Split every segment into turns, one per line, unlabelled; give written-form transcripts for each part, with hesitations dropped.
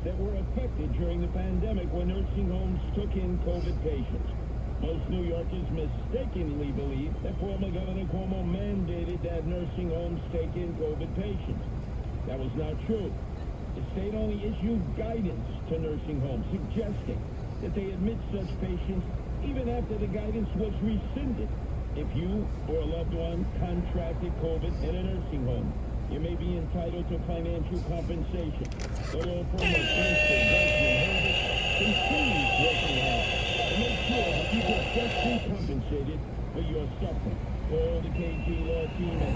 that were affected during the pandemic when nursing homes took in COVID patients. Most New Yorkers mistakenly believe that former Governor Cuomo mandated that nursing homes take in COVID patients. That was not true. The state only issued guidance to nursing homes, suggesting that they admit such patients even after the guidance was rescinded. If you or a loved one contracted COVID in a nursing home, you may be entitled to financial compensation. The law firm of Princeton, continues working hard to make sure that you get justly compensated for your suffering. Call the KG Law Team at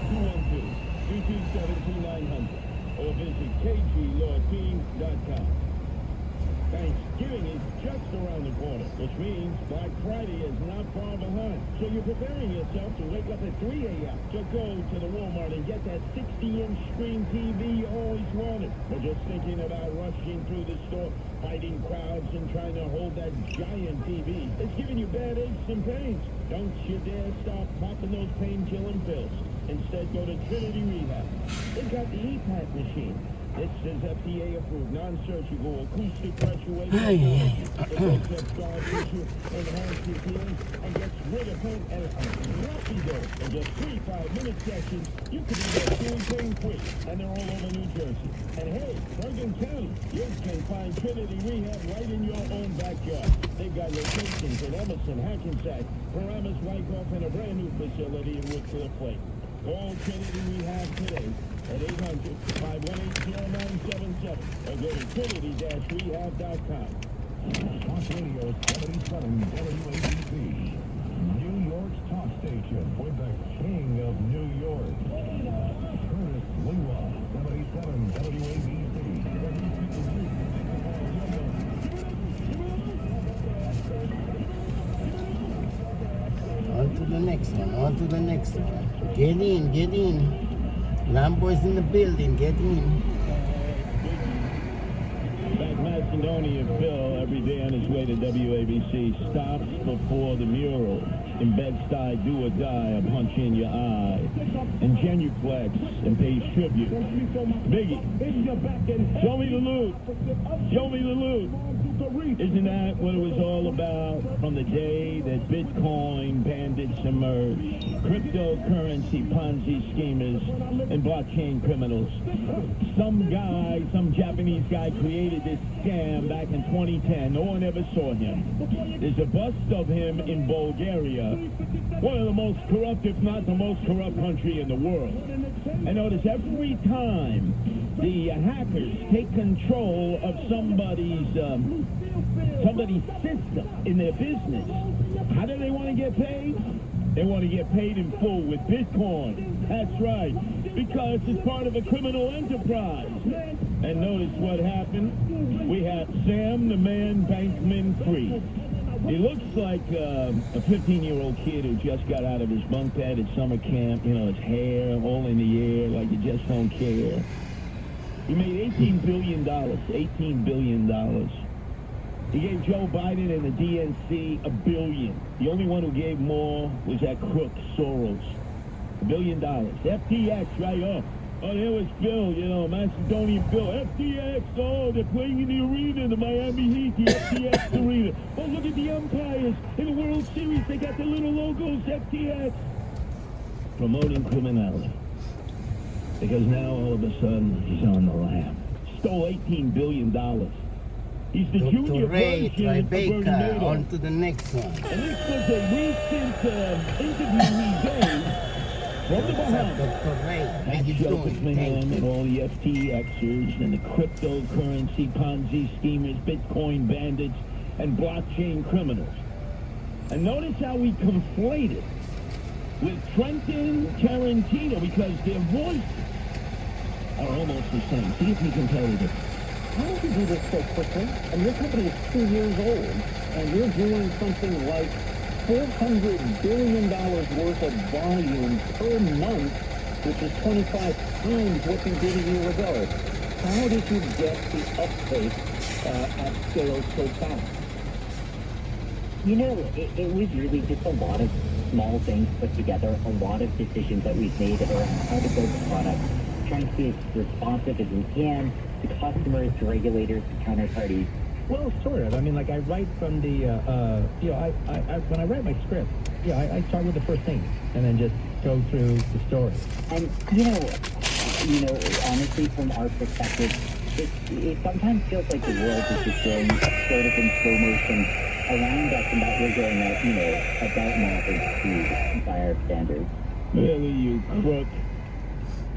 212-227-2900 or visit kglawteam.com. Thanksgiving is just around the corner, which means Black Friday is not far behind. So you're preparing yourself to wake up at 3 a.m. to go to the Walmart and get that 60-inch screen TV you always wanted. Or just thinking about rushing through the store, fighting crowds and trying to hold that giant TV. It's giving you bad aches and pains. Don't you dare stop popping those pain-killing pills. Instead, go to Trinity Rehab. They've got the EPAT machine. This is FDA-approved, non-surgical, acoustic pressure wave technology. It takes up scar tissue, enhances healing, and gets rid of pain at a rapid dose. In just 3 5-minute sessions, you can be fully pain-free. And they're all over New Jersey. And hey, Bergen County, you can find Trinity Rehab right in your own backyard. They've got locations in Emerson, Hackensack, Paramus, Wyckoff, and a brand new facility in Woodcliff Lake. Call Trinity Rehab today at 800-518-0977 or go to trinity-rehab.com.
Talk Radio 77 WABC, New York's top station with the king of New York, Curtis Lewa, 77 WABC.
On to the next one. Get in. Lambo's in the building, get in.
Back Macedonia Phil, every day on his way to WABC, stops before the mural in Bed-Stuy, Do or Die, a punch in your eye, and genuflects and pays tribute. Biggie, show me the loot. Isn't that what it was all about from the day that Bitcoin bandits emerged? Cryptocurrency Ponzi schemers and blockchain criminals. Some Japanese guy created this scam back in 2010. No one ever saw him. There's a bust of him in Bulgaria, one of the most corrupt, if not the most corrupt country in the world. And notice every time the hackers take control of somebody's system in their business, how do they want to get paid? They want to get paid in full with Bitcoin. That's right, because it's part of a criminal enterprise. And notice what happened. We have Sam the Man Bankman-Fried. He looks like a 15-year-old kid who just got out of his bunk bed at summer camp. You know, his hair all in the air, like you just don't care. He made $18 billion. $18 billion. He gave Joe Biden and the DNC $1 billion. The only one who gave more was that crook Soros. $1 billion. FTX, right? Oh, there was Phil, Macedonian Phil. FTX, they're playing in the arena, the Miami Heat, the FTX arena. Oh, look at the umpires in the World Series. They got the little logos, FTX. Promoting criminality. Because now, all of a sudden, he's on the lam. Stole $18 billion. He's the junior version of Bernie Madoff.
On to the next one.
And this was a recent interview he gave from the Bahamas. Thank you, Joseph Mahan and all the FTXers and the cryptocurrency Ponzi schemers, Bitcoin bandits, and blockchain criminals. And notice how we conflated with Trenton Tarantino because their voices are almost the same. See if you can tell the difference.
How did you do this so quickly? And your company is 2 years old, and you're doing something like $400 billion worth of volume per month, which is 25 times what you did a year ago. How did you get the uptake at scale so fast?
You know, it was really just a lot of small things put together, a lot of decisions that we've made about how to build the product, trying to be as responsive as we can, to customers, to regulators, to counterparties?
Well, sort of. I mean, like I write from the, you know, I when I write my script, yeah, I start with the first thing and then just go through the story.
And honestly, from our perspective, it sometimes feels like the world is just going sort of in slow motion around us, and that we're going at, about an average speed by our standards.
Really, you crook.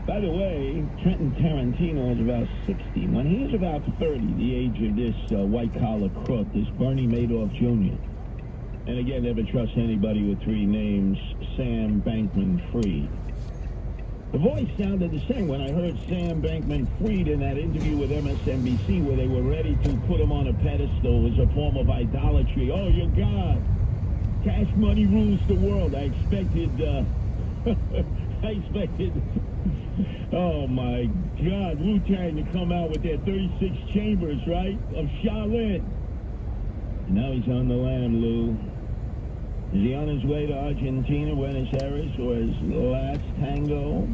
By the way, Trenton Tarantino is about 60. When he was about 30, the age of this white-collar crook, this Bernie Madoff Jr. And again, never trust anybody with three names, Sam Bankman-Fried. The voice sounded the same when I heard Sam Bankman-Fried in that interview with MSNBC where they were ready to put him on a pedestal as a form of idolatry. Oh, you're God. Cash money rules the world. I expected, oh my God, Wu-Tang to come out with their 36 chambers, right? Of Shaolin. And now he's on the lam, Lou. Is he on his way to Argentina, Buenos Aires, or his last tango?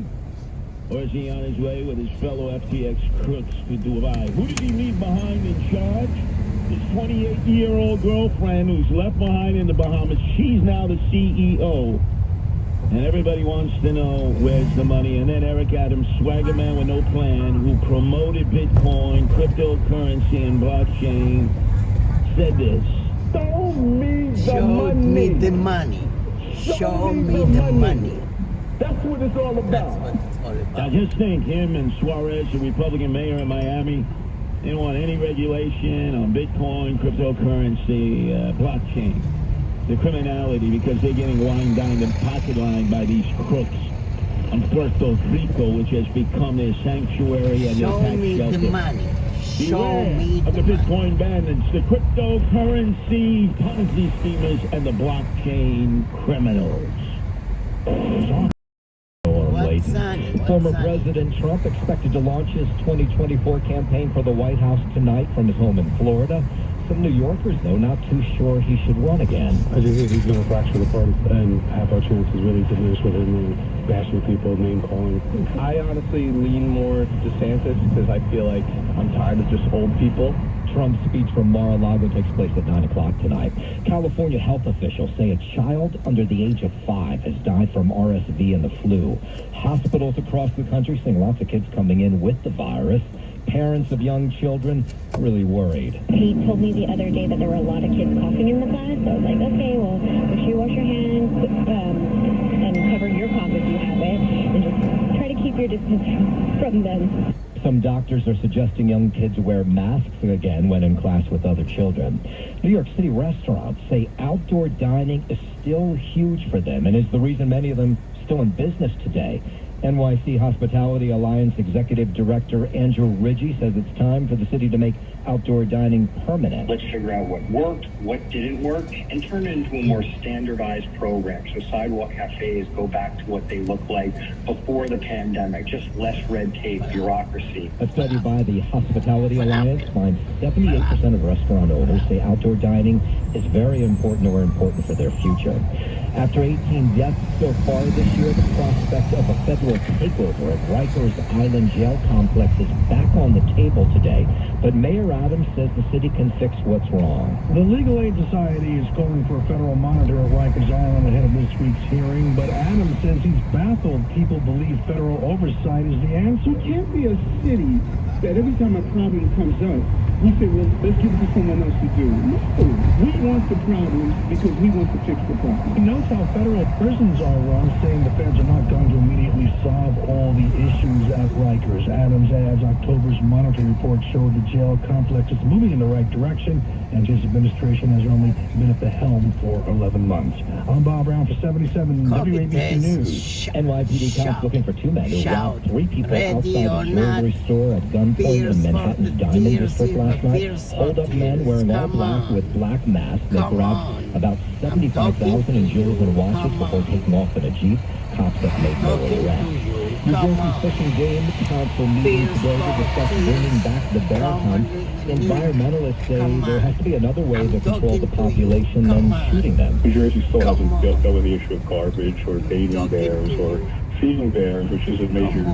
Or is he on his way with his fellow FTX crooks to Dubai? Who did he leave behind in charge? His 28-year-old girlfriend who's left behind in the Bahamas. She's now the CEO. And everybody wants to know where's the money. And then Eric Adams, swagger man with no plan, who promoted Bitcoin, cryptocurrency, and blockchain, said this.
Show me the
Show
money.
me the money. Show me the money.
That's what it's all
That's
about.
what it's all
Now
about.
just think, him and Suarez, the Republican mayor in Miami, they don't want any regulation on Bitcoin, cryptocurrency, blockchain. The criminality, because they're getting wined down and pocket lined by these crooks on Puerto Rico, which has become their sanctuary and their
Show
tax
me
shelter.
the money. Show
Beware
me
of the
the money.
Bitcoin bandits, the cryptocurrency Ponzi schemers, and the blockchain criminals.
What's Sonny?
Former President Trump expected to launch his 2024 campaign for the White House tonight from his home in Florida. Some New Yorkers, though, not too sure he should run again.
I just think he's going to fracture the party and have our chances really diminish with him bashing people, name calling.
I honestly lean more DeSantis because I feel like I'm tired of just old people.
Trump's speech from Mar-a-Lago takes place at 9 o'clock tonight. California health officials say a child under the age of 5 has died from RSV and the flu. Hospitals across the country seeing lots of kids coming in with the virus. Parents of young children really worried.
He told me the other day that there were a lot of kids coughing in the class, so I was like, okay, well, make sure you wash your hands and cover your cough if you have it, and just try to keep your distance from them.
Some doctors are suggesting young kids wear masks again when in class with other children. New York City restaurants say outdoor dining is still huge for them and is the reason many of them still in business today. NYC Hospitality Alliance Executive Director Andrew Ridgey says it's time for the city to make outdoor dining permanent.
Let's figure out what worked, what didn't work, and turn it into a more standardized program. So sidewalk cafes go back to what they looked like before the pandemic, just less red tape, bureaucracy.
A study by the Hospitality Alliance finds 78% of restaurant owners say outdoor dining is very important or important for their future. After 18 deaths so far this year, the prospect of a federal takeover at Rikers Island Jail Complex is back on the table today. But Mayor Adams says the city can fix what's wrong.
The Legal Aid Society is calling for a federal monitor at Rikers Island ahead of this week's hearing, but Adams says he's baffled people believe federal oversight is the answer.
It can't be a city that every time a problem comes up, we say, well, let's give it to someone else to do. No, we want the problems because we want to fix the problem.
He notes how federal prisons are run, saying the feds are not going to immediately solve all the issues at Rikers. Adams adds October's monitoring report showed the jail complex is moving in the right direction, and his administration has only been at the helm for 11 months. I'm Bob Brown for 77 WABC News.
NYPD cops looking for 2 men who robbed 3 people
Ready
outside
or
a jewelry store at gunpoint in Manhattan's Diamond District last night. Hold up men wearing all black with black masks. They grabbed about $75,000 in jewels and watches before taking off in a Jeep. Cops have made no arrest. New Jersey's Fish and Game Council meeting today to discuss bringing back the bear hunt. Environmentalists say there has to be another way to control the population than shooting them.
New Jersey still hasn't dealt with the issue of garbage or baiting bears or feeding bears, which is a major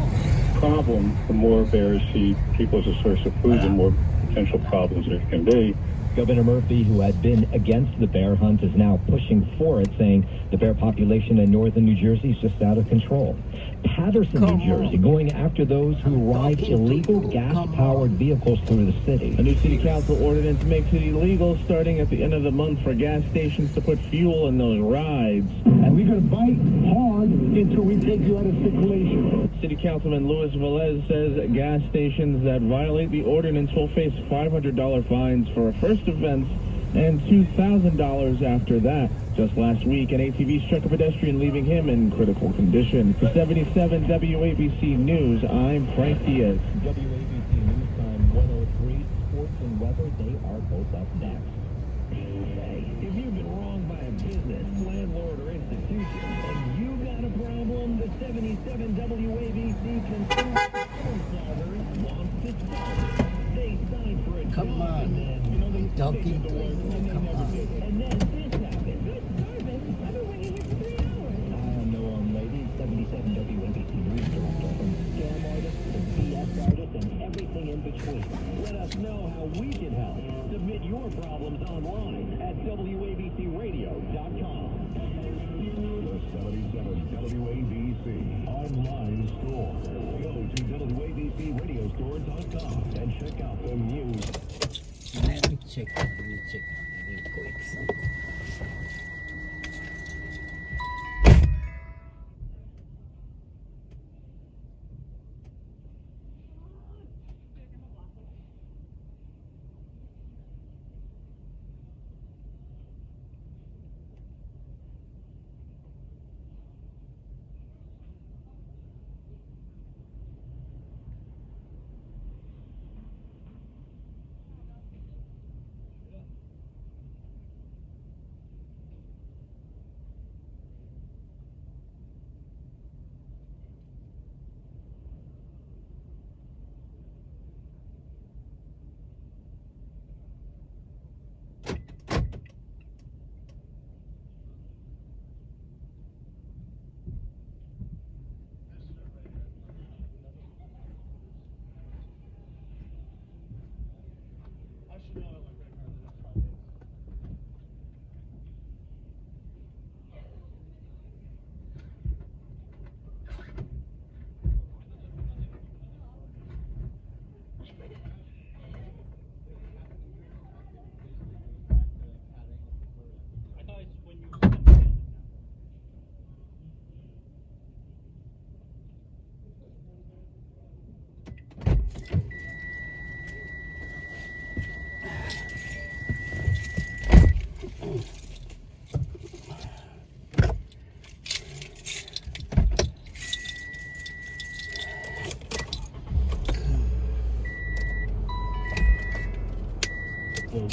problem, the more bears see people as a source of food, the more potential problems there can be.
Governor Murphy, who had been against the bear hunt, is now pushing for it, saying the bear population in northern New Jersey is just out of control. Patterson, New Jersey, going after those who ride illegal gas-powered vehicles through the city.
A new city council ordinance makes it illegal starting at the end of the month for gas stations to put fuel in those rides.
And we're going to bite hard until we take you out of circulation.
City Councilman Luis Velez says gas stations that violate the ordinance will face $500 fines for a first offense and $2,000 after that. Just last week, an ATV struck a pedestrian, leaving him in critical condition. For 77 WABC News, I'm Frank Diaz.
WABC News Time 103, sports and weather, they are both up next. Hey, if you've been wronged by a business, landlord, or institution, and you got a problem, the 77 WABC Consumer Solver wants to solve it. They signed for a
Come
job,
on.
and then, you know, they
Talking to
come
you. Come on.
and then this happened. Good service. I've been waiting here for 3 hours. I know, lady, 77 WABC News Director, from scam artists to BS artists and everything in between. Let us know how we can help. Submit your problems online at WABCRadio.com.
The 77 WABC online store. Go to WABCRadiostore.com and check out the news.
Let me check. Real quick.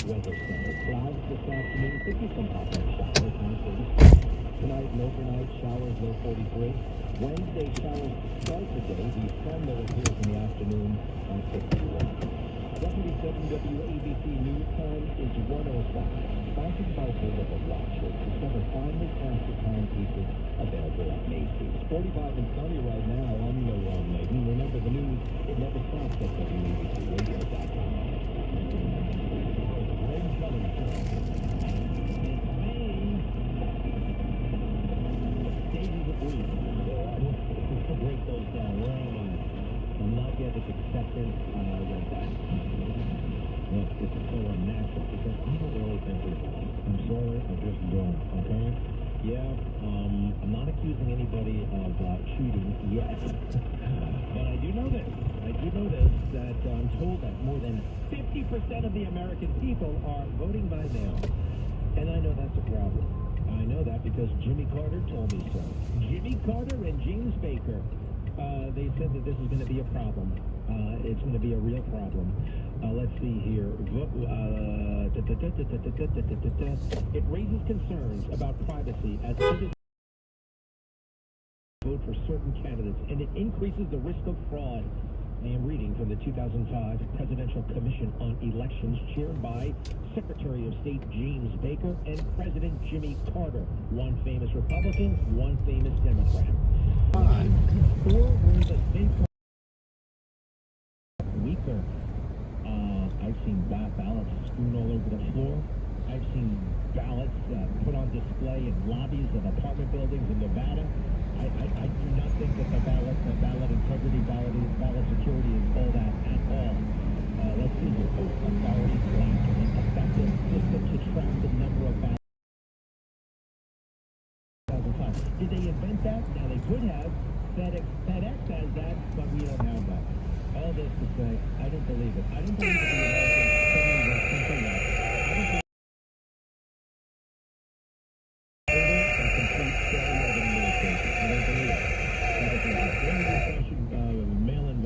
Weather Center. Clouds this afternoon, 50 some pop-up showers, high 36. Tonight, an overnight showers, low 43. Wednesday, showers to start the day. The sun that appears in the afternoon on 51. 77 WABC News Time is 105. Sponsored by Ballot Watches. Discover finely crafted timepieces available at Macy's. 45 and sunny right now. I'm no wrong, lady. Remember, the news, it never stops at WABCRadio.com. Break those down. Where am I? I'm not yet as acceptance. Went back. Look, this is so unnatural because I don't really think we're wrong. I'm sorry, I just don't, okay? Yeah, I'm not accusing anybody of cheating yet. But I do know this. That I'm told that more than 50% of the American people are voting by mail. And I know that's a problem. I know that because Jimmy Carter told me so. Jimmy Carter and James Baker, they said that this is going to be a problem. It's going to be a real problem. Let's see here. It raises concerns about privacy as citizens vote for certain candidates, and it increases the risk of fraud. I am reading from the 2005 Presidential Commission on Elections, chaired by Secretary of State James Baker and President Jimmy Carter, one famous Republican, one famous Democrat. Four were the state strewn all over the floor. I've seen ballots put on display in lobbies of apartment buildings in Nevada. I do not think that the ballot integrity, ballot security is all that at all. Let's see here. Authority black and effective system to track the number of ballots. Did they invent that? Now they could have. FedEx has that, but we don't have that. All this to say, I don't believe it. I don't believe that the Americans suddenly went something like I don't think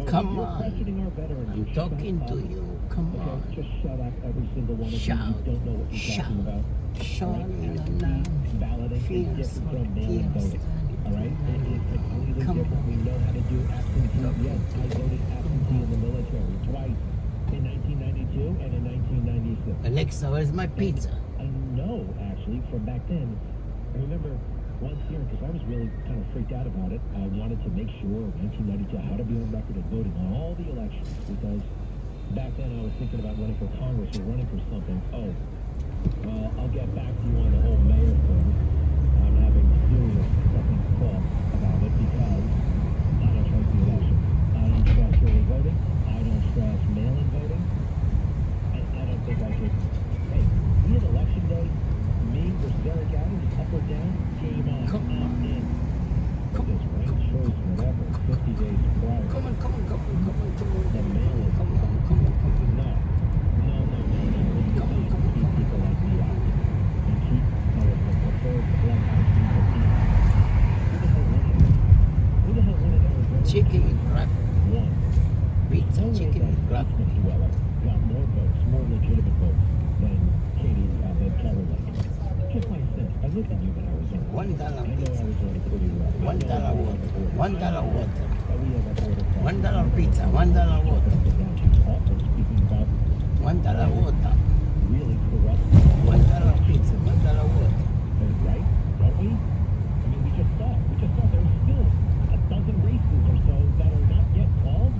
Come on. I'm talking to you. Come on.
Just shut up, every single one of you.
Shout.
You don't know what you're talking about.
Shout now.
Balloting is different from mail-in voting. All right? It's completely different. We know how to do absentee. Yes, I voted absentee in the military twice, in 1992 and in 1996.
Alexa, where's my pizza?
I know, actually, from back then. I remember once here, because I was really kind of freaked out about it. I wanted to make sure in 1992 how to be on record of voting on all the elections, because back then I was thinking about running for Congress or running for something. Oh, well, I'll get back to you on the whole mayor thing. I'm having serious fucking thoughts about it because I don't trust the election. I don't trust early voting. I don't trust mail-in voting. I don't think I could. Hey, we had election day. Me versus Derek Adams, up or down, game on. I'm in. This ranked choice, whatever, 50 days prior.
Come on.
The mail-in.
Come on.
No. Keep people like me out. And keep the preferred clubhouse people in. Who the hell won it?
Chicken and crack.
One.
Pizza, chicken and crack.
Venezuela got more votes, more legitimate votes than Carrie Lake. Just my sense. I lived in Yuma, Arizona.
$1
I know
pizza.
Arizona pretty well.
$1 water. $1 water.
But we have a border crossing.
$1 pizza. $1 water.
Also speaking about
$1 water.
really corrupt.
$1 pizza. $1 water.
Right? Don't we? I mean, we just saw there's still a dozen races or so that are not yet called.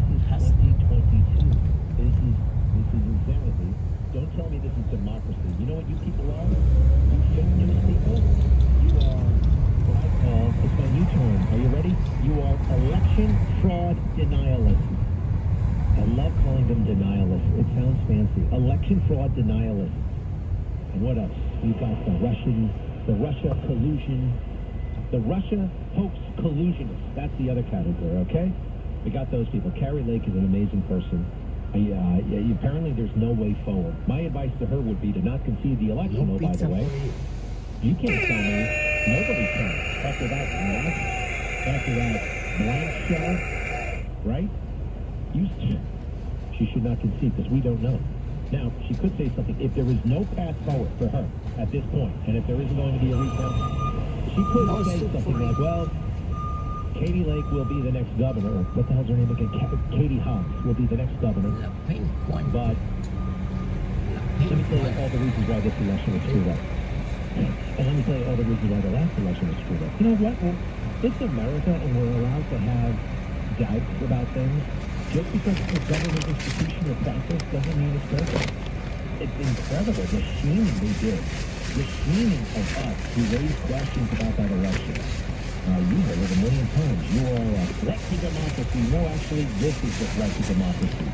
This is 2022. This is insanity. Don't tell me this is democracy. You know what you people are? You fake news people? You are what I call, it's my new term. Are you ready? You are election fraud denialists. I love calling them denialists. It sounds fancy. Election fraud denialists. And what else? We've got the Russia collusion, the Russia hoax collusionists. That's the other category, okay? We got those people. Carrie Lake is an amazing person. Apparently there's no way forward. My advice to her would be to not concede the election,
No
by the
pizza
way.
for you.
You can't tell me. Nobody can. After that blank shell, right? She should not concede because we don't know. Now, she could say something. If there is no path forward for her at this point, and if there isn't going to be a recount, she could say something like, well, Katie Lake will be the next governor. What the hell's her name again? Katie Hobbs will be the next governor. But let me tell you all the reasons why this election was screwed up. And let me tell you all the reasons why the last election was screwed up. You know what? It's America, and we're allowed to have doubts about things. Just because it's a government institution or process doesn't mean it's perfect. It's incredible, the shaming they did. The shaming of us who raised questions about that election. You heard it a million times. You are a threat to democracy. No, actually, this is the threat to democracy.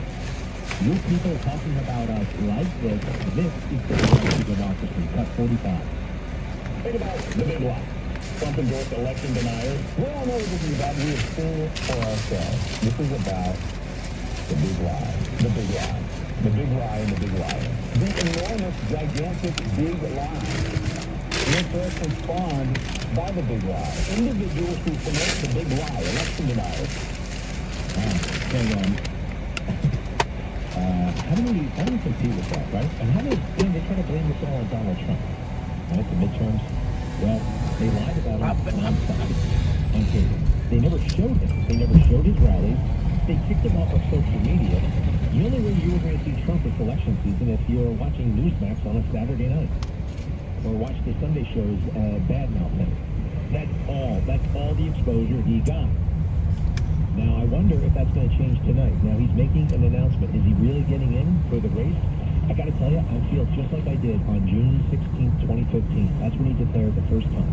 You people talking about us like this is the threat to democracy. Cut 45.
Think about the big lie. Trump endorsed election deniers. We all know what this is about. We have seen it for ourselves. This is about the big lie. The big lie. The big lie and the big liar. The enormous, gigantic big lie. Your threats spawned by the big lie. Individuals who promote the big lie, election deniers.
How do we compete with that, right? And how do they try to blame this all on Donald Trump? Right, the midterms? Well, they lied about him nonstop on cable. They never showed him. They never showed his rallies. They kicked him off of social media. The only way you were going to see Trump this election season if you're watching Newsmax on a Saturday night. Or watch the Sunday shows badmouth him. That's all the exposure he got. Now, I wonder if that's going to change tonight. Now, he's making an announcement. Is he really getting in for the race? I gotta tell you, I feel just like I did on June 16th, 2015. That's when he declared the first time.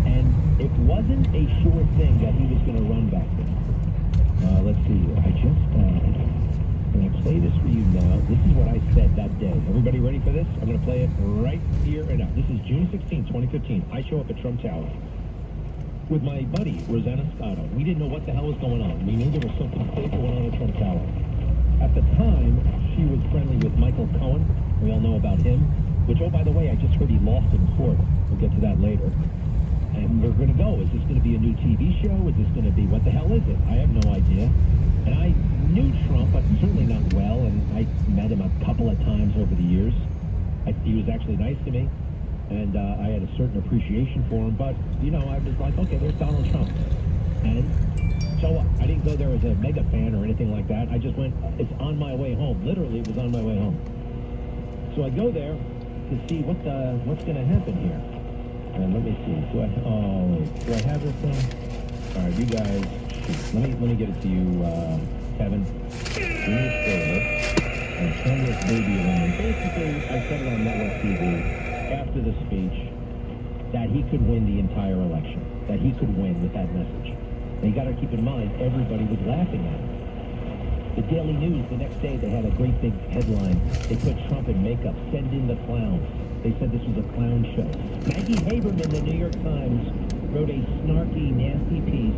And it wasn't a sure thing that he was going to run back then. Let's see. I just, I'm going to play this for you now. This is what I said that day. Everybody ready for this? I'm going to play it right here and now. This is June 16th, 2015. I show up at Trump Tower with my buddy, Rosanna Scotto. We didn't know what the hell was going on. We knew there was something big going on at Trump Tower. At the time, she was friendly with Michael Cohen. We all know about him. Which, oh, by the way, I just heard he lost in court. We'll get to that later. And we're going to go. Is this going to be a new TV show? Is this going to be, what the hell is it? I have no idea. And I knew Trump, but certainly not well, and I met him a couple of times over the years. He was actually nice to me, and I had a certain appreciation for him, but, you know, I was like, okay, there's Donald Trump. And so what? I didn't go there as a mega fan or anything like that. I just went, it's on my way home. Literally, it was on my way home. So I go there to see what's going to happen here. And let me see. Do I have this thing? All right, you guys. Shoot. Let me get it to you, Kevin. We need to spoil it and turn this baby around. Basically, I said it on network TV after the speech that he could win the entire election. That he could win with that message. And you got to keep in mind, everybody was laughing at him. The Daily News, the next day, they had a great big headline. They put Trump in makeup. Send in the clowns. They said this was a clown show. Maggie Haberman, the New York Times, wrote a snarky, nasty piece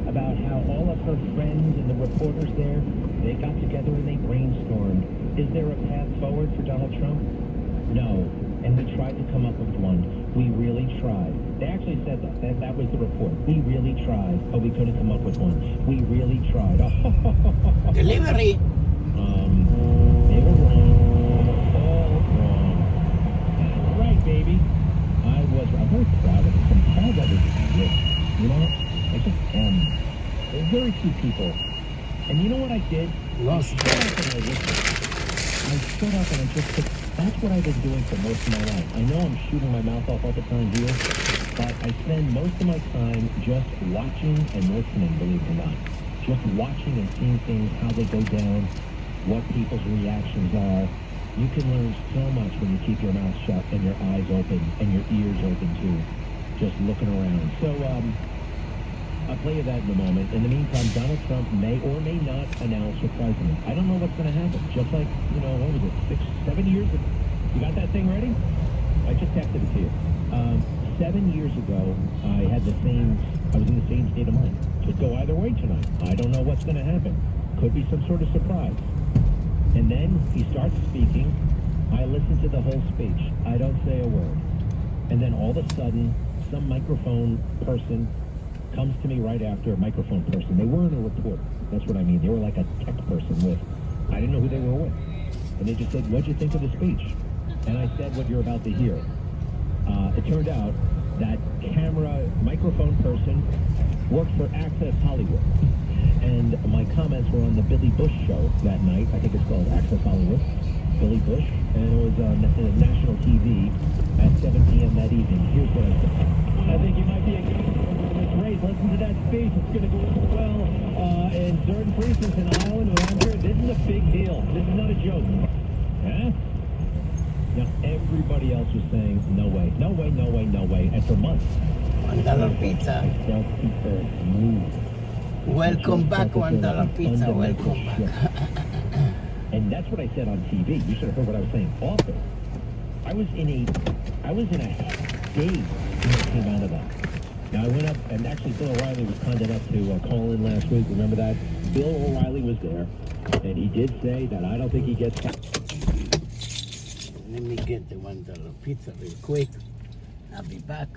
about how all of her friends and the reporters there, they got together and they brainstormed. Is there a path forward for Donald Trump? No. And we tried to come up with one. We really tried. They actually said that. That was the report. We really tried, but we couldn't come up with one. We really tried.
Delivery.
They were wrong. All wrong. That's right, baby. I'm very proud of it. I'm proud that it exists. You know, I just am. There's very few people. And you know what I did?
Lost.
I stood up and I listened. I stood up and I just took. That's what I've been doing for most of my life. I know I'm shooting my mouth off all the time here, but I spend most of my time just watching and listening, believe it or not. Just watching and seeing things, how they go down, what people's reactions are. You can learn so much when you keep your mouth shut and your eyes open and your ears open too, just looking around. So I'll play you that in a moment. In the meantime, Donald Trump may or may not announce for president. I don't know what's going to happen. Just like, you know, what was it, 6, 7 years ago? You got that thing ready? I just texted it to you. 7 years ago, I was in the same state of mind. Could go either way tonight. I don't know what's going to happen. Could be some sort of surprise. And then he starts speaking. I listen to the whole speech. I don't say a word. And then all of a sudden, some microphone person comes to me right after. A microphone person. They weren't a reporter. That's what I mean. They were like a tech person with. I didn't know who they were with. And they just said, what'd you think of the speech? And I said what you're about to hear. It turned out that microphone person worked for Access Hollywood. And my comments were on the Billy Bush show that night. I think it's called Access Hollywood. Billy Bush. And it was on national TV at 7 p.m. that evening. Here's what I said. I think you might be a good this race. Listen to that speech. It's going to go well in certain precincts in Iowa, New Hampshire. This is a big deal. This is not a joke. Huh? Now, everybody else was saying, no way, no way, no way, no way. And for months.
$1 pizza.
I felt people move.
Welcome back, $1 pizza. Welcome back.
And that's what I said on TV. You should have heard what I was saying. Also, I was in a daze when I came out of that. Now, I went up, and actually Bill O'Reilly was kind enough to call in last week. Remember that? Bill O'Reilly was there, and he did say that I don't think he gets...
Let me get the $1 pizza real quick. I'll be back.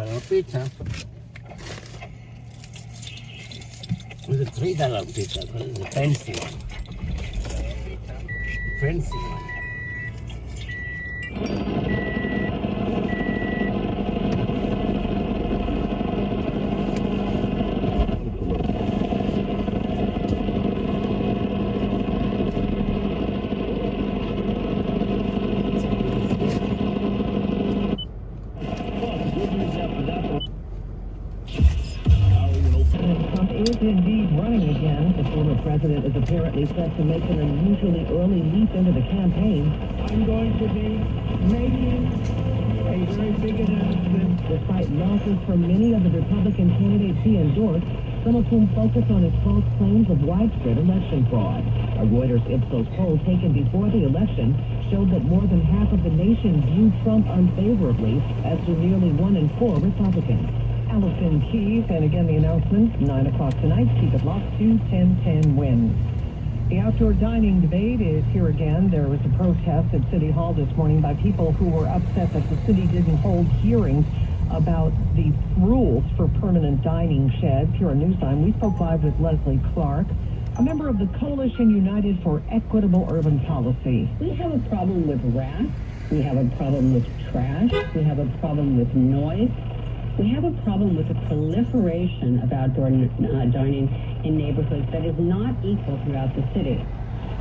$2 pizza. It's a $3 pizza. It's a fancy one. Fancy one.
Trump is indeed running again. The former president is apparently set to make an unusually early leap into the campaign.
I'm going to be making a very big announcement.
Despite losses from many of the Republican candidates he endorsed, some of whom focus on his false claims of widespread election fraud. A Reuters Ipsos poll taken before the election showed that more than half of the nation viewed Trump unfavorably, as do nearly 1 in 4 Republicans. Allison Keys, and again the announcement, 9 o'clock tonight, keep it locked to 10-10 wins. The outdoor dining debate is here again. There was a protest at City Hall this morning by people who were upset that the city didn't hold hearings about the rules for permanent dining sheds. Here on Newstime, we spoke live with Leslie Clark, a member of the Coalition United for Equitable Urban Policy.
We have a problem with rats. We have a problem with trash. We have a problem with noise. We have a problem with the proliferation of outdoor dining in neighborhoods that is not equal throughout the city.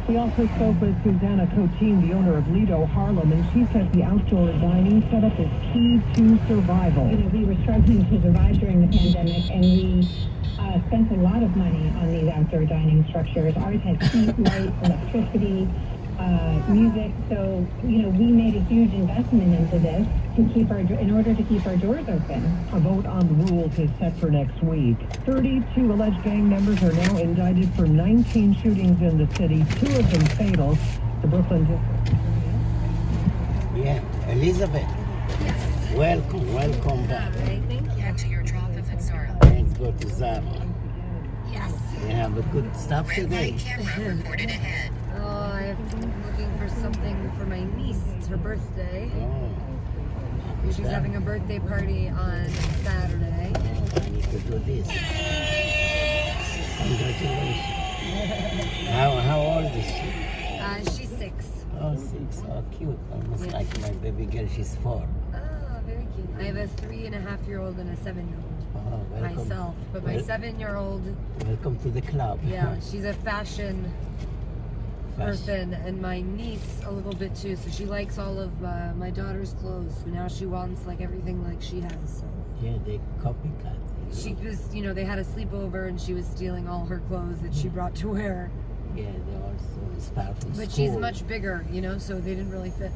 We also spoke with Susanna Coteen, the owner of Lido Harlem, and she says the outdoor dining setup is key to survival.
You know, we were struggling to survive during the pandemic, and we spent a lot of money on these outdoor dining structures. Ours has heat, light, electricity, music. So, you know, we made a huge investment into this in order to keep our doors open.
A vote on the rules is set for next week. 32 alleged gang members are now indicted for 19 shootings in the city, 2 of them fatal. The Brooklyn district.
Yeah, Elizabeth.
Yes.
Welcome back.
Right, thank you. To your drop if it's Zara.
Let's go to Zara.
Yes.
We have a good stop today.
Camera recorded ahead. Oh, I'm looking for something for my niece. It's her birthday. She's having a birthday party on Saturday.
I need to do this. Congratulations. How old is she?
She's 6.
Oh, 6. Oh, cute. Almost like my baby girl. She's 4.
Oh, very cute. I have a 3.5-year-old and a 7-year-old.
Oh, welcome.
Myself. But my 7-year-old...
Welcome to the club.
Yeah, she's a fashion person, and my niece a little bit too, so she likes all of my daughter's clothes, so now she wants like everything like she has. So
yeah, they copycat.
She was, you know, they had a sleepover and she was stealing all her clothes that she brought to wear.
Yeah, they also inspired from
But
school.
she's much bigger, you know, so they didn't really fit.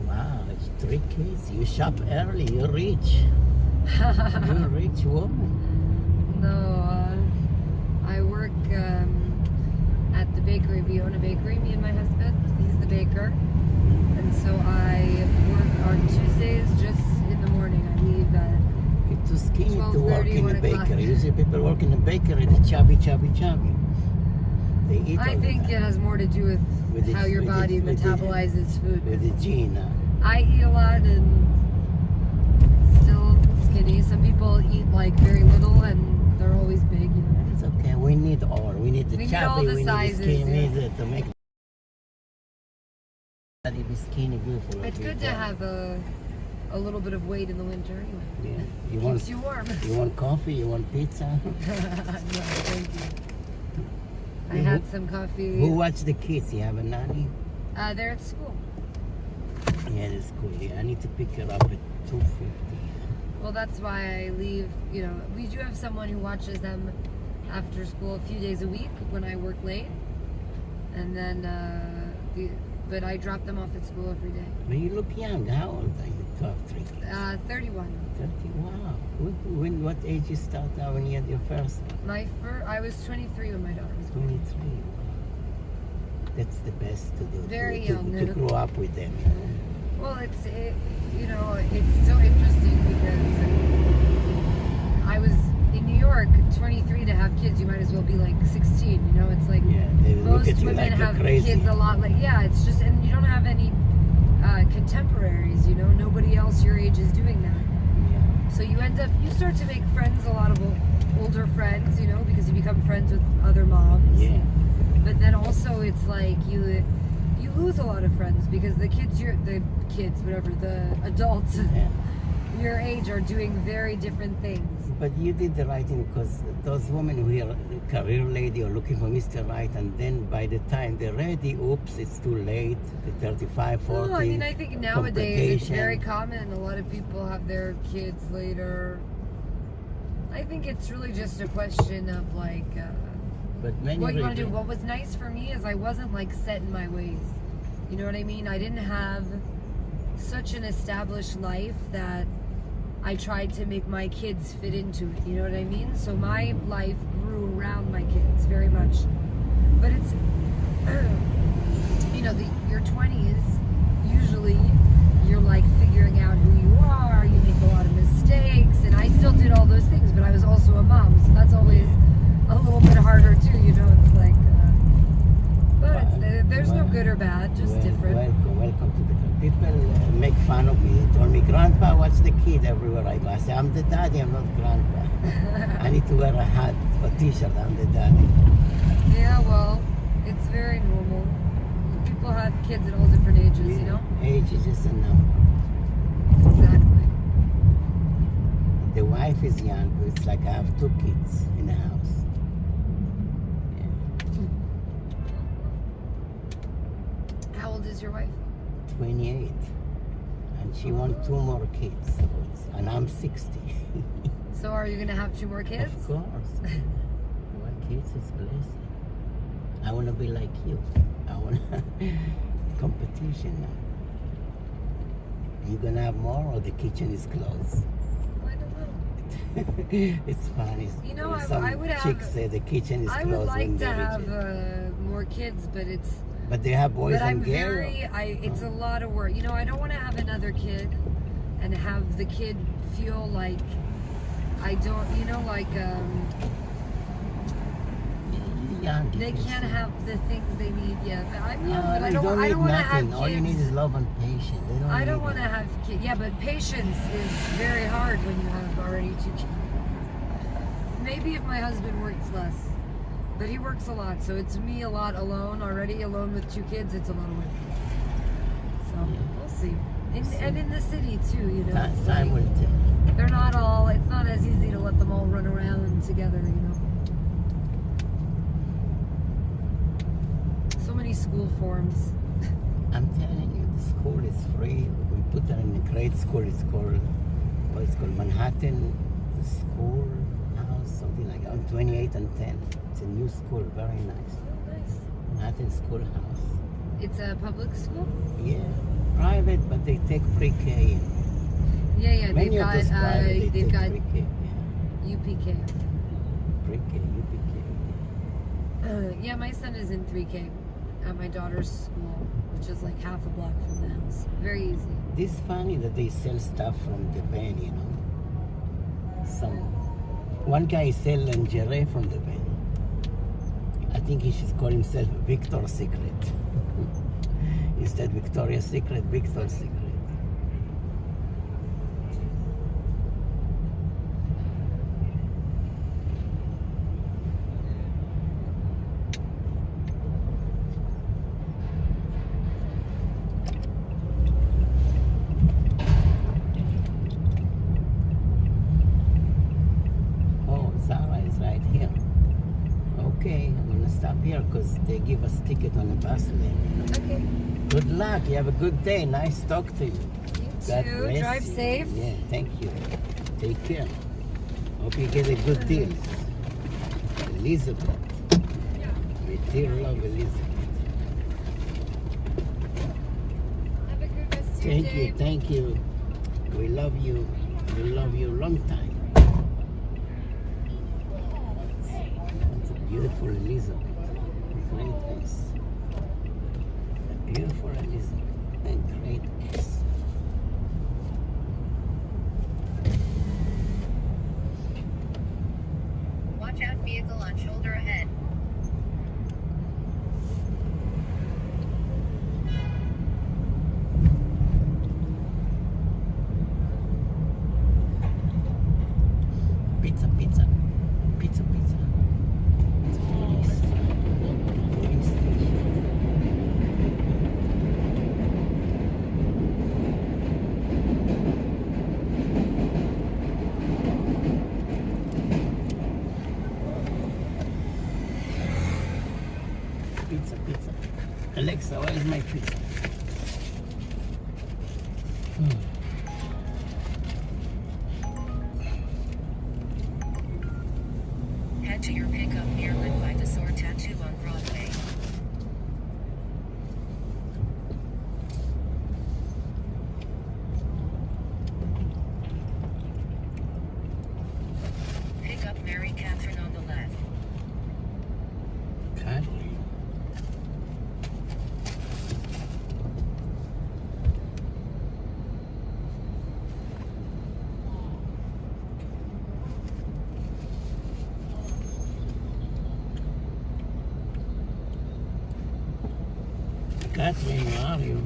Wow, it's 3 kids. You shop early, you're rich. You're a rich woman.
No, I work at the bakery. We own a bakery, me and my husband. He's the baker. And so I work on Tuesdays just in the morning. I leave at
It's too skinny to work in a
1 o'clock.
bakery. Usually people work in a bakery, they're chubby. They eat
I
all
think it has more to do with how your body metabolizes food.
With the gene.
I eat a lot and still skinny. Some people eat like very little and they're always big, you know.
It's okay. We need all. We need the
We need
chubby,
all the
we
sizes,
need the skinny,
yeah.
we need to make body be skinny, beautiful.
It's good to have a little bit of weight in the winter anyway.
Yeah.
Keeps you warm.
You want coffee? You want pizza?
No, thank you. I had some coffee.
Who watch the kids? You have a nanny?
They're at school.
Yeah, it's cool. Yeah, I need to pick her up at 2:50.
Well, that's why I leave, you know, we do have someone who watches them after school a few days a week when I work late. And then, but I drop them off at school every day.
But you look young. How old are you? 12, 3 kids?
31.
30, wow. What age you start out when you had your first one?
I was 23 when my daughter was born.
23. That's the best to do.
Very
to,
young.
To grow up with them, you know.
Well, you know, it's so interesting because I was in New York, 23 to have kids. You might as well be like 16. You know, it's like most women
like
have kids a lot. Like, yeah, it's just, and you don't have any contemporaries. You know, nobody else else your age is doing that. So you start to make friends, a lot of older friends, you know, because you become friends with other moms.
Yeah.
But then also it's like you lose a lot of friends because the adults your age are doing very different things.
But you did the right thing, because those women who are career lady or looking for Mr. Right, and then by the time they're ready, oops, it's too late. The 35, 40.
No, I mean, I think nowadays it's very common. A lot of people have their kids later. I think it's really just a question of like,
but
what you want to do. What was nice for me is I wasn't like set in my ways. You know what I mean? I didn't have such an established life that I tried to make my kids fit into it. You know what I mean? So my life grew around my kids very much. But it's, you know, your 20s, usually you're like figuring out who you are, you make a lot of mistakes, and I still did all those things, but I was also a mom, so that's always a little bit harder too, you know, it's like, but there's no good or bad, just different.
Welcome to the people make fun of me. They told me, Grandpa, what's the kid everywhere I go? I say, I'm the daddy, I'm not Grandpa. I need to wear a hat or t-shirt, I'm the daddy.
Yeah, well, it's very normal. People have kids at all different ages, you know?
Age is just a number.
Exactly.
The wife is young, but it's like I have 2 kids in the house. 28, and she wants 2 more kids, and I'm 60.
So are you gonna have 2 more kids?
Of course. 1 kids is blessing. I want to be like you. I want competition now. You gonna have more, or the kitchen is closed?
I don't know.
It's funny.
You know,
some
I would have.
chicks say the kitchen is closed.
I would like to have more kids, but it's.
But they have boys
but
and
I'm
girls.
it's a lot of work. You know, I don't want to have another kid and have the kid feel like I don't, you know, like they can't have the things they need yet. But I'm young, but I don't want to have kids.
All you need is love and patience.
I don't want to have kids. Yeah, but patience is very hard when you have already 2 kids. Maybe if my husband works less. But he works a lot, so it's me a lot alone. Already alone with 2 kids, it's a lot of work. So we'll see. And in the city too, you know.
Time will tell.
They're not all. It's not as easy to let them all run around together, you know. So many school forms.
I'm telling you, the school is free. We put her in a great school. It's called Manhattan School House, something like that. On 28 and 10. It's a new school, very nice.
Oh, nice.
Manhattan Schoolhouse.
It's a public school?
Yeah, private, but they take pre-K.
Yeah,
Many of those private,
they've got
pre-K. Yeah.
UPK.
Pre-K, UPK.
Yeah, my son is in 3K at my daughter's school, which is like half a block from the house. Very easy.
This funny that they sell stuff from the van, you know. One guy sell lingerie from the van. I think he should call himself Victor's Secret. Instead Victoria's Secret, Victor's Secret. Because they give us ticket on the bus lane.
Okay.
Good luck. You have a good day. Nice talk to you.
You too. Drive safe.
Yeah, thank you. Take care. Hope you get a good deal. Elizabeth. We dear love Elizabeth.
Have a good rest of your day.
Thank you. We love you. We love you a long time. That's a beautiful Elizabeth. Greatness. A beautiful Elizabeth and greatness.
Watch out, vehicle on shoulder ahead.
my pizza.
Head to your pickup near Lit by the Sword Tattoo on Broadway. Pick up Mary Catherine on the left.
Okay. Catherine, where are you?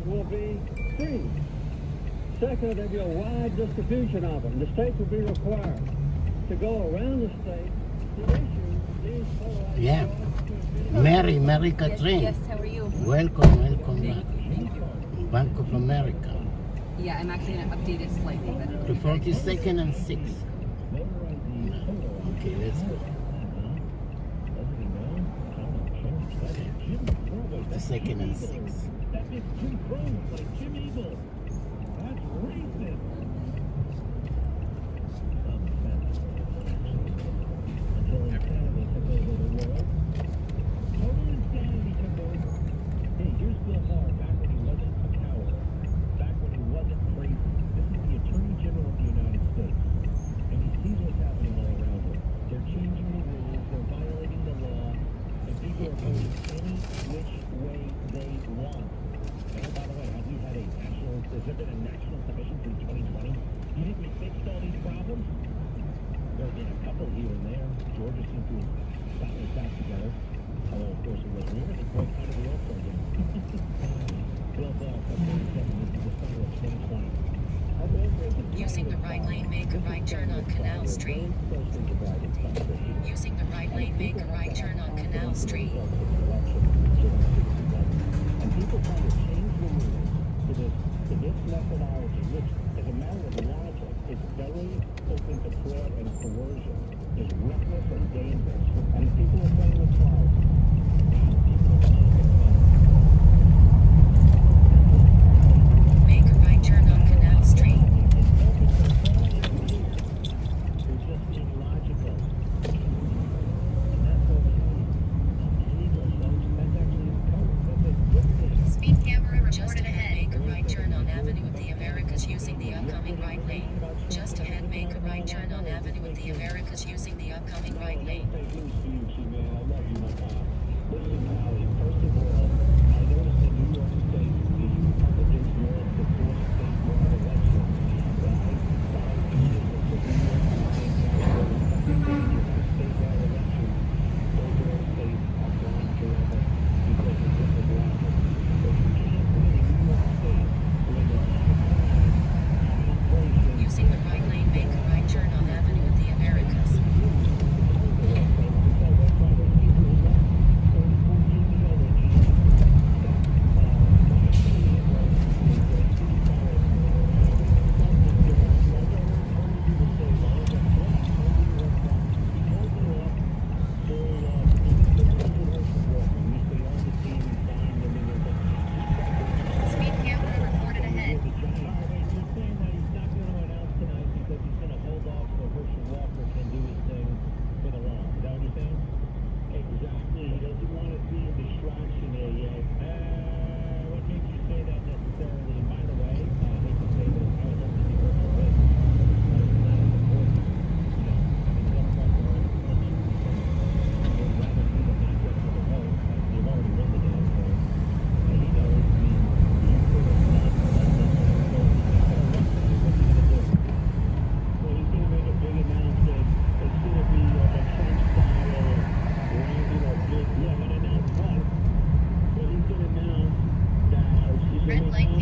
Will be free. Second, there'll be a wide distribution of them. The states will be required to go around the state to issue these photo ID
Yeah. Mary Catherine.
Yes, how are you?
Welcome back.
Thank you.
Bank of America.
Yeah, I'm actually going to update it slightly.
The 42nd and 6th. Okay, let's go. The 2nd and 6th.
That makes two pros like Jim Eagle. That's racist. Until insanity took over the world. Total insanity took over. Hey, here's Bill Maher back when he wasn't a coward. Back when he wasn't crazy. This is the Attorney General of the United States. And he sees what's happening all around him. They're changing the rules. They're violating the law. And people are voting any which way they want. And by the way, have we had has there been a national commission through 2020? You think we fixed all these problems? There have been a couple here and there. Georgia seemed to have gotten its act together. Although, of course, it was rumored they boycotted the All-Star game. Bill Ball, February 7th, this is the summer of 2020.
Using the right lane, make a right turn on Canal Street. Using the right lane, make a right turn on Canal Street.
And people trying to change the rules to this methodology, which, as a matter of logic, is very open to fraud and coercion, is reckless and dangerous. And people are playing with fire.
Make a right turn on Canal Street.
They're just being logical. And that's okay. Illegal, folks. That's actually that's a good thing.
Speed camera reported ahead. Make a right turn on Avenue of the Americas using the upcoming right lane. Just ahead, make a right turn on Avenue of the Americas using the upcoming right lane.
Listen, Holly, first of all, I noticed in New York State, the Republicans won the fourth statewide election. Right? 5 years it took New York State now to go to the second statewide election. Those are all states are going to have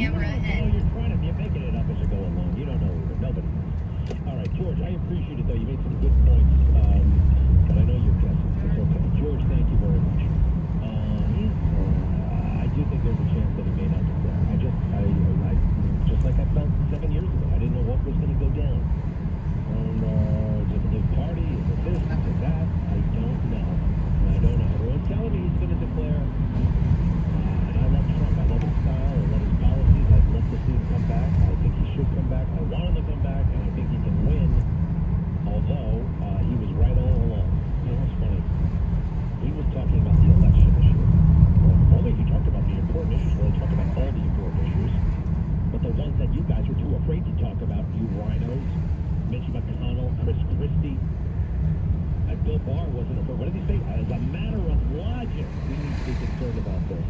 Camera ahead.
You're making it up as you go along. You don't know either. Nobody knows. All right, George, I appreciate it, though. You made some good points, but I know you're guessing. It's okay. George, thank you very much. I do think there's a chance that he may not declare. I just like I felt 7 years ago. I didn't know what was going to go down. And is it a new party? Is it this? Is it that? I don't know. Everyone's telling me he's going to declare. And I love Trump. I love his style. I love his policies. I'd love to see him come back. I think he should come back. I want him to come back, and I think he can win. Although he was right all along. You know, it's funny. He was talking about the election issue. Well, only he talked about the important issues. Well, he talked about all the important issues. But the ones that you guys are too afraid to talk about, you rhinos, Mitch McConnell, Chris Christie, Bill Barr wasn't afraid. What did he say? As a matter of logic, we need to be concerned about this.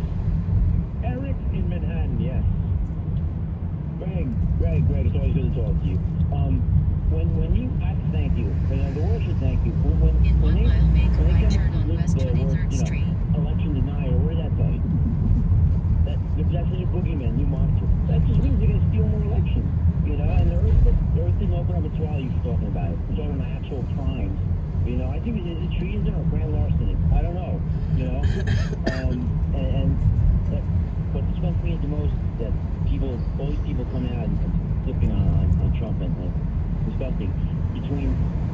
Eric in Manhattan, yes.
Greg, it's always good to talk to you. When you, I thank you. The world should thank you.
In 1 mile, make a right turn on West 23rd Street.
Election denier, what does that tell you? That's a boogeyman, you monster. That just means you're going to steal more elections. You know, and the earth didn't open up its swallow you're talking about. It's talking about actual crimes. You know, I think is it treason or grand larceny? I don't know. You know, and what disgusts me the most that all these people come out and flipping on Trump and disgusting.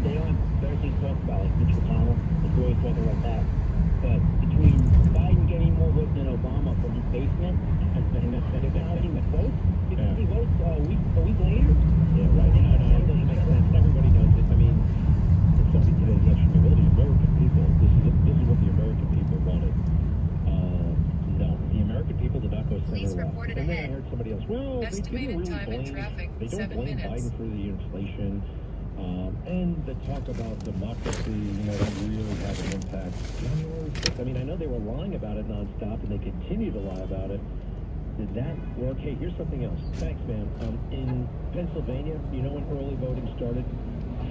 They don't have better things to talk about, like Mitch McConnell. They're always talking about that. But between Biden getting more votes than Obama from his basement, and counting the votes, 50 votes a week later.
Yeah, right. No, it doesn't make sense. Everybody knows it. I mean, somebody today's lecture me, well, the American people, this is what the American people wanted. No, the American people did not go center left. And then I heard somebody else, well, they didn't really they don't blame Biden for the inflation. And the talk about democracy, that really had an impact. January 6th, I mean, I know they were lying about it nonstop, and they continue to lie about it. Did that work? Hey, here's something else. Thanks, man. In Pennsylvania, you know when early voting started?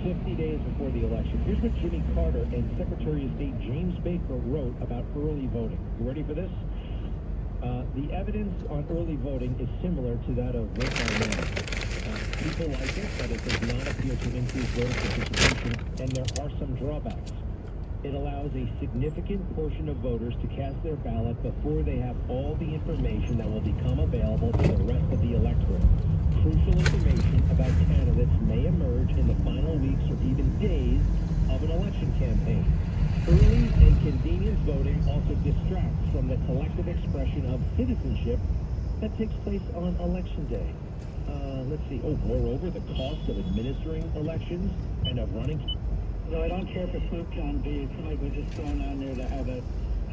50 days before the election. Here's what Jimmy Carter and Secretary of State James Baker wrote about early voting. You ready for this? The evidence on early voting is similar to that of vote by mail. People like it, but it does not appear to increase voter participation, and there are some drawbacks. It allows a significant portion of voters to cast their ballot before they have all the information that will become available to the rest of the electorate. Crucial information about candidates may emerge in the final weeks or even days of an election campaign. Early and convenience voting also distracts from the collective expression of citizenship that takes place on election day. Let's see. Moreover, the cost of administering elections and of running.
So I don't care for Sloop John B. It's like we're just going on there to have a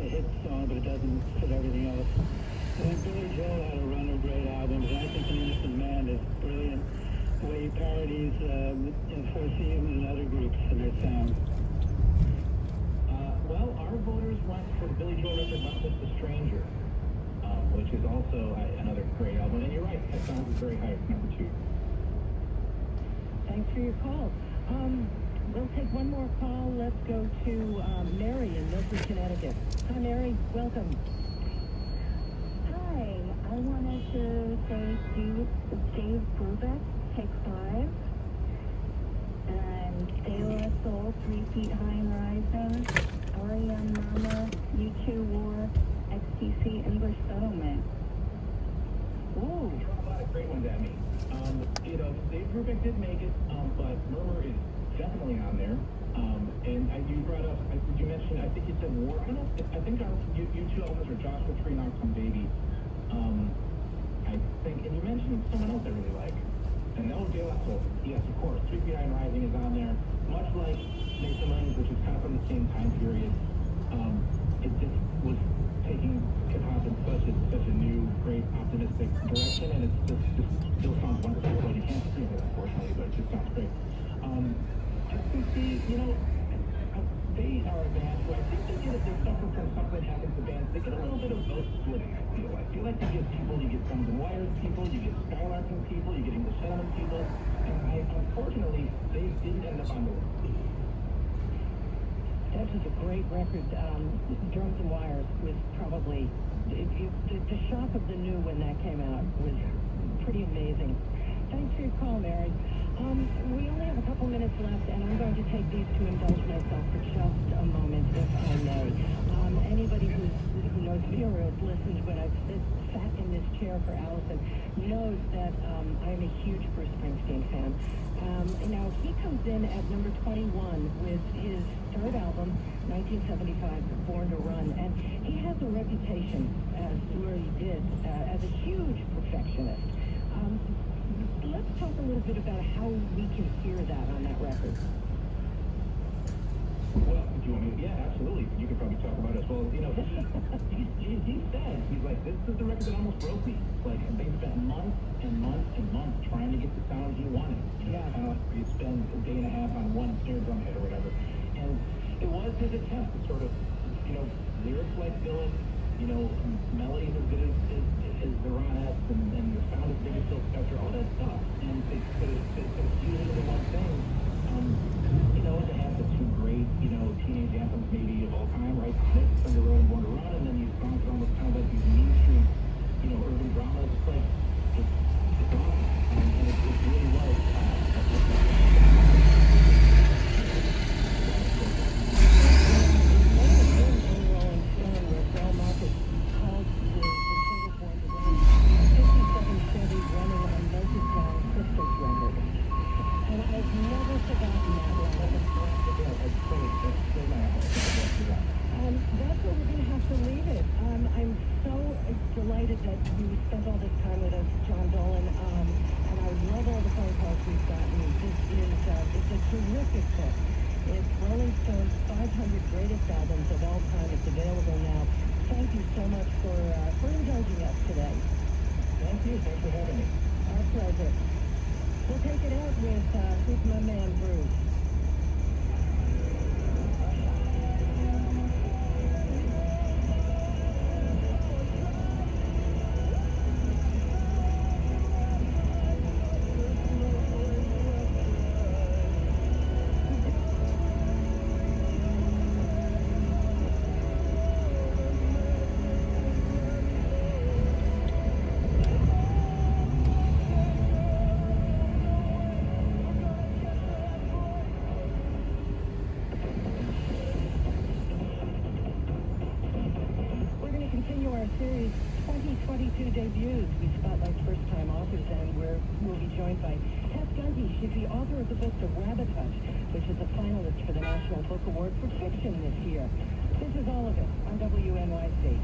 hit song, but it doesn't fit everything else. I think Billy Joel had a run of great albums, and I think The Innocent Man is brilliant. The way he parodies Four Seasons and other groups and their sound.
Well, our voters went for the Billy Joel record, Not Just a Stranger, which is also another great album. And you're right, that sounds is very high, number 2.
Thanks for your call. We'll take one more call. Let's go to Mary in Milton, Connecticut. Hi, Mary. Welcome.
Hi. I wanted to say Dave Brubeck, Take 5. And De La Soul, 3 Feet High and Rising. R.E.M. Mama, U2 War, XTC English Settlement.
Ooh. You throw a lot of great ones at me. Dave Brubeck did make it, but Murmur is definitely on there. And you brought up, did you mention, I think you said War. I don't know, I think our U2 albums are Joshua Tree, Knox on Baby. I think, and you mentioned someone else I really like. And that was De La Soul. Yes, of course. 3 Feet High and Rising is on there. Much like Mason Lines, which is kind of from the same time period. It just was taking hip-hop in such a new, great, optimistic direction, and it just still sounds wonderful. Well, you can't see it, unfortunately, but it just sounds great. FCC, they are a band who I think they suffer from something that happens to bands. They get a little bit of vote splitting, I feel like. You like to get people, you get Guns and Wires people, you get Skylarking people, you get English Settlement people, and unfortunately, they didn't end up on the list.
That was a great record. Drums and Wires was probably the shock of the new when that came out was pretty amazing. Thanks for your call, Mary. We only have a couple minutes left, and I'm going to take these to indulge myself for just a moment, if I may. Anybody who knows me or has listened when I've sat in this chair for Allison knows that I'm a huge Bruce Springsteen fan. Now, he comes in at number 21 with his third album, 1975, Born to Run, and he has a reputation, as Lori did, as a huge perfectionist. Let's talk a little bit about how we can hear that on that record.
Well, do you want me? Yeah, absolutely. You could probably talk about it as well. You know, he said, he's like, this is the record that almost broke me. Like, they spent months and months and months trying to get the sound he wanted. You know, kind of like you spend a day and a half on one snare drum hit or whatever. And it was his attempt to sort of, you know, lyrics like Dylan, you know, melodies as good as the Ronettes and the sound as big as Phil Spector, all that stuff. And to fuse it into one thing, you know, to have the two great, you know, teenage anthems maybe of all time, right? Thunder Road and Born to Run, and then these songs are almost kind of like these Mean Street, you know, urban dramas. It's like, it's awesome. And it really was. Debuts. We spotlight first-time authors, and we'll be joined by Tess Gundy. She's the author of the book The Rabbit Hutch, which is a finalist for the National Book Award for Fiction this year. This is all of it on WNYC.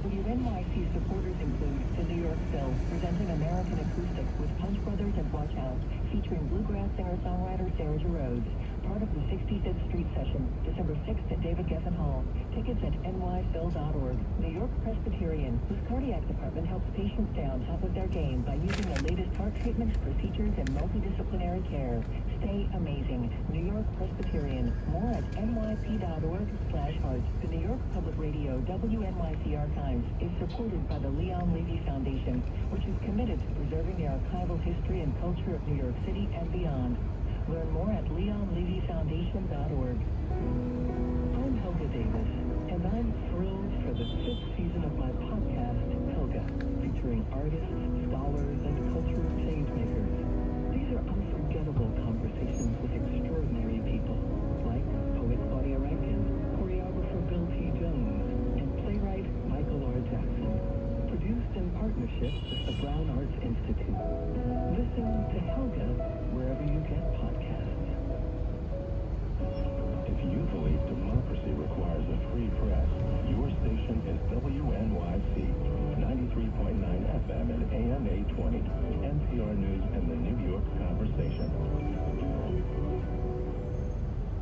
WNYC supporters include the New York Phil, presenting American Acoustic with Punch Brothers and Watch Out, featuring bluegrass singer-songwriter Sarah Rhodes. Part of the 65th Street Session, December 6th at David Geffen Hall. Tickets at nyphil.org. New York Presbyterian, whose cardiac department helps patients stay on top of their game by using the latest heart treatments, procedures, and multidisciplinary care. Stay amazing. New York Presbyterian. More at nyp.org/heart. The New York Public Radio WNYC Archives is supported by the Leon Levy Foundation, which is committed to preserving the archival history and culture of New York City and beyond. Learn more at leonlevyfoundation.org. I'm Helga Davis, and I'm thrilled for the 5th season of my podcast, Helga, featuring artists, scholars, and cultural changemakers. These are unforgettable conversations with extraordinary people, like poet Claudia Rankin, choreographer Bill T. Jones, and playwright Michael R. Jackson. Produced in partnership with the Brown Arts Institute. Listen to Helga wherever you get podcasts.
If you believe democracy requires a free press, your station is WNYC, 93.9 FM and AM 820, NPR News and the New York Conversation.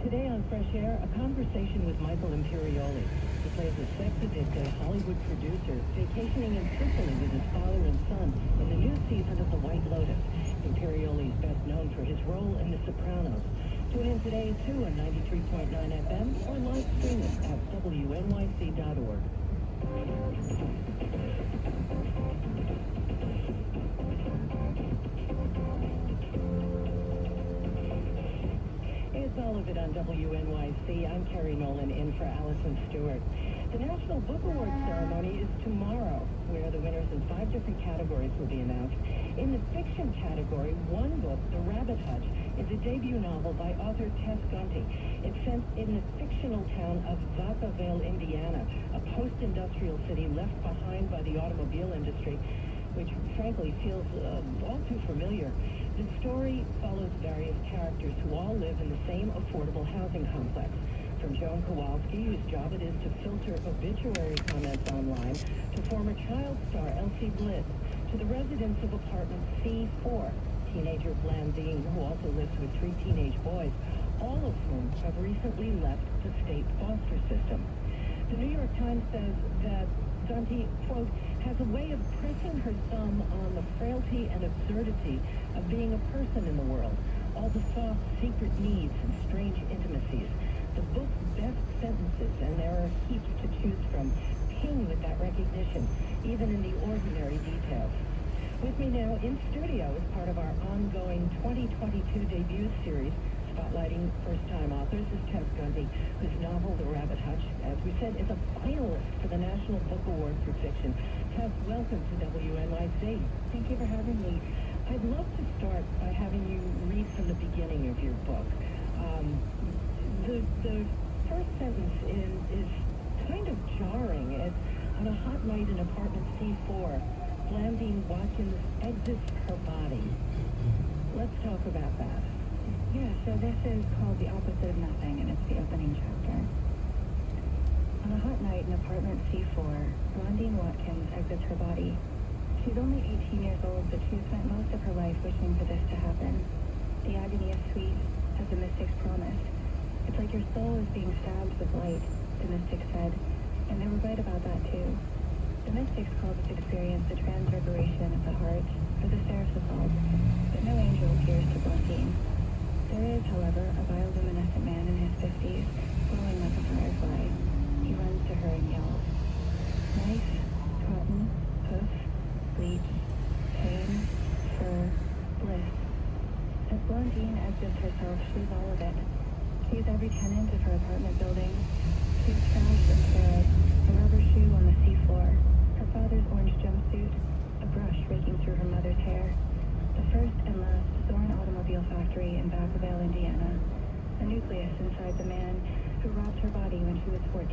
Today on Fresh Air, a conversation with Michael Imperioli, who plays a sex-addicted Hollywood producer vacationing in Sicily with his father and son in the new season of The White Lotus. Imperioli is best known for his role in The Sopranos. Tune in today, too, on 93.9 FM or live stream it at WNYC.org. It's all Move It on WNYC. I'm Carrie Nolan in for Allison Stewart. The National Book Awards ceremony is tomorrow, where the winners in 5 different categories will be announced. In the fiction category, one book, The Rabbit Hutch, is a debut novel by author Tess Gunty. It's set in the fictional town of Vacaville, Indiana, a post-industrial city left behind by the automobile industry, which frankly feels all too familiar. The story follows various characters who all live in the same affordable housing complex. From Joan Kowalski, whose job it is to filter obituary comments online, to former child star Elsie Bliss, to the residents of apartment C4, teenager Blandine, who also lives with 3 teenage boys, all of whom have recently left the state foster system. The New York Times says that Gunty, quote, has a way of pressing her thumb on the frailty and absurdity of being a person in the world, all the soft, secret needs and strange intimacies. The book's best sentences, and there are heaps to choose from, ping with that recognition, even in the ordinary details. With me now in studio as part of our ongoing 2022 debut series, spotlighting first-time authors, is Tess Gunty, whose novel, The Rabbit Hutch, as we said, is a finalist for the National Book Award for Fiction. Tess, welcome to WNYC.
Thank you for having me.
I'd love to start by having you read from the beginning of your book. The first sentence is kind of jarring. It's, on a hot night in apartment C4, Blandine Watkins exits her body. Let's talk about that.
Yeah, so this is called The Opposite of Nothing, and it's the opening chapter. On a hot night in apartment C4, Blandine Watkins exits her body. She's only 18 years old, but she's spent most of her life wishing for this to happen. The agony is sweet, as the mystics promised. It's like your soul is being stabbed with light, the mystics said, and they were right about that too. The mystics called this experience the transreverbation of the heart, or the seraph's assault, but no angel appears to Blandine. There is, however, a bioluminescent man in his 50s, glowing like a firefly. He runs to her and yells. Knife, cotton, hoof, bleach, pain, fur, bliss. As Blandine exits herself, she's all of it. She's every tenant of her apartment building. She's trash and thread, a rubber shoe on the seafloor, her father's orange jumpsuit, a brush raking through her mother's hair, the first and last Zorn Automobile Factory in Vacaville, Indiana, a nucleus inside the man who robbed her body when she was 14,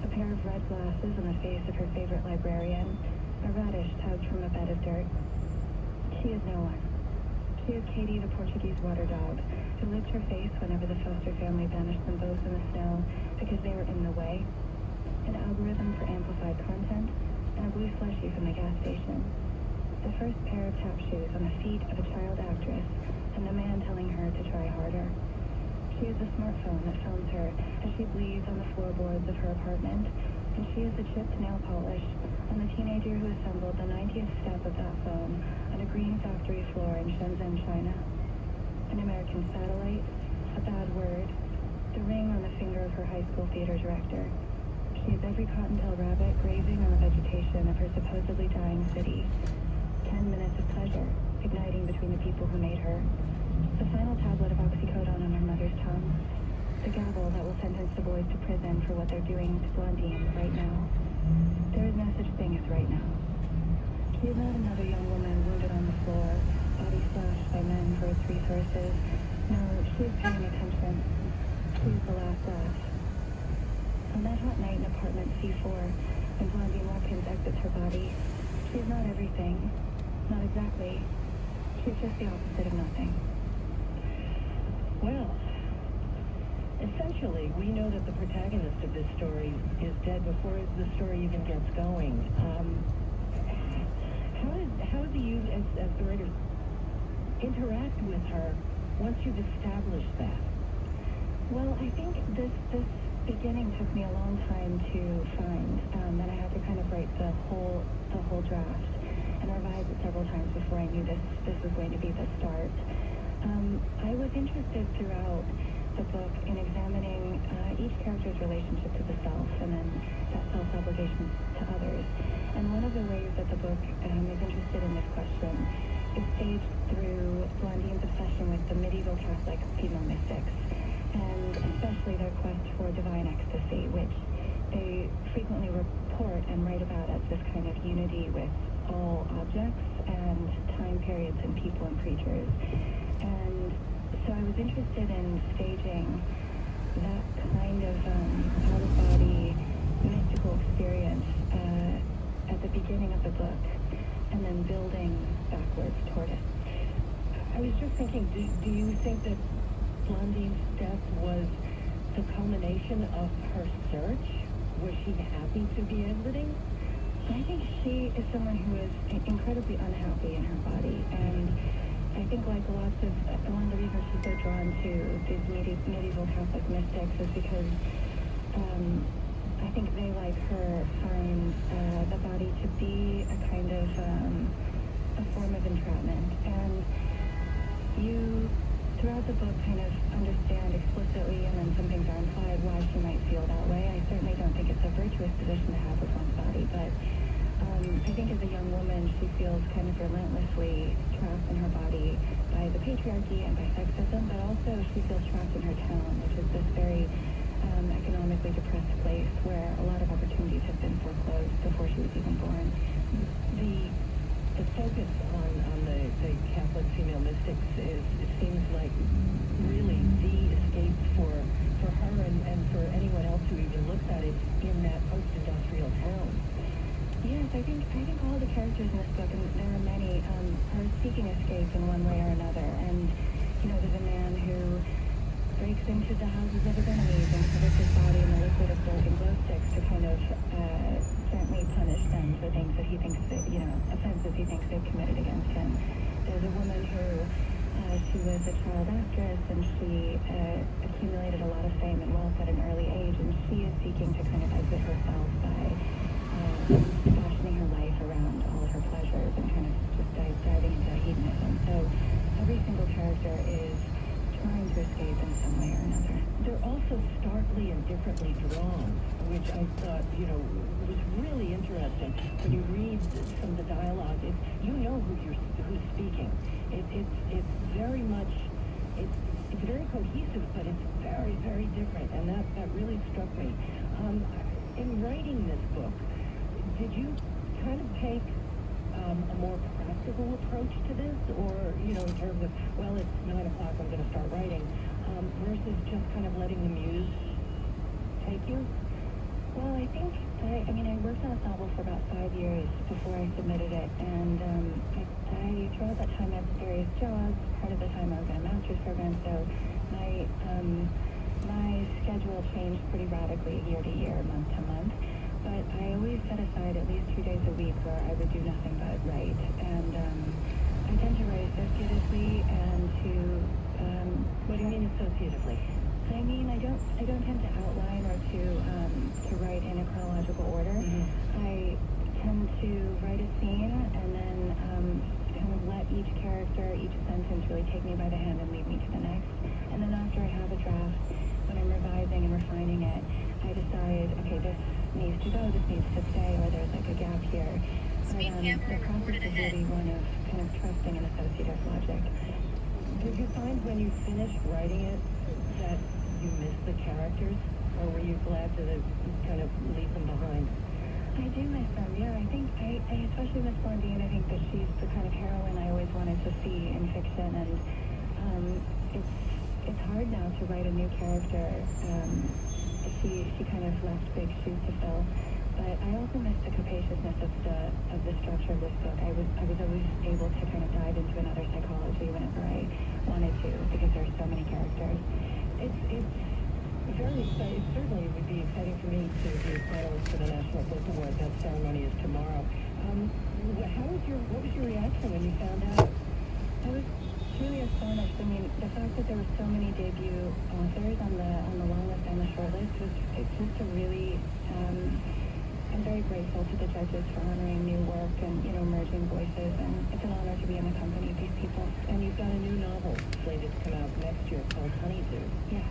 a pair of red glasses on the face of her favorite librarian, a radish tugged from a bed of dirt. She is no one. She is Katie, the Portuguese water dog, who licked her face whenever the Foster family banished them both in the snow because they were in the way, an algorithm for amplified content, and a blue slushie from the gas station. The first pair of tap shoes on the feet of a child actress, and the man telling her to try harder. She is the smartphone that films her as she bleeds on the floorboards of her apartment, and she is the chipped nail polish on the teenager who assembled the 90th step of that phone on a green factory floor in Shenzhen, China. An American satellite, a bad word, the ring on the finger of her high school theater director. She is every cottontail rabbit grazing on the vegetation of her supposedly dying city. 10 minutes of pleasure, igniting between the people who made her. The final tablet of oxycodone on her mother's tongue. The gavel that will sentence the boys to prison for what they're doing to Blandine right now. There is no such thing as right now. She is not another young woman wounded on the floor, body slashed by men for its resources. No, she is paying attention. She is the last laugh. On that hot night in apartment C4, when Blandine Watkins exits her body, she is not everything. Not exactly. She's just the opposite of nothing.
Well, essentially, we know that the protagonist of this story is dead before the story even gets going. How do you, as the writer, interact with her once you've established that?
Well, I think this beginning took me a long time to find, and I had to kind of write the whole draft and revise it several times before I knew this was going to be the start. I was interested throughout the book in examining each character's relationship to the self and then that self-obligation to others. And one of the ways that the book is interested in this question is staged through Blandine's obsession with the medieval Catholic female mystics.
and especially their quest for divine ecstasy, which they frequently report and write about as this kind of unity with all objects and time periods and people and creatures. And so I was interested in staging that kind of out-of-body mystical experience at the beginning of the book, and then building backwards toward it.
I was just thinking, do you think that Blondine's death was the culmination of her search? Was she happy to be exiting?
I think she is someone who is incredibly unhappy in her body, and I think like lots of, one of the reasons she's so drawn to these medieval Catholic mystics is because I think they, like her, find the body to be a kind of a form of entrapment. And you, throughout the book, kind of understand explicitly, and then some things are implied, why she might feel that way. I certainly don't think it's a virtuous position to have with one's body, but I think as a young woman, she feels kind of relentlessly trapped in her body by the patriarchy and by sexism, but also she feels trapped in her town, which is this very economically depressed place where a lot of opportunities have been foreclosed before she was even born.
The focus on the Catholic female mystics is, it seems like, really the escape for her and for anyone else who even looks at it in that post-industrial town.
Yes, I think all the characters in this book, and there are many, are seeking escape in one way or another. And, you know, there's a man who breaks into the houses of his enemies and covers his body in the liquid of broken glow sticks to kind of gently punish them for things that he thinks that, you know, offenses he thinks they've committed against him. There's a woman who, she was a child actress, and she accumulated a lot of fame and wealth at an early age, and she is seeking to kind of exit herself by fashioning her life around all of her pleasures and kind of just diving into hedonism. So every single character is trying to escape in some way or another.
They're also starkly and differently drawn, which I thought, you know, was really interesting. When you read some of the dialogue, you know who's speaking. It's very much, it's very cohesive, but it's very, very different, and that really struck me. In writing this book, did you kind of take a more practical approach to this, or, you know, in terms of, well, it's 9 o'clock, I'm going to start writing, versus just kind of letting the muse take you?
Well, I think, I worked on this novel for about 5 years before I submitted it, and I throughout that time had various jobs. Part of the time I was in a master's program, so my schedule changed pretty radically year to year, month to month. But I always set aside at least 2 days a week where I would do nothing but write. And I tend to write associatively and to...
what do you mean associatively?
I mean, I don't tend to outline or to write in a chronological order. Mm-hmm. I tend to write a scene and then kind of let each character, each sentence really take me by the hand and lead me to the next. And then after I have a draft, when I'm revising and refining it, I decide, okay, this needs to go, this needs to stay, or there's like a gap here. But the process is really one of kind of trusting an associative logic.
Did you find when you finished writing it that you missed the characters, or were you glad to kind of leave them behind?
I do miss them, yeah. I think I especially miss Blondine. I think that she's the kind of heroine I always wanted to see in fiction, and it's hard now to write a new character. She kind of left big shoes to fill. But I also missed the capaciousness of the structure of this book. I was always able to kind of dive into another psychology whenever I wanted to, because there are so many characters.
It's very exciting. It certainly would be exciting for me to be a finalist for the National Book Award. That ceremony is tomorrow. What was your reaction when you found out?
I was truly astonished. I mean, the fact that there were so many debut authors on the long list and the short list it's just a really. I'm very grateful to the judges for honoring new work and, you know, merging voices, and it's an honor to be in the company of these people.
And you've got a new novel slated to come out next year called Honeydew.
Yes.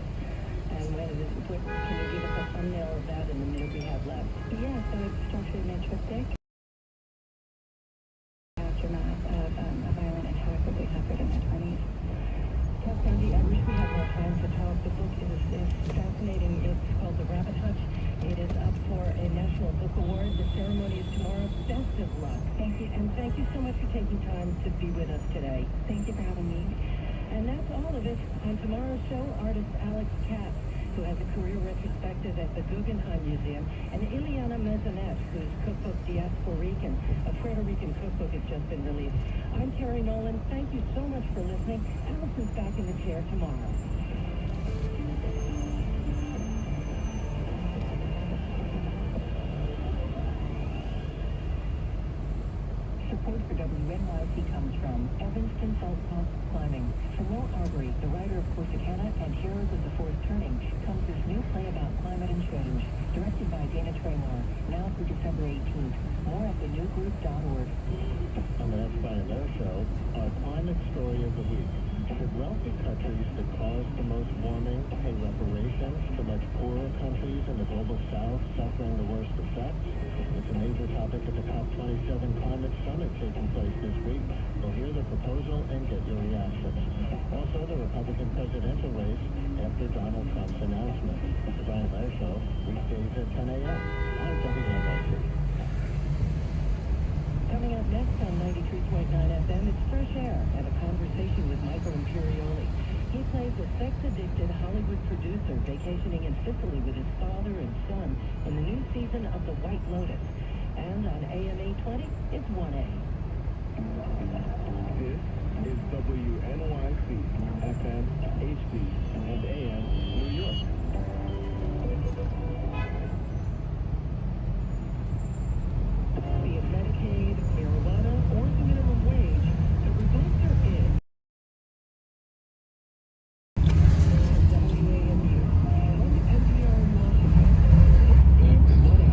And when it is, can you give us a thumbnail of that in the minute we have left?
Yeah, so it's structured in a triptych. Aftermath of a violent attack that they suffered in their 20s.
Sandy, I wish we had more time to talk. The book is a ceremony is tomorrow. Best of luck. Thank you. And thank you so much for taking time to be with us today.
Thank you for having me.
And that's all of it. On tomorrow's show, artist Alex Katz, who has a career retrospective at the Guggenheim Museum, and Ileana Mezanet, whose cookbook Diasporican, a Puerto Rican cookbook, has just been released. I'm Terry Nolan. Thank you so much for listening. Allison's back in the chair tomorrow. Support for WNYC comes from Evanston Salt Cost Climbing. From Will Arbery, the writer of Corsicana and Heroes of the Fourth Turning, comes this new play about climate and change, directed by Dana Tremor, now through December 18th. More at thenewgroup.org.
On the next Buy and Bear Show, our climate story of the week. Should wealthy countries that cause the most warming pay reparations to much poorer countries in the global south suffering the worst effects? It's a major topic at the COP27 Climate Summit taking place this week. We'll hear the proposal and get your reactions. Also, the Republican presidential race after Donald Trump's announcement. The Buy and Bear Show, weekdays at 10 a.m. on WNYC.
Coming up next on 93.9 FM, it's Fresh Air and a conversation with Michael Imperioli. He plays a sex-addicted Hollywood producer vacationing in Sicily with his father and son in the new season of The White Lotus. And on AM 820, it's 1A.
This is WNYC, FM, HD, and AM, New York.
Be it Medicaid, marijuana, or the minimum wage, the results are in. WAMU and NPR in Washington. It's 1A.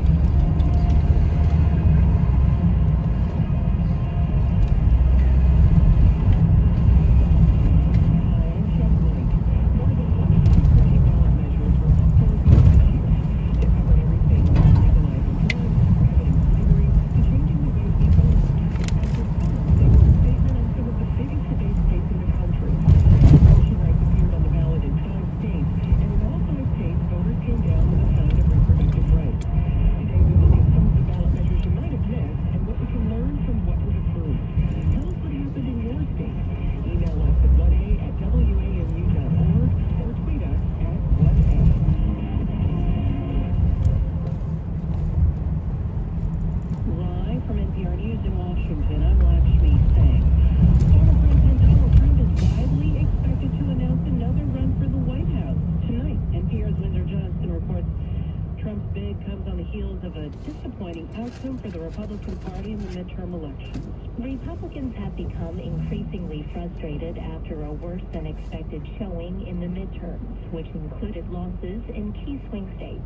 For the Republican Party in the midterm elections.
Republicans have become increasingly frustrated after a worse-than-expected showing in the midterms, which included losses in key swing states.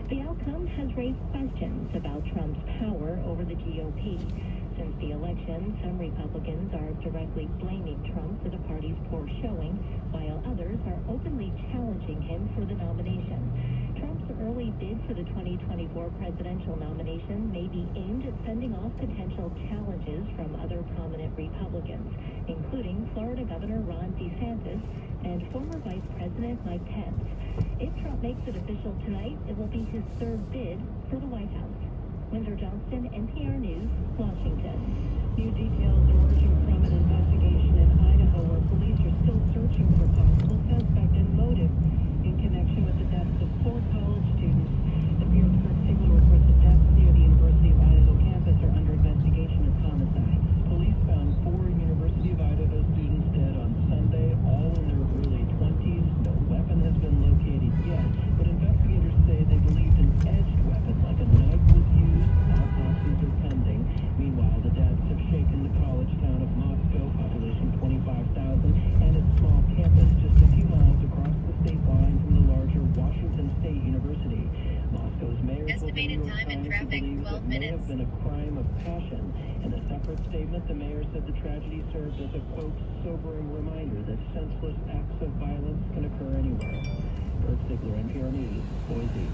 The outcome has raised questions about Trump's power over the GOP. Since the election, some Republicans are directly blaming Trump for the party's poor showing, while others are openly challenging him for the nomination. Trump's early bid for the 2024 presidential nomination may be aimed at fending off potential challenges from other prominent Republicans, including Florida Governor Ron DeSantis and former Vice President Mike Pence. If Trump makes it official tonight, it will be his third bid for the White House. Windsor Johnston, NPR News, Washington.
New details emerging from an investigation in Idaho where police are still searching for possible suspect and motive in connection with the deaths of 4 college students. The Bureau's Kurt Sigler reports that deaths near the University of Idaho campus are under investigation as homicide. Police found 4 University of Idaho students dead on Sunday, all in their early 20s. No weapon has been located yet, but investigators say they believed an edged weapon like a knife was used. Autopsies are pending. Meanwhile, the deaths have shaken the college town of Moscow, population 25,000, and its small campus just a few miles across the state line from the larger Washington State University. Moscow's mayor told the New York Times he believes it may have been a crime of passion. In a separate statement, the mayor said the tragedy served as a, quote, sobering reminder that senseless acts of violence can occur anywhere. Kurt Sigler, NPR News, Boise.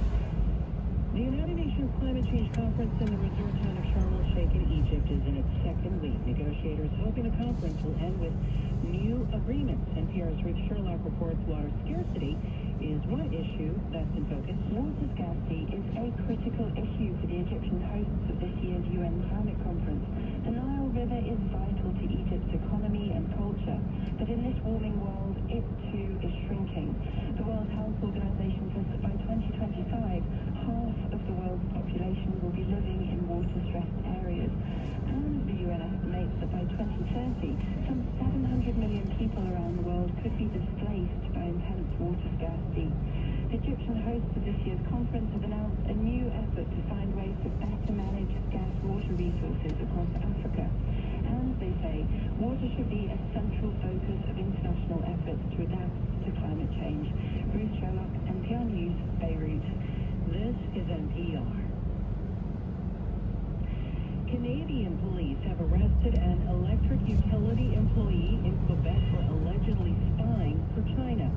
The United Nations Climate Change Conference in the resort town of Sharm el-Sheikh in Egypt is in its second week. Negotiators hoping the conference will end with new agreements. NPR's Rich Sherlock reports water scarcity is one issue that's in focus.
Water scarcity is a critical
critical issue for the Egyptian hosts of this year's UN Climate Conference. The Nile River is vital to Egypt's economy and culture, but in this warming world, it too is shrinking. The World Health Organization says that by 2025, half of the world's population will be living in water-stressed areas. And the UN estimates that by 2030, some 700 million people around the world could be displaced by intense water scarcity. The Egyptian hosts of this year's conference have announced a new effort to find ways to better manage scarce water resources across Africa. And they say water should be a central focus of international efforts to adapt to climate change. Ruth Sherlock, NPR News, Beirut.
This is NPR. Canadian police have arrested an electric utility employee in Quebec for allegedly spying for China.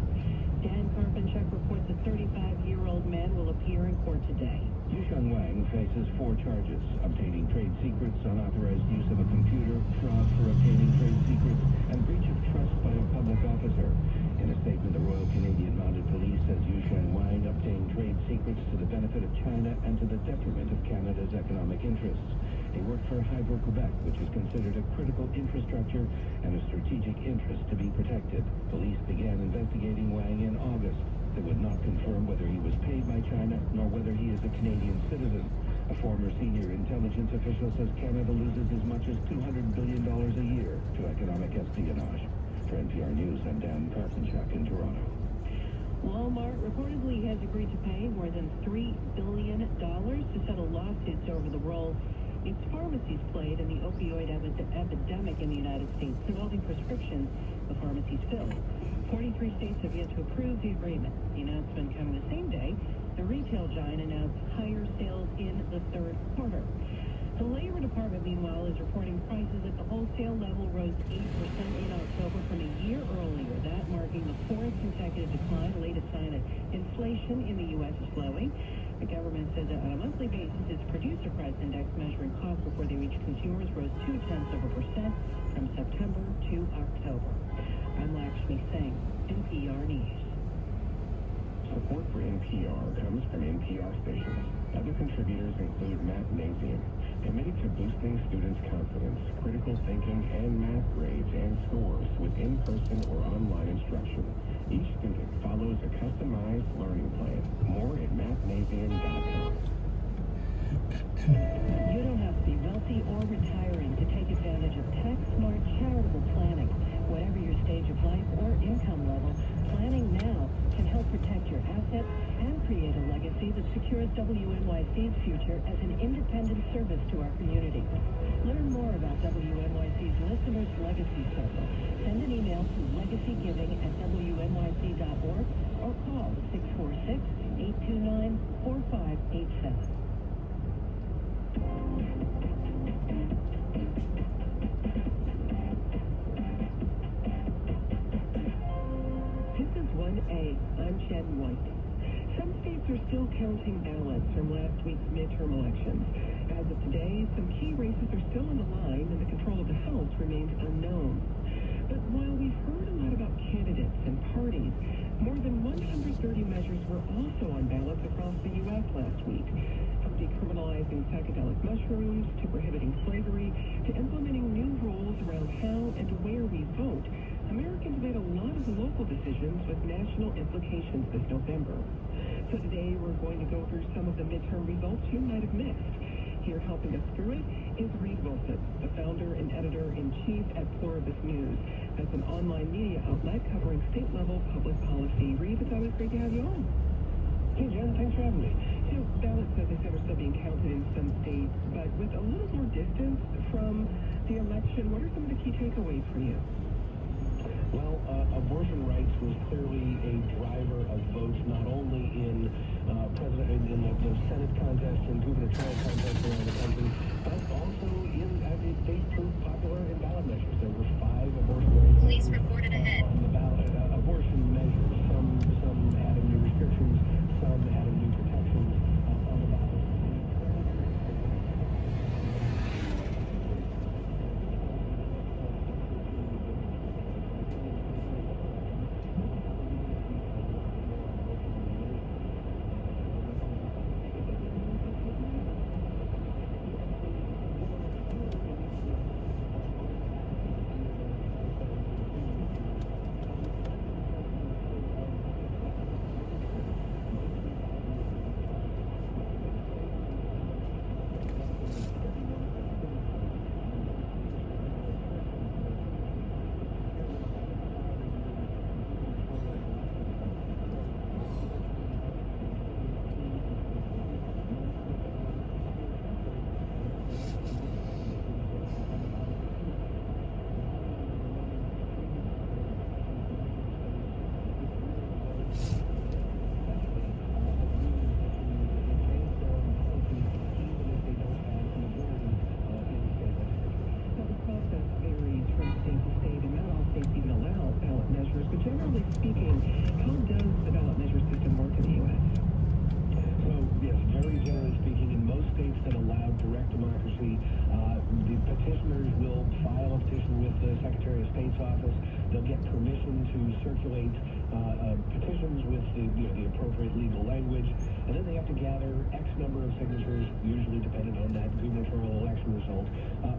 Dan Karpinchuk reports a 35-year-old man will appear in court today.
Yushan Wang faces 4 charges: obtaining trade secrets, unauthorized use of a computer, fraud for obtaining trade secrets, and breach of trust by a public officer. In a statement, the Royal Canadian Mounted Police says Yushan Wang obtained trade secrets to the benefit of China and to the detriment of Canada's economic interests. He worked for Hydro-Quebec, which is considered a critical infrastructure and a strategic interest to be protected. Police began investigating Wang in August. They would not confirm whether he was paid by China nor whether he is a Canadian citizen. A former senior intelligence official says Canada loses as much as $200 billion a year to economic espionage. For NPR News, I'm Dan Karpinchuk in Toronto.
Walmart reportedly has agreed to pay more than $3 billion to settle lawsuits over the role its pharmacies played in the opioid epidemic in the United States, involving prescriptions the pharmacies filled. 43 states have yet to approve the agreement. The announcement coming the same day the retail giant announced higher sales in the third quarter. The Labor Department, meanwhile, is reporting prices at the wholesale level rose 8% in October from a year earlier, that marking the 4th consecutive decline, the latest sign that inflation in the U.S. is slowing. The government says that on a monthly basis, its producer price index measuring costs before they reach consumers rose 0.2% from September to October. I'm Lakshmi Singh, NPR News.
Support for NPR comes from NPR stations. Other contributors include Matt Nazian, committed to boosting students' confidence, critical thinking, and math grades and scores with in-person or online instruction. Each student follows a customized learning plan. More at mathnazian.com.
You don't have to be wealthy or retiring to take advantage of tax-smart charitable planning. Whatever your stage of life or income level, planning now can help protect your assets and create a legacy that secures WNYC's future as an independent service to our community. Learn more about WNYC's Listeners Legacy Circle. Send an email to legacygiving@wnyc.org or call 646-829-4587. This is 1A. I'm Jen White. Some states are still counting ballots from last week's midterm elections. As of today, some key races are still on the line and the control of the House remains unknown. But while we've heard a lot about candidates and parties, more than 130 measures were also on ballots across the U.S. last week. From decriminalizing psychedelic mushrooms to prohibiting slavery to implementing new rules around how and where we vote, Americans made a lot of local decisions with national implications this November. So today we're going to go through some of the midterm results you might have missed. Here helping us through it is Reed Wilson, the founder and editor-in-chief at Pluribus News. That's an online media outlet covering state-level public policy. Reed, it's always great to have you on. Hey, Jen, thanks for having me. You know, ballots, as I said, are still being counted in some states, but with a little more distance from the election, what are some of the key takeaways for you?
Well, abortion rights was clearly a driver of votes, not only in the Senate contest and gubernatorial contests around the country, but also they proved popular in ballot measures. There were 5 abortion rights.
Police reported ahead.
On the ballot, abortion measures. Some added new restrictions, some added new protections on the ballot. that allowed direct democracy. The petitioners will file a petition with the Secretary of State's office. They'll get permission to circulate petitions with the appropriate legal language, and then they have to gather X number of signatures, usually dependent on that gubernatorial election result,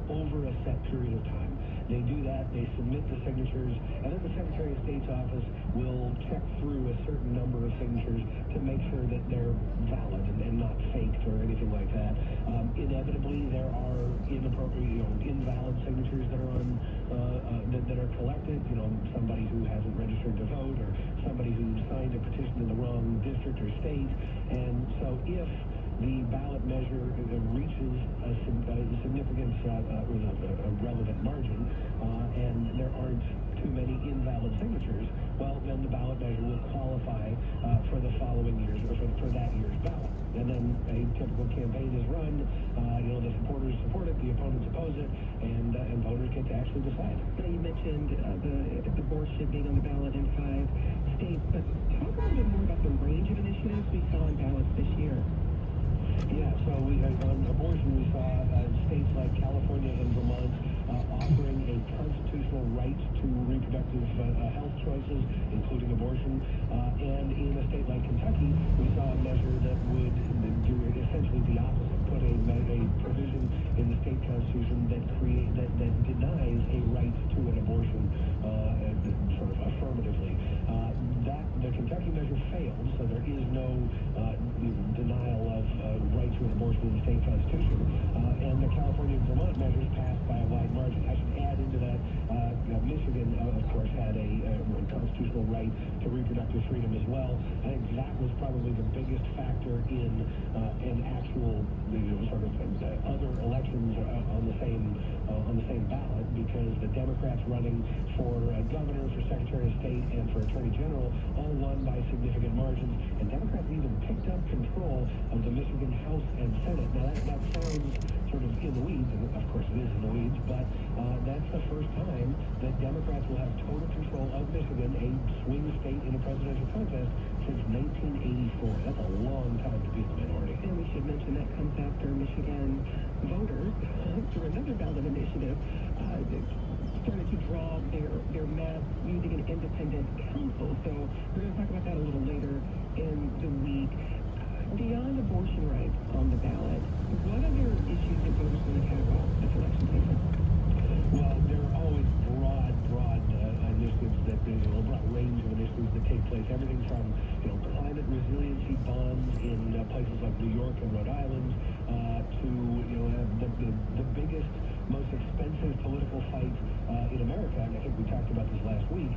over a set period of time. They do that, they submit the signatures, and then the Secretary of State's office will check through a certain number of signatures to make sure that they're valid and not faked or anything like that. Inevitably, there are inappropriate, invalid signatures that are on that are collected. Somebody who hasn't registered to vote, or somebody who signed a petition in the wrong district or state. And so, if the ballot measure reaches a significant, a relevant margin, and there aren't too many invalid signatures, well, then the ballot measure will qualify for the following year's, or for that year's ballot. And then a typical campaign is run. The supporters support it, the opponents oppose it, and voters get to actually decide.
Now, you mentioned the abortion being on the ballot in 5 states, but talk a little bit more about the range of initiatives we saw on ballots this year.
Yeah, so on abortion, we saw states like California and Vermont offering a constitutional right to reproductive health choices, including abortion. And in a state like Kentucky, we saw a measure that would do essentially the opposite, put a provision in the state constitution that denies a right to an abortion sort of affirmatively. The Kentucky measure failed, so there is no denial of right to an abortion in the state constitution. And the California and Vermont measures passed by a wide margin. I should add into that, Michigan, of course, had a constitutional right to reproductive freedom as well. I think that was probably the biggest factor in an actual sort of other elections on the same ballot, because the Democrats running for governor, for Secretary of State, and for Attorney General all won by significant margins, and Democrats even picked up control of the Michigan House and Senate. Now that sounds sort of in the weeds, and of course it is in the weeds, but that's the first time that Democrats will have total control of Michigan, a swing state in a presidential contest, since 1984. That's a long time to be the minority.
And we should mention that comes after Michigan voters, through another ballot initiative, started to draw their maps using an independent council. So we're going to talk about that a little later in the week. Beyond abortion rights on the ballot, what other issues are voters going to tackle this election season?
Well, there are always broad initiatives that a broad range of initiatives that take place. Everything from climate resiliency bonds in places like New York and Rhode Island to the biggest, most expensive political fight in America, and I think we talked about this last week,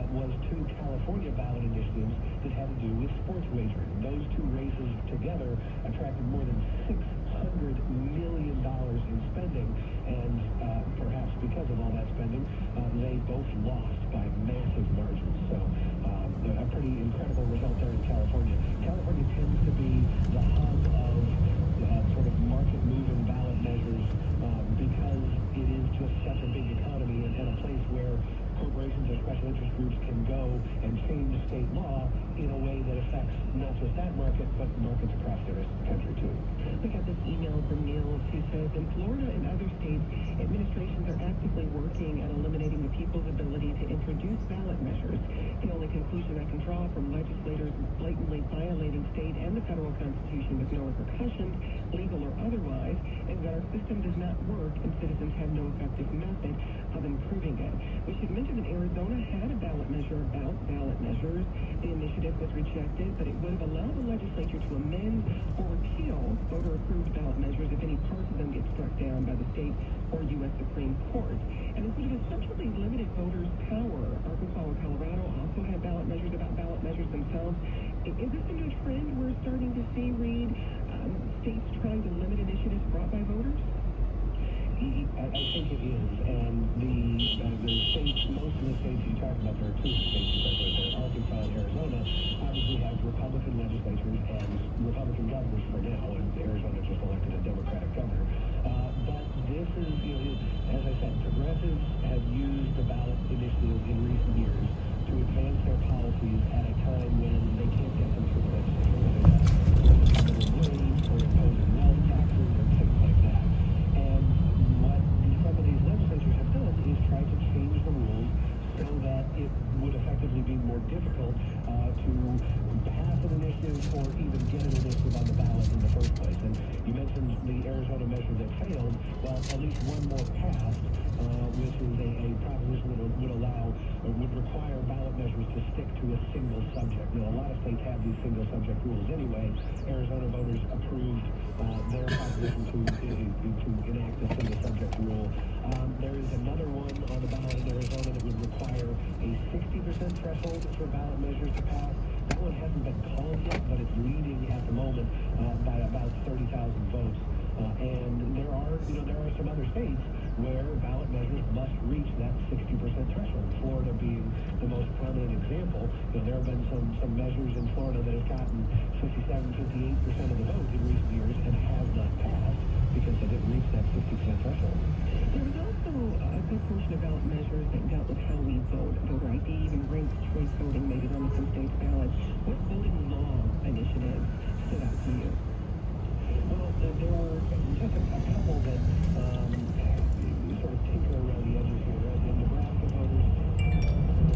was 2 California ballot initiatives that had to do with sports wagering. Those 2 races together attracted more than $600 million in spending, and perhaps because of all that spending, they both lost by massive margins. So a pretty incredible result there in California. California tends to be the hub of sort of market-moving ballot measures because it is just such a big economy and a place where corporations or special interest groups can go and change state law in a way that affects not just that market, but markets across the rest of the country, too.
We got this email from Neil who says, in Florida and other states, administrations are actively working at eliminating the people's ability to introduce ballot measures. The only conclusion I can draw from legislators blatantly violating state and the federal constitution with no repercussions, legal or otherwise, is that our system does not work and citizens have no effective method of improving it. We should mention that Arizona had a ballot measure about ballot measures. The initiative was rejected, but it would have allowed the legislature to amend or repeal voter-approved ballot measures if any parts of them get struck down by the state or U.S. Supreme Court. And this would have essentially limited voters' power. Arkansas and Colorado also had ballot measures about ballot measures themselves. Is this a new trend we're starting to see, Reed? States trying to limit initiatives brought by voters?
I think it is, and the states, most of the states you talk about, there are 2 states you talk about there, Arkansas and Arizona, obviously have Republican legislatures and Republican governors for now, and Arizona just elected a Democratic governor. But this is, as I said, progressives have used the ballot initiative in recent years to advance their policies at a time when they can't get them through the legislature, whether that's wage or imposing wealth taxes or Arizona measure that failed, well, at least one more passed, which is a proposition that would require ballot measures to stick to a single subject. Now, a lot of states have these single subject rules anyway. Arizona voters approved their proposition to enact a single subject rule. There is another one on the ballot in Arizona that would require a 60% threshold for ballot measures to pass. That one hasn't been called yet, but it's leading at the moment by about 30,000 votes. And there are some other states where ballot measures must reach that 60% threshold. Florida being the most prominent example. There have been some measures in Florida that have gotten 57-58% of the vote in recent years and have not passed because they didn't reach that 60% threshold.
There was also a good portion of ballot measures that dealt with how we vote. Voter ID, even ranked choice voting made it on some states' ballots. What voting law initiatives stood out to you?
Well, there were just a couple that sort of tinker around the edges here. As in Nebraska voters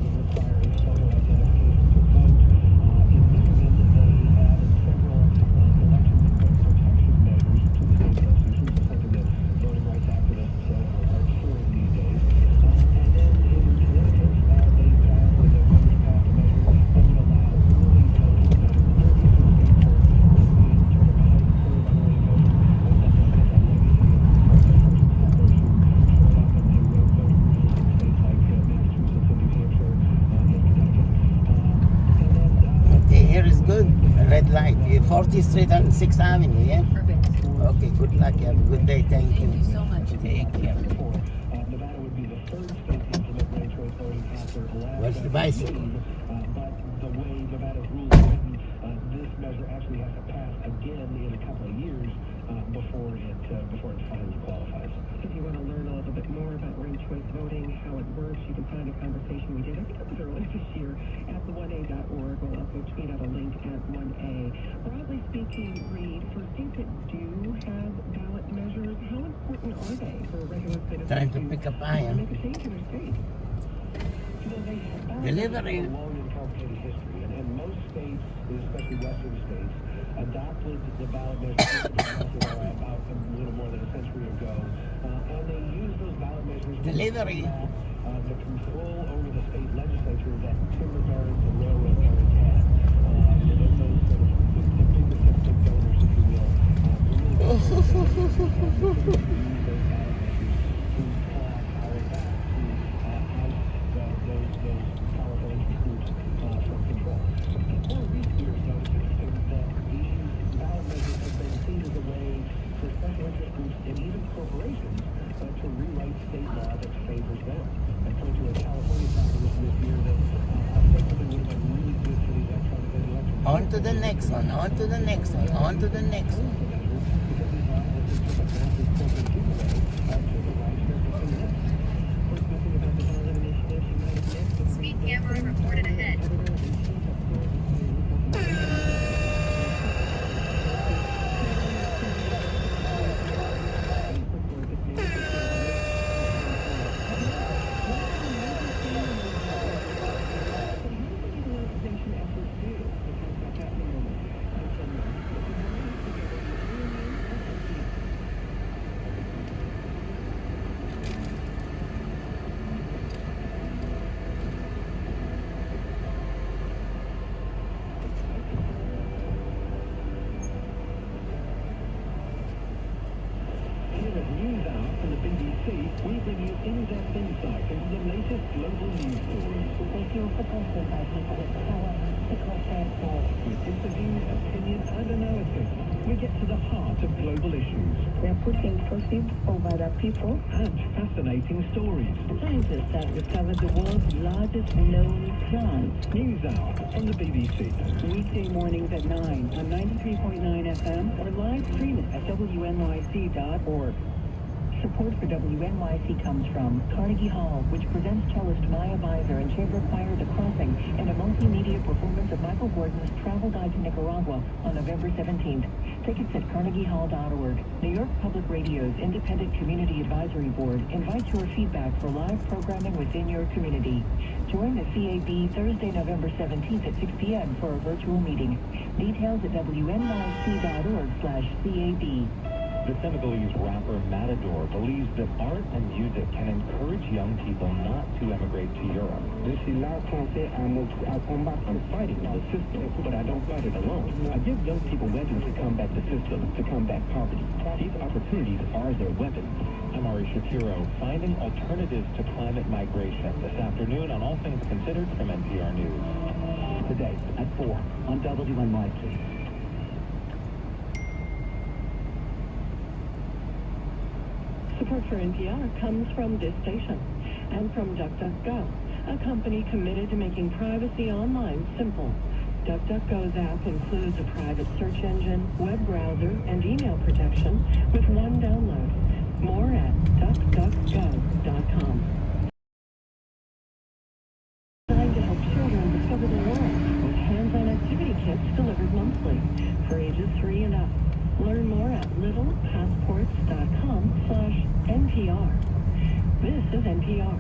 would require a photo identification to vote. In Michigan, they added several election protection measures to the state constitution, so something that voting rights activists are cheering these days. And then in Connecticut, the voters passed a measure that would allow early voting. These are states where in sort of a height curve on early voting, that legacy of first steppers who showed up and wrote voting rules in states like Massachusetts and New Hampshire and Connecticut. And then
Okay, here is good. Red light. 40th Street and 6th Avenue, yeah?
Perfect.
Okay, good luck. You have a good day. Thank you.
Thank you so much.
Take care.
Nevada would be the third state to implement ranked choice voting after Alaska.
Where's the bicycle?
But the way Nevada's rules are written, this measure actually has to pass again in a couple of years before it finally qualifies.
If you want to learn a little bit more about ranked choice voting, how it works, you can find a conversation we did, I think it was earlier this year, at the1a.org. We'll also tweet out a link at 1a. Broadly speaking, Reed, for states that do have ballot measures, how important are they for regular citizens
Trying to pick up iron.
make a change in their state?
Delivery.
A long and complicated history, and most states, especially western states, adopted the ballot measures about a little more than a century ago, and they used those ballot measures
Delivery.
the control over the state legislature that timber barons and railroad barons had. Those sort of the big donors, if you will, really use those ballot measures to pull out power back to those powerful interest groups from control. More recent years, though, it's interesting that these ballot measures have been seen as a way for special interest groups and even corporations to rewrite state law that favors them. I point to a California proposition this year that effectively would have been really good for these electronic elections.
On to the next one. On to the next one. On to the next one.
Speed camera reported ahead.
We bring you in-depth insight into the latest global news stories. With interviews, opinion, and analysis, we get to the heart of global issues.
We are putting perceived over the people.
And fascinating stories.
Scientists have discovered the world's largest known plant.
NewsHour from the BBC.
Weekday mornings at 9 on 93.9 FM or live streaming at WNYC.org. Support for WNYC comes from Carnegie Hall, which presents cellist Maya Visor and chamber choir The Crossing in a multimedia performance of Michael Gordon's Travel Guide to Nicaragua on November 17th. Tickets at carnegiehall.org. New York Public Radio's Independent Community Advisory Board invites your feedback for live programming within your community. Join the CAB Thursday, November 17th at 6 p.m. for a virtual meeting. Details at WNYC.org/CAB.
The Senegalese rapper Matador believes that art and music can encourage young people not to emigrate to Europe. I'm fighting the system, but I don't fight it alone. I give young people weapons to combat the system, to combat poverty. These opportunities are their weapons. I'm Ari Shapiro, finding alternatives to climate migration this afternoon on All Things Considered from NPR News. Today at 4 on WNYC.
Support for NPR comes from this station and from DuckDuckGo, a company committed to making privacy online simple. DuckDuckGo's app includes a private search engine, web browser, and email protection with one download. More at duckduckgo.com. Designed to help children discover the world with hands-on activity kits delivered monthly for ages 3 and up. Learn more at littlepassports.com/NPR. This is NPR.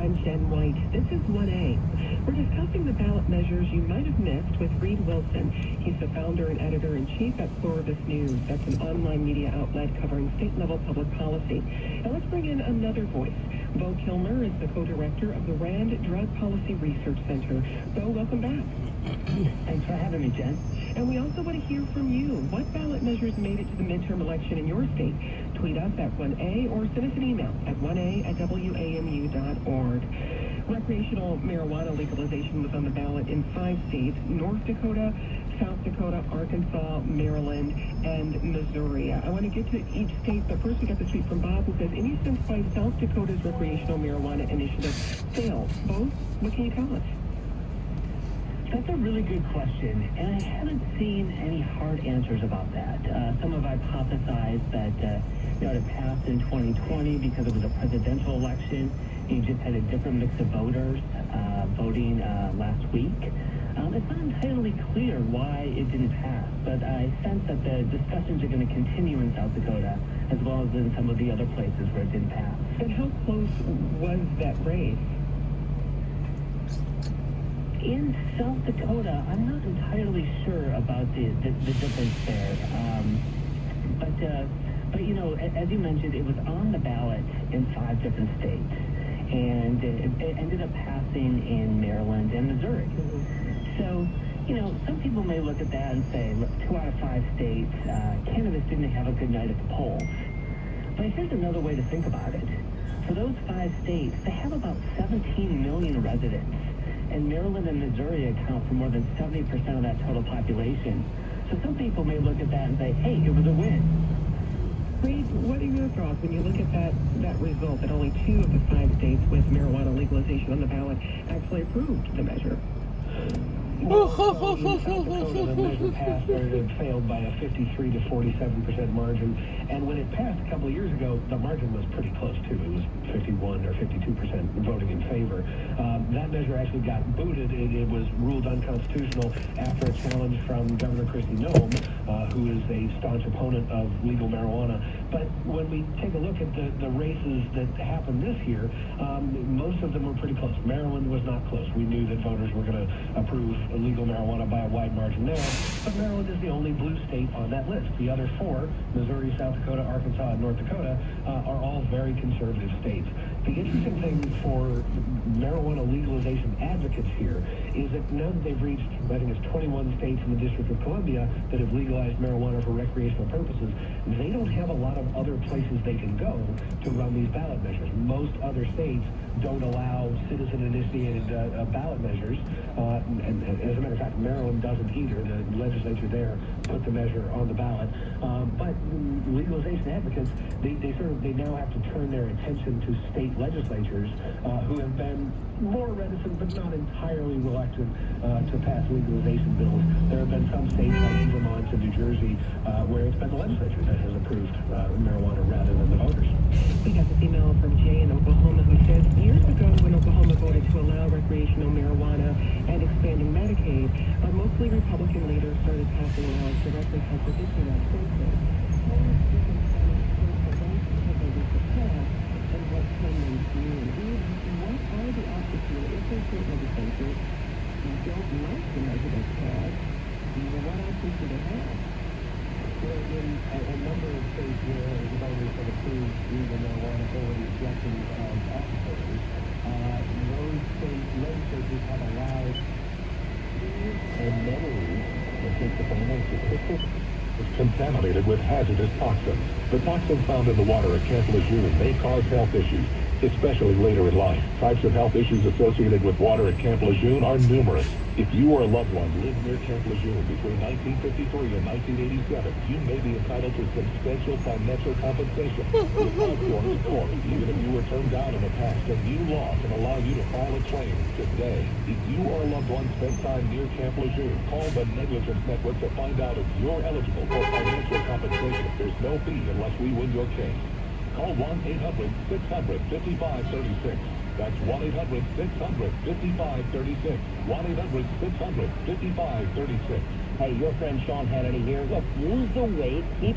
I'm Jen White. This is 1A. We're discussing the ballot measures you might have missed with Reed Wilson. He's the founder and editor-in-chief at Pluribus News. That's an online media outlet covering state-level public policy. And let's bring in another voice. Bo Kilmer is the co-director of the RAND Drug Policy Research Center. Bo, welcome back.
Thanks for having me, Jen.
And we also want to hear from you. What ballot measures made it to the midterm election in your state? Tweet us at 1A or send us an email at 1A@WAMU.org. Recreational marijuana legalization was on the ballot in 5 states: North Dakota, South Dakota, Arkansas, Maryland, and Missouri. I want to get to each state, but first we got the tweet from Bob who says, any sense why South Dakota's recreational marijuana initiative failed? Both, what can you tell us?
That's a really good question, and I haven't seen any hard answers about that. Some have hypothesized that it passed in 2020 because it was a presidential election. You just had a different mix of voters voting last week. It's not entirely clear why it didn't pass, but I sense that the discussions are going to continue in South Dakota, as well as in some of the other places where it didn't pass.
And how close was that race?
In South Dakota, I'm not entirely sure about the difference there. But you know, as you mentioned, it was on the ballot in 5 different states, and it ended up passing in Maryland and Missouri. So, you know, some people may look at that and say, look, 2 out of 5 states, cannabis didn't have a good night at the polls. But here's another way to think about it. For those 5 states, they have about 17 million residents. And Maryland and Missouri account for more than 70% of that total population. So some people may look at that and say, hey, it was a win.
Reed, what are your thoughts when you look at that result, that only 2 of the 5 states with marijuana legalization on the ballot actually approved the measure?
Well, South Dakota, the measure passed, or it failed by a 53 to 47% margin. And when it passed a couple of years ago, the margin was pretty close, too. It was 51 or 52% voting in favor. That measure actually got booted. It was ruled unconstitutional after a challenge from Governor Kristi Noem, who is a staunch opponent of legal marijuana. But when we take a look at the races that happened this year, most of them were pretty close. Maryland was not close. We knew that voters were going to approve illegal marijuana by a wide margin there, but Maryland is the only blue state on that list. The other 4, Missouri, South Dakota, Arkansas, and North Dakota, are all very conservative states. The interesting thing for marijuana legalization advocates here is that now that they've reached, I think it's 21 states in the District of Columbia that have legalized marijuana for recreational purposes, they don't have a lot of other places they can go to run these ballot measures. Most other states don't allow citizen-initiated ballot measures, and as a matter of fact, Maryland doesn't either. The legislature there put the measure on the ballot. But legalization advocates, they now have to turn their attention to state legislatures who have been more reticent but not entirely reluctant to pass legalization bills. There have been some states like Vermont and New Jersey where it's been the legislature that has approved marijuana rather than the voters.
We got this email from Jay in Oklahoma who says, years ago when Oklahoma voted to allow recreational marijuana and expanding Medicaid, our mostly Republican leaders started passing laws directly contradicting that statement. What can they do? What are the options here if their state legislatures don't like the measure they pass? What options do they have?
in a number of states where voters have approved legal marijuana ability injections of officers, those state legislatures have allowed
And many is contaminated with hazardous toxins. The toxins found in the water at Camp Lejeune may cause health issues, especially later in life. Types of health issues associated with water at Camp Lejeune are numerous. If you or a loved one lived near Camp Lejeune between 1953 and 1987, you may be entitled to substantial financial compensation. If not going to court, even if you were turned down in the past, a new law can allow you to file a claim today. If you or a loved one spent time near Camp Lejeune, call the Negligence Network to find out if you're eligible for financial compensation. There's no fee unless we win your case. Call 1-800-600-5536. That's 1-800-600-5536. 1-800-600-5536.
Hey, your friend Sean Hannity here. Look, lose the weight. Keep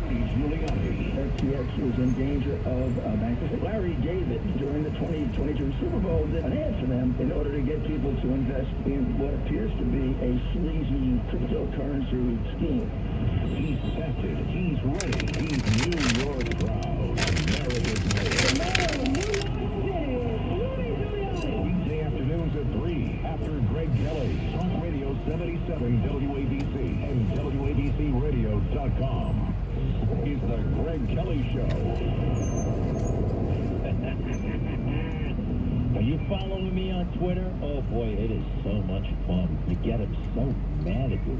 Giuliani. FTX was in danger of bankruptcy. Larry David, during the 2022 Super Bowl, did an ad for them in order to get people to invest in what appears to be a sleazy cryptocurrency scheme.
He's tested. He's ready. He's New York proud. America's mayor. Weekday afternoons at 3 after Greg Kelly. Talk Radio 77 WABC and WABCRadio.com. It's the Greg Kelly Show.
Are you following me on Twitter? Oh boy, it is so much fun. You get him so mad at you.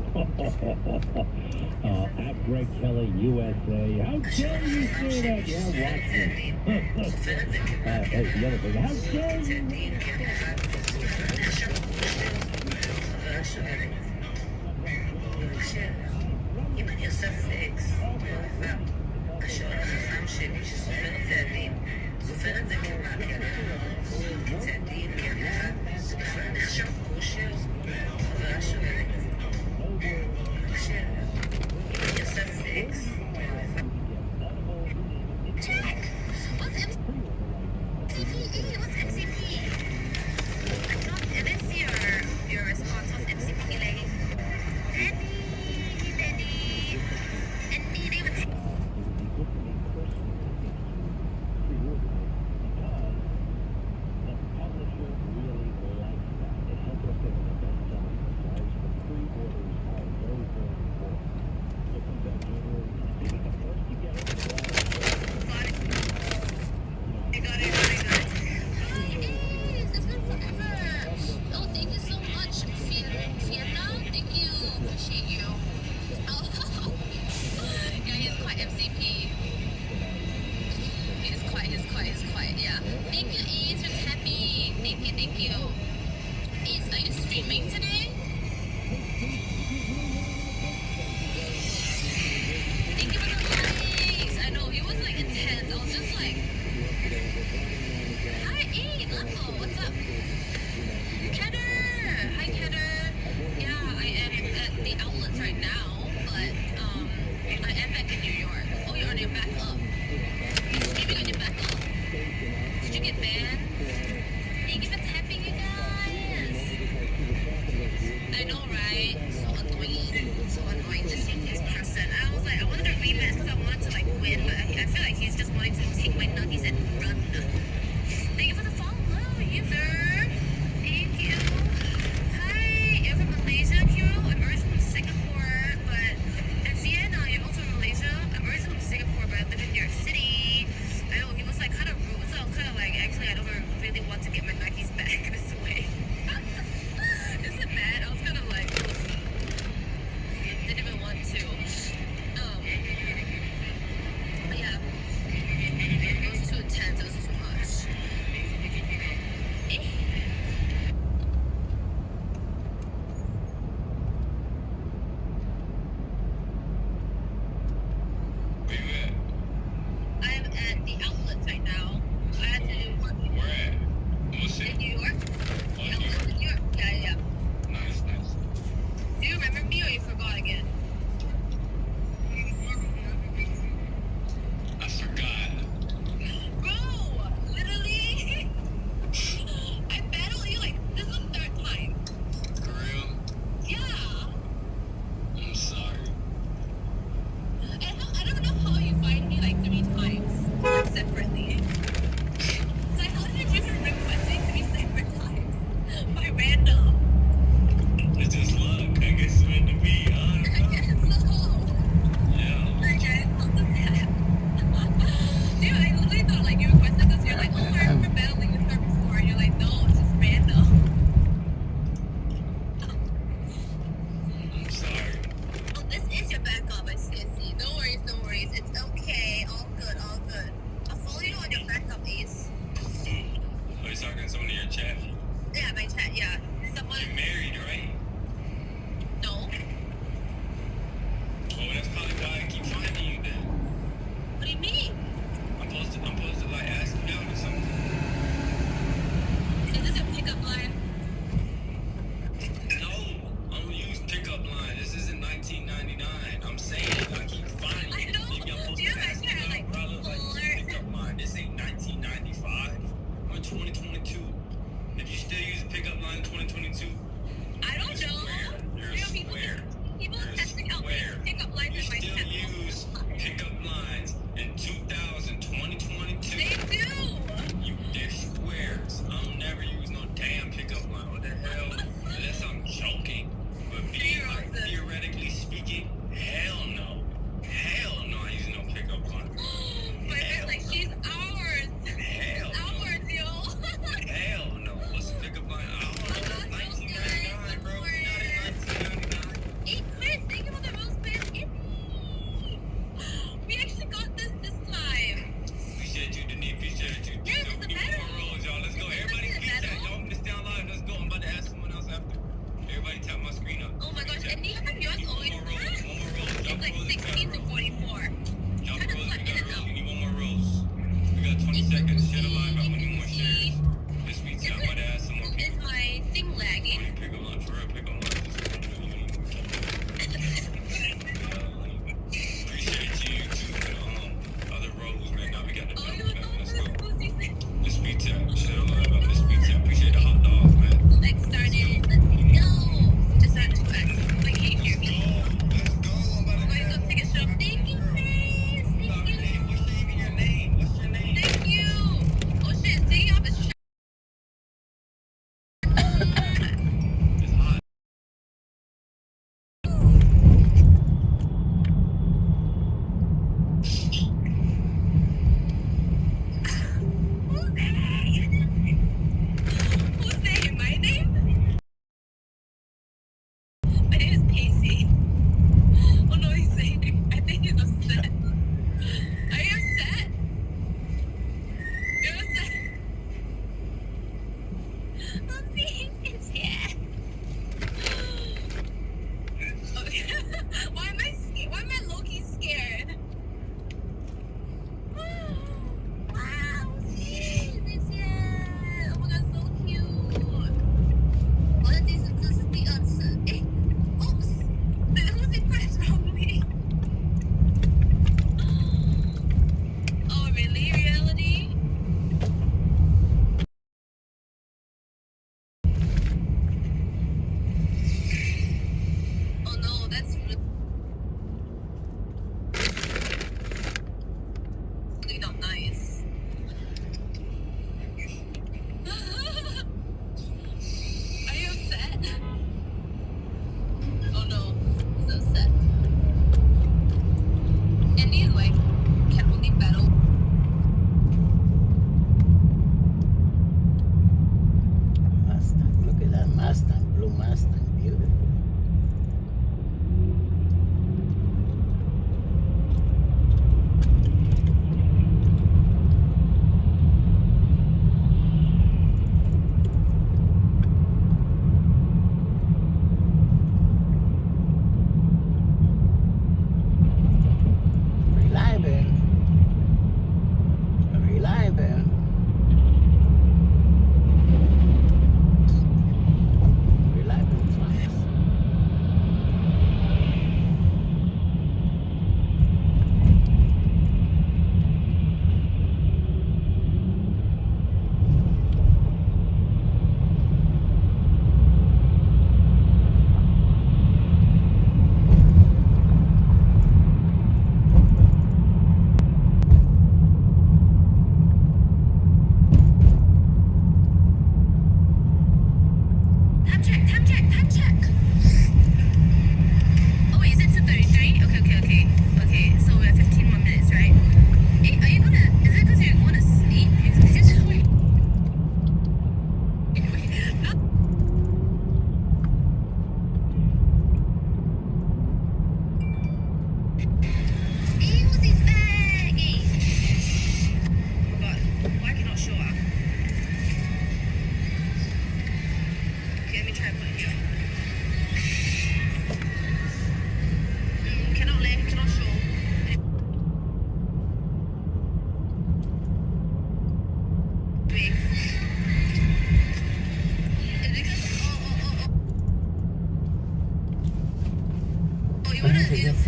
At Greg Kelly USA. How dare you say that? Yeah, watch me. Hey, the other thing, how dare you?
Your response of MCP, like,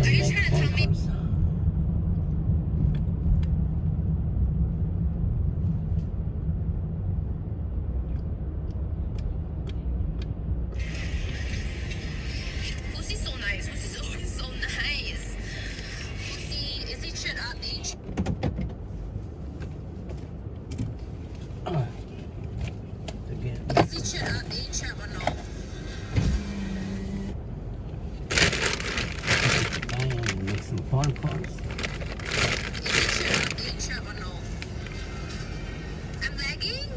Are you trying to tell me?
Lucy's so nice. Lucy's always so nice. Lucy, is he shut up, H? Is he shut up, H, or no?
Make some phone calls.
I'm lagging?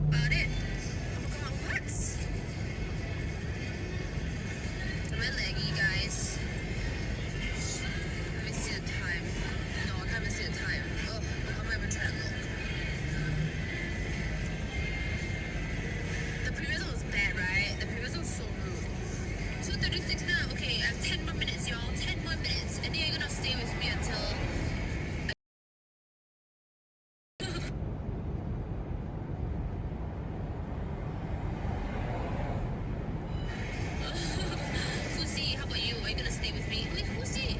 About it. Oh, what? Am I laggy, guys? Let me see the time. No, I can't even see the time. Oh, how am I even trying to look? The previous one was bad, right? The previous one was so rude. 2:36 now. Okay, I have 10 more minutes, y'all. 10 more minutes. And then you're gonna stay with me until. Lucy, how about you? Are you gonna stay with me? Wait, Lucy.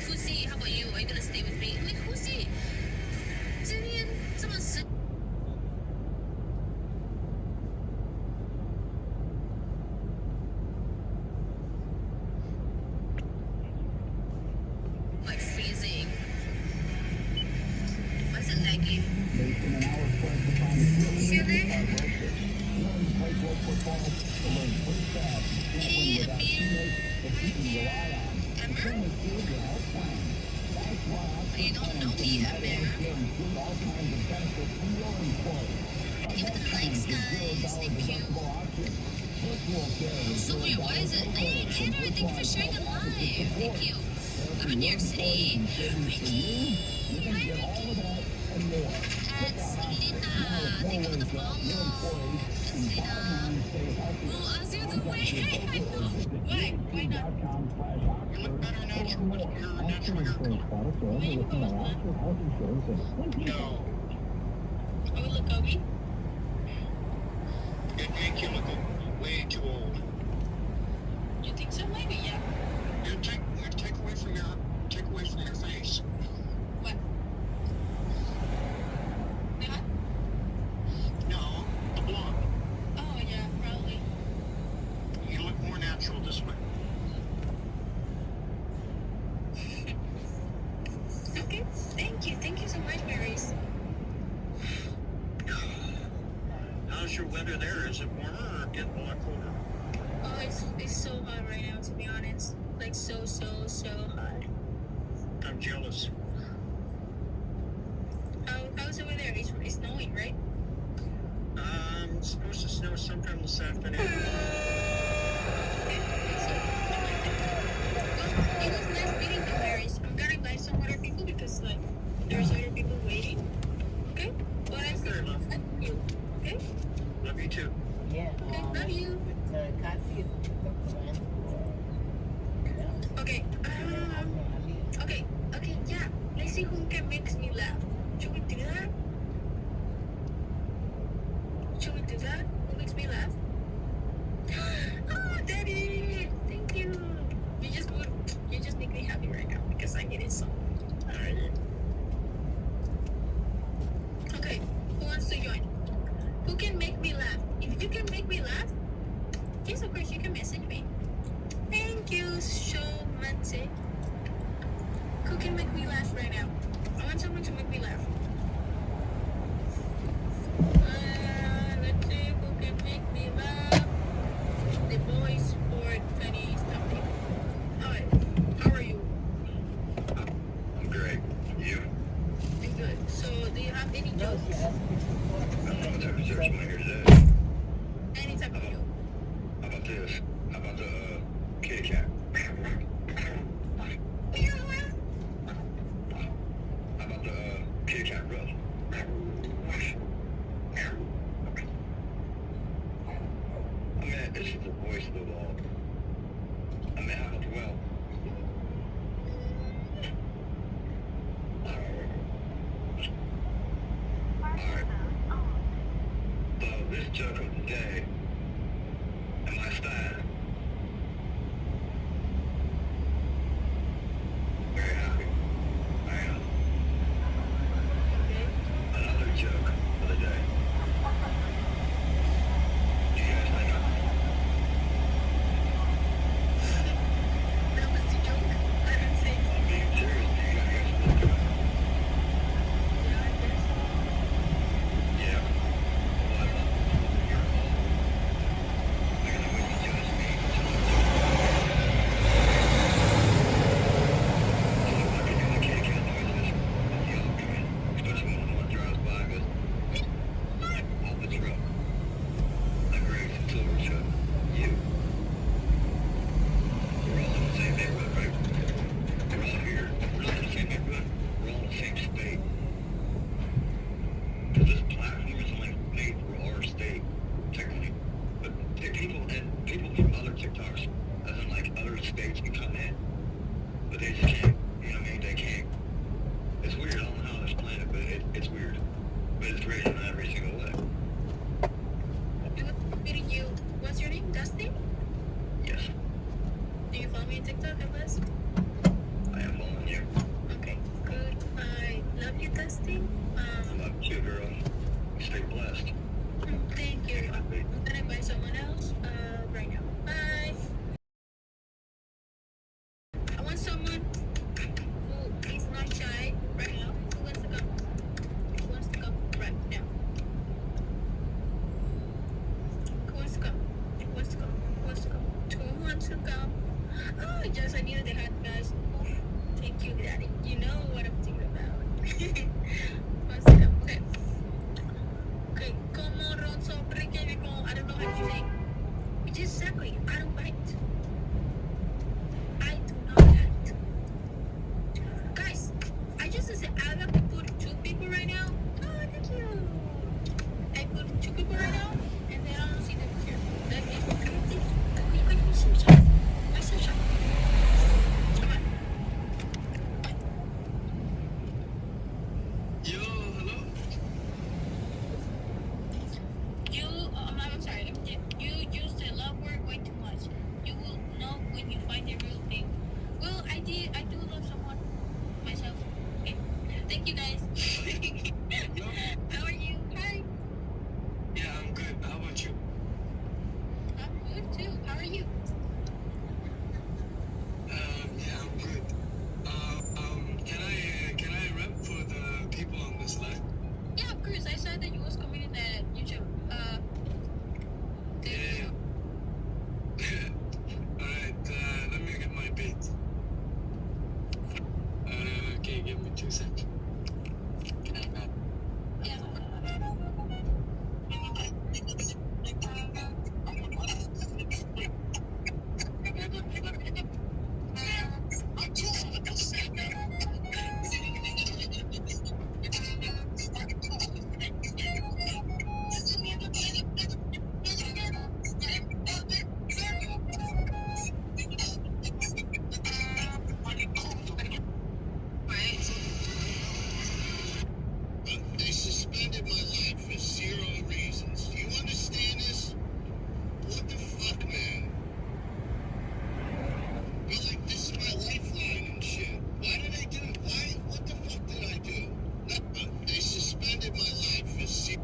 Lucy, how about you? Are you gonna stay with me? Wait, Lucy. 今天这么迟。Like freezing. Why is it lagging? Really? Hey, Amir. Amir? You don't know me, Amir. Give the likes, guys. Thank you. So weird. Why is it? Hey, Kenner, thank you for sharing it live. Thank you. I'm in New York City. Ricky. Hi, Ricky. That's Lita. Thank you for the follow. That's Lita. Oh, I'll see the way. I know. Why? Why not? You look better natural. Your natural hair color. When you go with that? No. Oh, we look ugly? It make you look way too old. You think so? Maybe, yeah. You take away from your face. What? That? No, the blonde. Oh yeah, probably. You look more natural this way. Okay, thank you so much, Marys. How's your weather there? Is it warmer or getting a lot colder? Oh, it's so hot right now, to be honest. Like so hot. I'm jealous. How's it over there? It's snowing, right? It's supposed to snow sometime this afternoon. Okay, well, it was nice meeting you, Marys. I'm gonna buy some other people because like there's other people waiting. Okay? Well, I see you. Okay? Love you too.
Yeah.
Okay, love you. Okay. Okay, yeah. Let's see who makes me laugh. Should we do that? Who makes me laugh? Oh, Daddy! Thank you. You just make me happy right now because I need it so. Alright. Okay, who wants to join? Who can make me laugh? If you can make me laugh, yes, of course, you can message me. Thank you so much. Who can make me laugh right now? I want someone to make me laugh. Let's see who can make me laugh. The boys for 20 something. Alright, how are you? I'm great. You? I'm good. So, do you have any jokes? What type of jokes am I here today? Any type of joke. How about this? How about the kitty cat? How about the kitty cat?
but they just can't, you know what I mean? They can't. It's weird. I don't know how to explain it, but it's weird. But it's raising every single way.
Meeting you. What's your name? Dusty?
Yes.
Do you follow me on TikTok, unless?
I am following you.
Okay, good. I love you, Dusty.
I love you, girl. Stay blessed.
Thank you. I'm gonna invite someone else right now. Bye. I want someone who is not shy right now. Who wants to come? Who wants to come right now? Who wants to come? Who wants to come? Who wants to come? Who wants to come? Oh, yes, I needed the hat, guys. Oh, thank you, Daddy. You know what I'm thinking about. One second. Okay. Okay. Como Ronzo, I don't know how to say. Just exactly. I don't bite. I do not bite. Guys, I just said I have to put 2 people right now. Oh, thank you. I put 2 people right now, and then I don't see them here. That is okay. I see shot. Come on.
Yo, hello?
I'm sorry. You use the love word way too much. You will know when you find the real thing. Well, I do love someone. Myself. Okay. Thank you, guys. How are you? Hi.
Yeah, I'm good. How about you?
I'm good too. How are you?
Yeah, I'm good. Can I rep for the people on this line?
Yeah, of course. I saw that you was coming in that YouTube.
Yeah. Alright, let me get my beat. Okay, give me 2 seconds.
They suspended my life for 0 reasons. Do you understand this? What the fuck, man? But like, this is my lifeline and shit. Why did they do it? Why? What the fuck did I do? Nothing. They suspended my life for 0.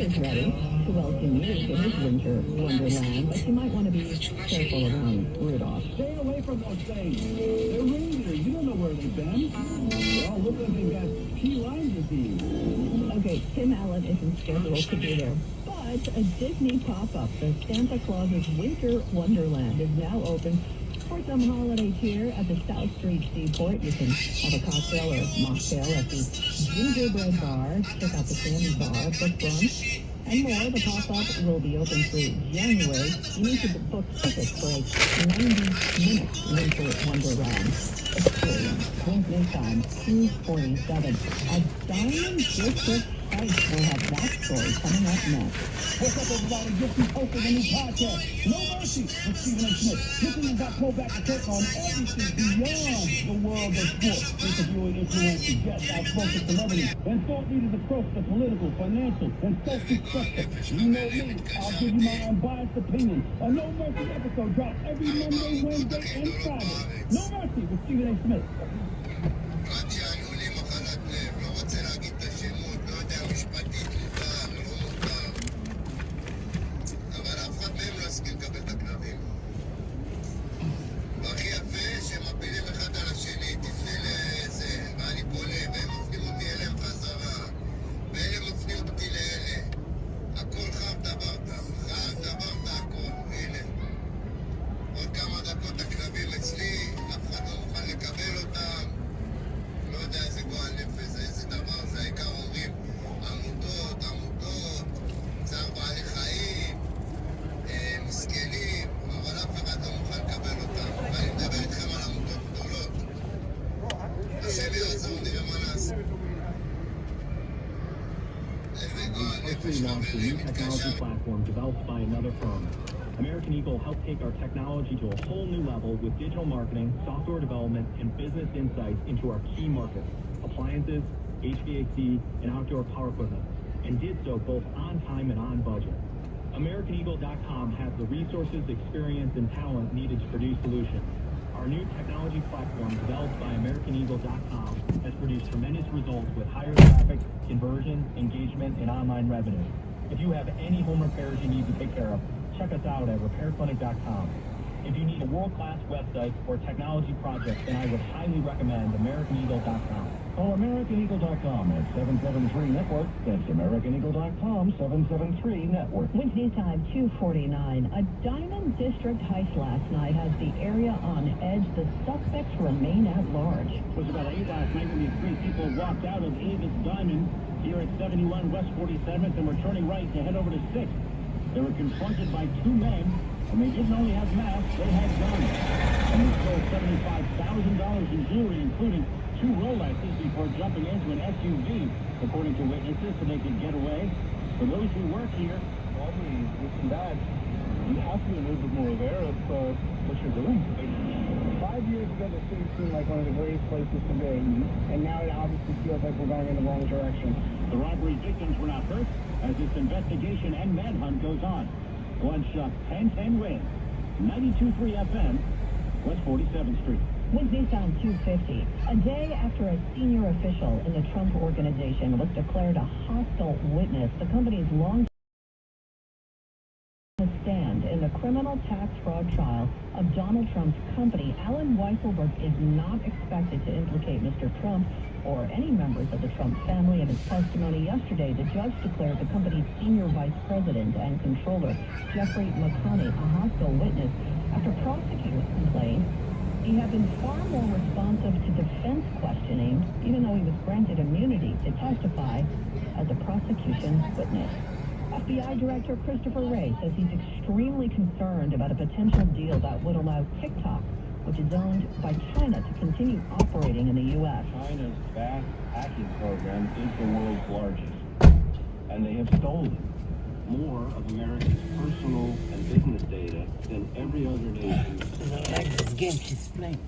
is ready to welcome you to his winter wonderland, but you might want to be careful around Rudolph.
Stay away from those things. They're reindeer. You don't know where they've been. They all look like they've got key lime disease.
Okay, Tim Allen isn't scheduled to be there, but a Disney pop-up, the Santa Claus's Winter Wonderland, is now open for some holiday cheer at the South Street Seaport. You can have a cocktail or mocktail at the Gingerbread Bar. Check out the Candy Bar for brunch. and more. The pop-up will be open through January. You need to book tickets for a 90-minute winter wonderland experience. Wednesday time, 2:47. A Diamond District Heist will have that story coming up next.
What's up, everybody? Just we posted a new podcast, No Mercy, with Stephen A. Smith. This one got pulled back to take on everything beyond the world of sports, interviewing influencers, guests, outspoken celebrities, and thought leaders across the political, financial, and social spectrum. You know me, I'll give you my unbiased opinion. A No Mercy episode drops every Monday, Wednesday, and Friday. No Mercy with Stephen A. Smith.
רק שיענו לי מחלת לב, לא רוצה להגיד את השמות, לא יודע משפטית מותר, לא מותר. אבל אף אחד מהם לא הסכים לקבל את הכלבים. והכי יפה שהם מפילים אחד על השני, תפנה לזה, ואני פונה, והם מפנים אותי אליהם חזרה, ואלה מפנים אותי לאלה. הכל חם דברתם, הכל, הנה. עוד כמה דקות הכלבים אצלי, אף אחד לא מוכן לקבל אותם. לא יודע איזה גועל נפש, איזה דבר זה, העיקר אומרים עמותות, צער בעלי חיים, מסכנים, אבל אף אחד לא מוכן לקבל אותם. ואני מדבר איתכם על עמותות גדולות. השם יעזור, נראה מה נעשה. איזה גועל נפש,
launched a new technology platform developed by another firm. American Eagle helped take our technology to a whole new level with digital marketing, software development, and business insights into our key markets, appliances, HVAC, and outdoor power equipment, and did so both on time and on budget. AmericanEagle.com has the resources, experience, and talent needed to produce solutions. Our new technology platform, developed by AmericanEagle.com, has produced tremendous results with higher traffic, conversion, engagement, and online revenue. If you have any home repairs you need to take care of, check us out at RepairClinic.com. If you need a world-class website or technology project, then I would highly recommend AmericanEagle.com. Call AmericanEagle.com at 773-NETWORK. That's AmericanEagle.com, 773-NETWORk.
Wednesday time, 2:49. A Diamond District heist last night has the area on edge. The suspects remain at large.
It was about 8 last night when these three people walked out of Avis Diamond here at 71 West 47th and were turning right to head over to 6th. They were confronted by two men, and they didn't only have masks, they had guns. And they stole $75,000 in jewelry, including 2 Rolexes, before jumping into an SUV, according to witnesses, so they could get away. For those who work here, all this and that, you have to be a little bit more aware of what you're doing.
5 years ago, the city seemed like one of the greatest places to be, and now it obviously feels like we're going in the wrong direction.
The robbery victims were not hurt as this investigation and manhunt goes on. Gunshot 1010 wins. 92.3 FM, West 47th Street.
Wednesday time, 2:50. A day after a senior official in the Trump organization was declared a hostile witness, the company's long stand in the criminal tax fraud trial of Donald Trump's company. Alan Weisselberg is not expected to implicate Mr. Trump or any members of the Trump family. In his testimony yesterday, the judge declared the company's senior vice president and controller, Jeffrey McConney, a hostile witness after prosecutors complained he had been far more responsive to defense questioning, even though he was granted immunity to testify as a prosecution witness. FBI Director Christopher Wray says he's extremely concerned about a potential deal that would allow TikTok, which is owned by China, to continue operating in the U.S.
China's fast hacking program is the world's largest, and they have stolen more of America's personal and business data than every other nation.
I like this game she's playing.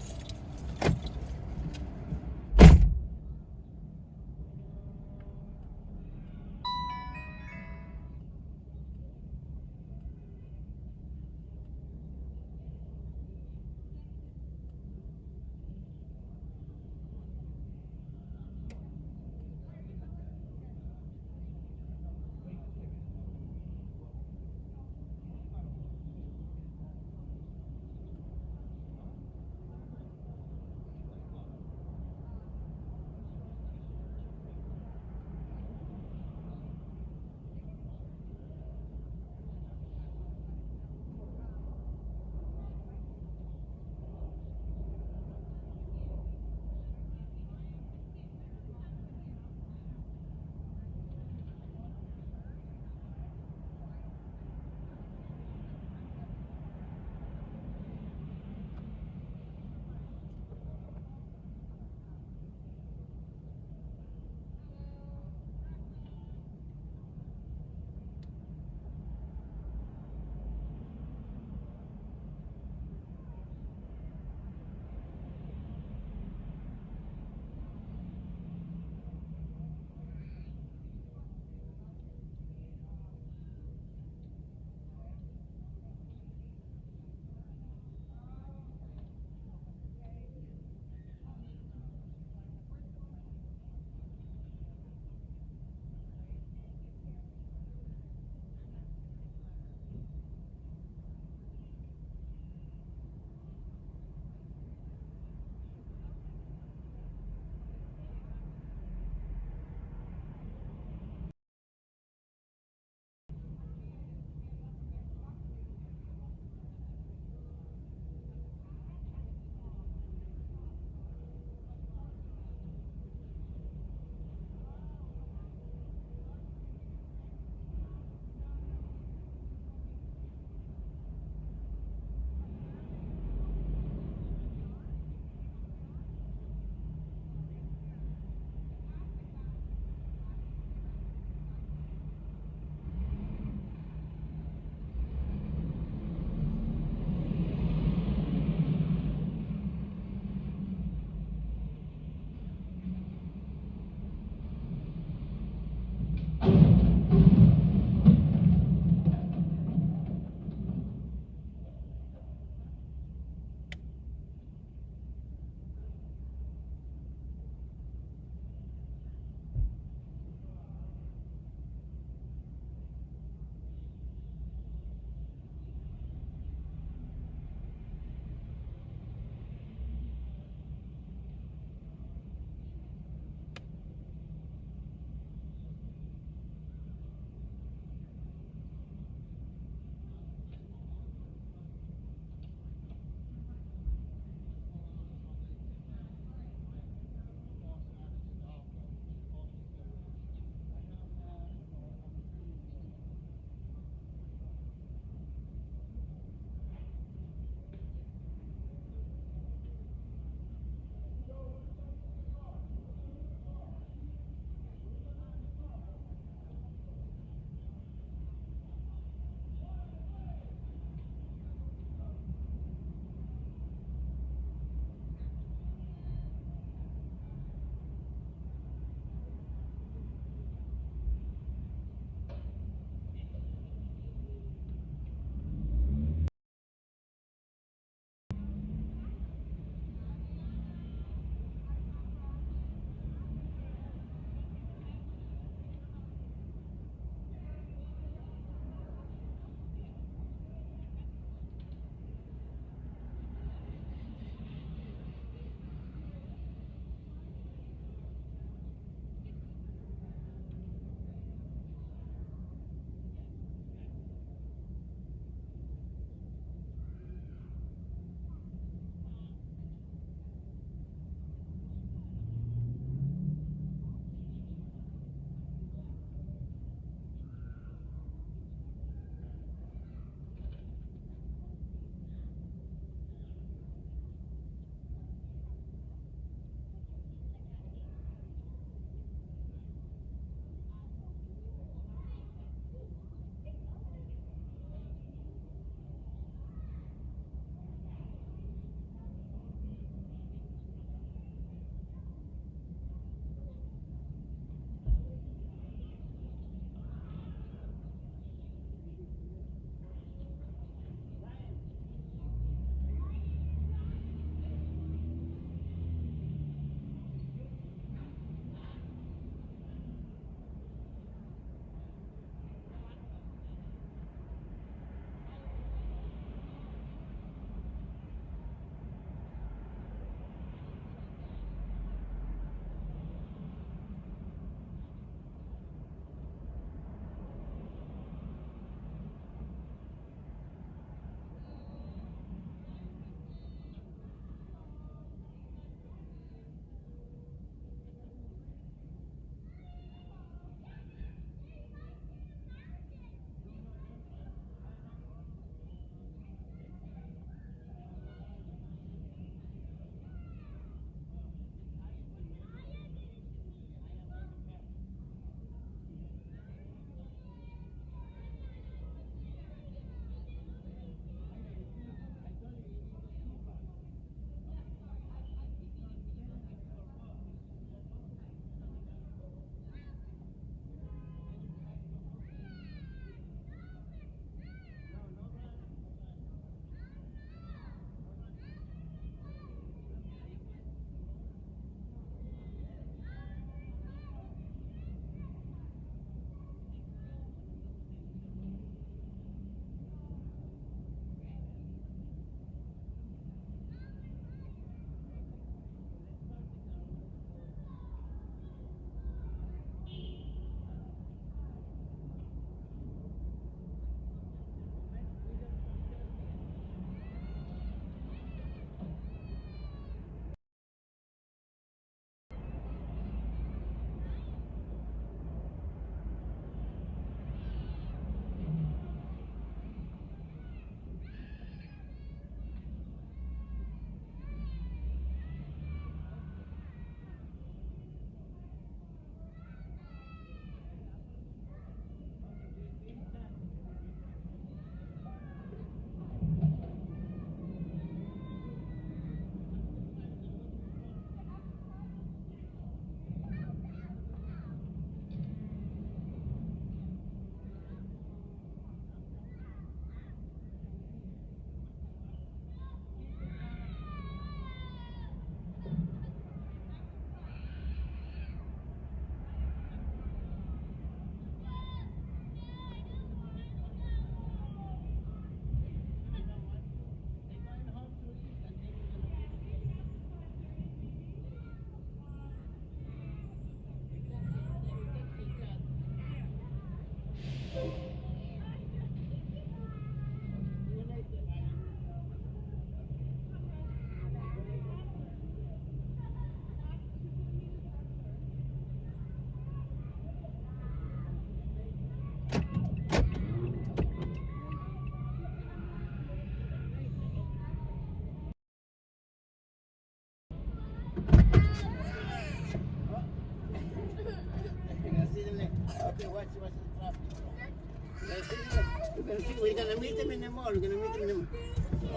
We're gonna meet them in the mall. We're gonna meet them in the mall.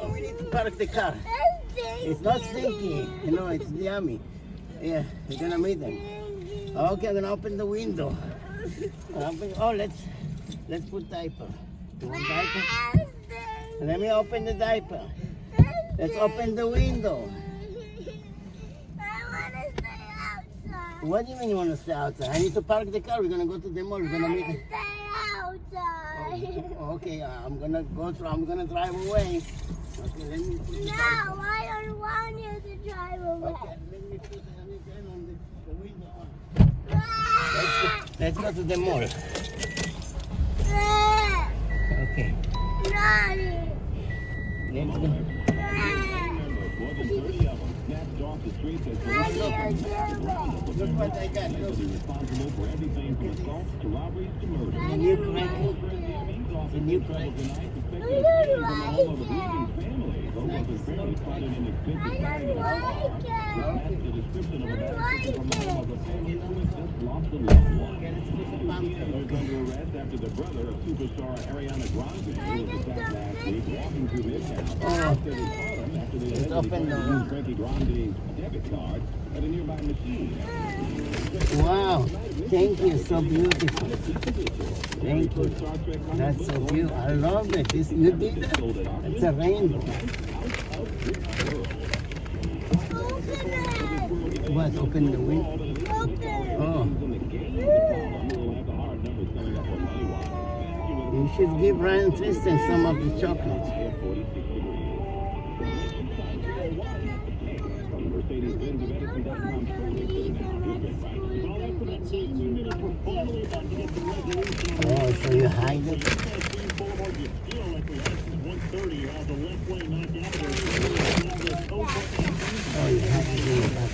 Oh, we need to park the car. It's not stinky. You know, it's yummy. Yeah, we're gonna meet them. Okay, I'm gonna open the window. Oh, let's put diaper. You want diaper? Let me open the diaper. Let's open the window. What do you mean you want to stay outside? I need to park the car. We're gonna go to the mall. We're gonna meet.
Stay outside.
Oh, okay, I'm gonna go through. I'm gonna drive away. Okay, let me.
No, I don't want you to drive away.
Okay, let me put on the window. Let's go to the mall. Okay. Let's go.
More than 30 of them snapped off the streets as
Look what I got. Look.
responsible for everything from assaults to robberies to murder.
The new crack. The new crack.
That's the description of a man from the home of a family who has just lost a loved one. He was under arrest after the brother of superstar Ariana Grande was attacked last week walking through Midterm. Said he caught him after they allegedly tried to use Frankie Grande's debit card at a nearby machine.
Wow, thank you, so beautiful. Thank you. That's so beautiful. I love it. You did that? It's a rainbow. What? Open the window? Oh. You should give Ryan Tristan some of the chocolates. Oh, so you hide it? Oh, you have to do that.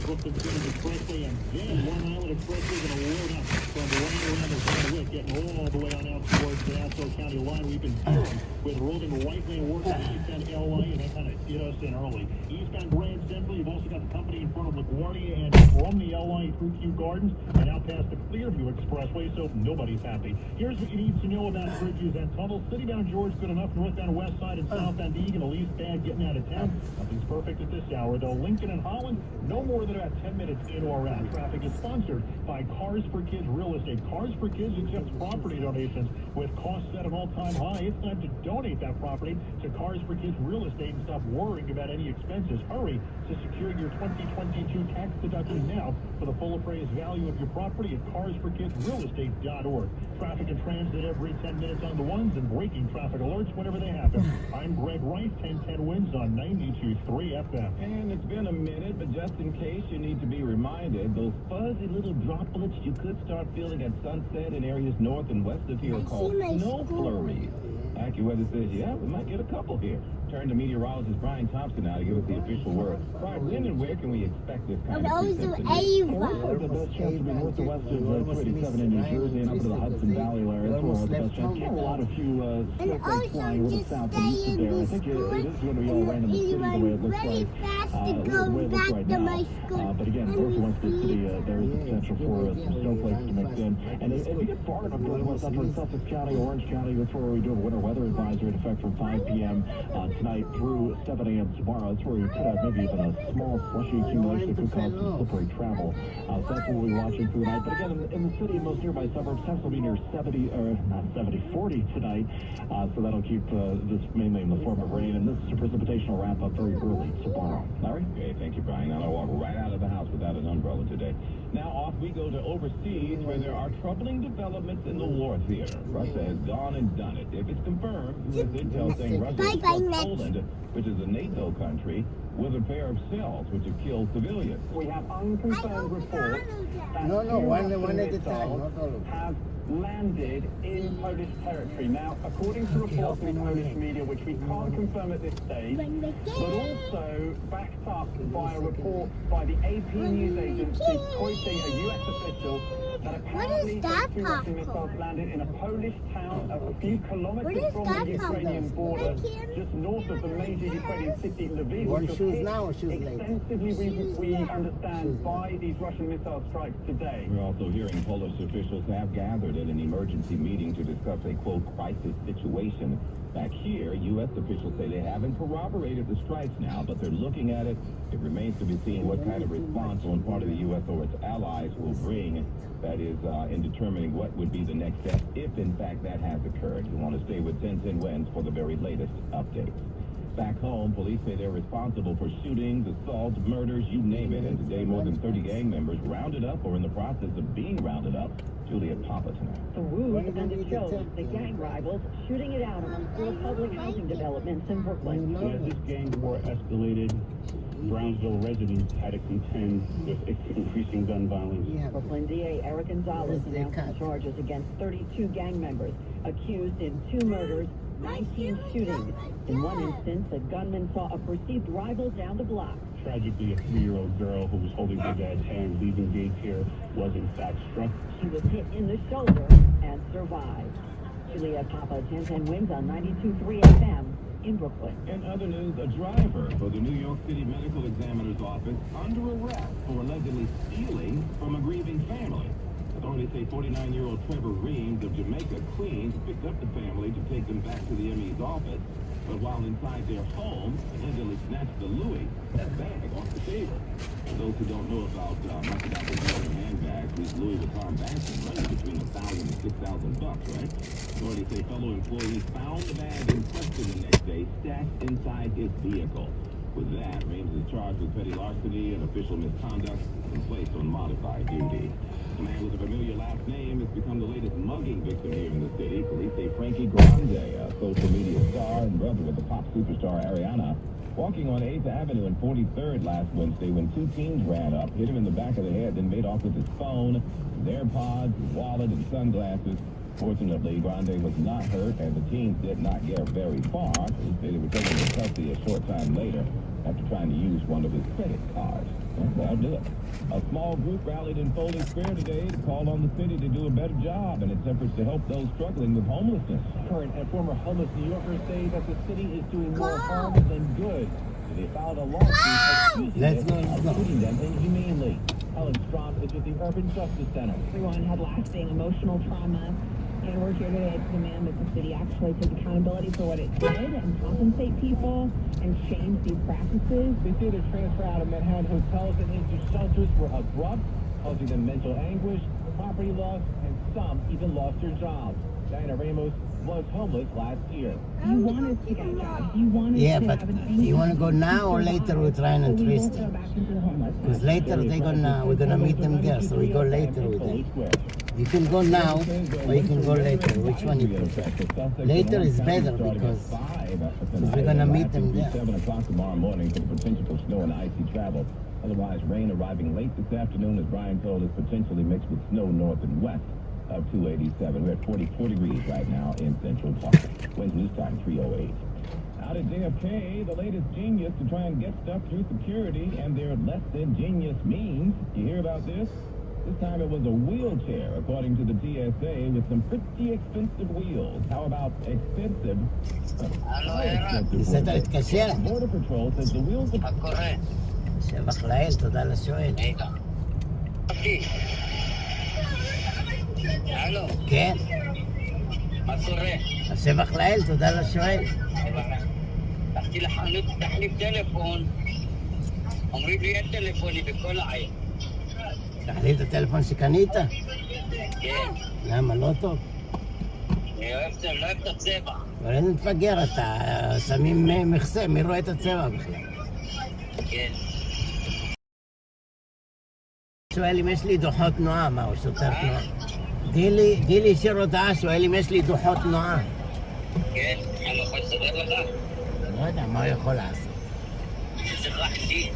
Brooklyn City Expressway and then Long Island Expressway going to load up from right around the Wick, getting all the way on out towards the Nassau County line. We've been dealing with roving right lane work on eastbound LA, and that kind of hit us in early. Eastbound Grand Central, you've also got the company in front of LaGuardia and from the LA through Kew Gardens and out past the Clearview Expressway, so nobody's happy. Here's what you need to know about bridges and tunnels. Citybound George, good enough. Northbound West Side and southbound Eagan, at least bad getting out of town. Nothing's perfect at this hour, though. Lincoln and Holland, no more than about 10 minutes in or out. Traffic is sponsored by Cars for Kids Real Estate. Cars for Kids accepts property donations with costs at an all-time high. It's time to donate that property to Cars for Kids Real Estate and stop worrying about any expenses. Hurry to secure your 2022 tax deduction now for the full appraised value of your property at carsforkidsrealestate.org. Traffic and transit every 10 minutes on the ones and breaking traffic alerts whenever they happen. I'm Greg Wright, 1010 Wins on 92.3 FM.
And it's been a minute, but just in case you need to be reminded, those fuzzy little droplets you could start feeling at sunset in areas north and west of here are called snow flurries. AccuWeather says, yeah, we might get a couple here. Turn to meteorologist Brian Thompson now to give us the official word. Brian, when and where can we expect this kind of precipitation?
The best chance to be north to west of 27 in New Jersey and up to the Hudson Valley area. That's where the best chance. A lot of few snowflakes flying a little south and east of there. I think this is going to be all rain in the city the way it looks like. The way it looks right now. But again, north and west of the city, there is the potential for some snowflakes to mix in. And if you get far enough north west up in Suffolk County, Orange County, that's where we do a winter weather advisory in effect from 5 p.m. Tonight through 7 a.m. tomorrow. That's where we could have maybe even a small slushy accumulation that could cause some slippery travel. So that's what we'll be watching for tonight. But again, in the city and most nearby suburbs, temps will be near 40 tonight. So that'll keep this mainly in the form of rain. And this precipitation will wrap up very early tomorrow. Larry?
Okay, thank you, Brian. Now I'll walk right out of the house without an umbrella today. Now off we go to overseas, where there are troubling developments in the war theater. Russia has gone and done it. If it's confirmed, there's intel saying Russia has struck Poland, which is a NATO country, with a pair of cells which have killed civilians.
We have unconfirmed reports that
No, one at a time, not all of them.
have
landed in Polish territory. Now, according to reports in Polish media, which we can't confirm at this stage, but also backed up by a report by the AP news agency quoting a US official that apparently two Russian missiles landed in a Polish town a few kilometers from the Ukrainian border, just north of the major Ukrainian city Lviv, which was hit extensively, we understand, by these Russian missile strikes today.
We're also hearing Polish officials have gathered at an emergency meeting to discuss a, quote, crisis situation. Back here, U.S. officials say they haven't corroborated the strikes now, but they're looking at it. It remains to be seen what kind of response on part of the U.S. or its allies will bring, that is, in determining what would be the next step, if in fact that has occurred. You want to stay with 1010 Wins for the very latest updates. Back home, police say they're responsible for shootings, assaults, murders, you name it. And today, more than 30 gang members rounded up or in the process of being rounded up. Juliet Papa tonight.
The Woods and it shows the gang rivals shooting it out among 4 public housing developments in Brooklyn.
As this gang war escalated, Brownsville residents had to contend with increasing gun violence.
Brooklyn DA Eric Gonzalez announced charges against 32 gang members accused in 2 murders, 19 shootings. In one instance, a gunman saw a perceived rival down the block.
Tragically, a 3-year-old girl who was holding her dad's hand leaving daycare was in fact struck.
She was hit in the shoulder and survived. Juliet Papa, 1010 Wins on 92.3 FM in Brooklyn.
In other news, a driver for the New York City Medical Examiner's Office under arrest for allegedly stealing from a grieving family. Authorities say 49-year-old Trevor Reams of Jamaica, Queens, picked up the family to take them back to the ME's office. But while inside their home, allegedly snatched the Louis, that bag, off the table. For those who don't know much about the Jordan handbags, these Louis Vuitton bags can run between $1,000 and $6,000 bucks, right? Authorities say fellow employees found the bag in question the next day, stashed inside his vehicle. With that, Reams is charged with petty larceny and official misconduct and placed on modified duty. A man with a familiar last name has become the latest mugging victim here in the city. Police say Frankie Grande, a social media star and brother of the pop superstar Ariana, walking on 8th Avenue and 43rd last Wednesday when 2 teens ran up, hit him in the back of the head, then made off with his phone, his AirPods, his wallet, and sunglasses. Fortunately, Grande was not hurt, and the teens did not get very far. Police say they were taken into custody a short time later after trying to use one of his credit cards. Well, that'll do it. A small group rallied in Foley Square today to call on the city to do a better job in its efforts to help those struggling with homelessness.
Current and former homeless New Yorkers say that the city is doing more harm than good. They filed a lawsuit accusing treating them inhumanely. Helen Strom is with the Urban Justice Center.
Everyone had lasting emotional trauma, and we're here today to demand that the city actually take accountability for what it did and compensate people and change these practices.
They say the transfer out of Manhattan hotels and into shelters were abrupt, causing them mental anguish, property loss, and some even lost their jobs. Diana Ramos was homeless last year.
You want us to get jobs. You want us to
but
have an
you want to go now or later with Ryan and Tristy? Because later we're gonna meet them there, so we go later with them. You can go now or you can go later. Which one you prefer? Later is better because we're gonna meet them there.
7 o'clock tomorrow morning for the potential for snow and icy travel. Otherwise, rain arriving late this afternoon, as Brian told us, potentially mixed with snow north and west of 287. We're at 44 degrees right now in Central Park. Winds news time 308. Out at JFK, the latest genius to try and get stuff through security and their less than genius means. You hear about this? This time it was a wheelchair, according to the TSA, with some pretty expensive wheels. How about expensive? Border Patrol says the wheels are...
שבח לאל, תודה לשואל.
הלו.
כן.
מה קורה?
שבח לאל, תודה לשואל.
הלכתי לחנות תחליף טלפון, אומרים לי אין טלפוני בכל העיר.
תחליף את הטלפון שקנית?
כן.
למה, לא טוב?
אני לא אוהב את הצבע.
אבל אין מתפגר, אתה שמים מכסה, מי רואה את הצבע בכלל?
כן.
שואל אם יש לי דוחות תנועה, מה, הוא שוטר תנועה? גילי השאיר הודעה, שואל אם יש לי דוחות תנועה.
כן, אני יכול לסדר לך?
לא יודע, מה הוא יכול לעשות?
צריך להחזיק.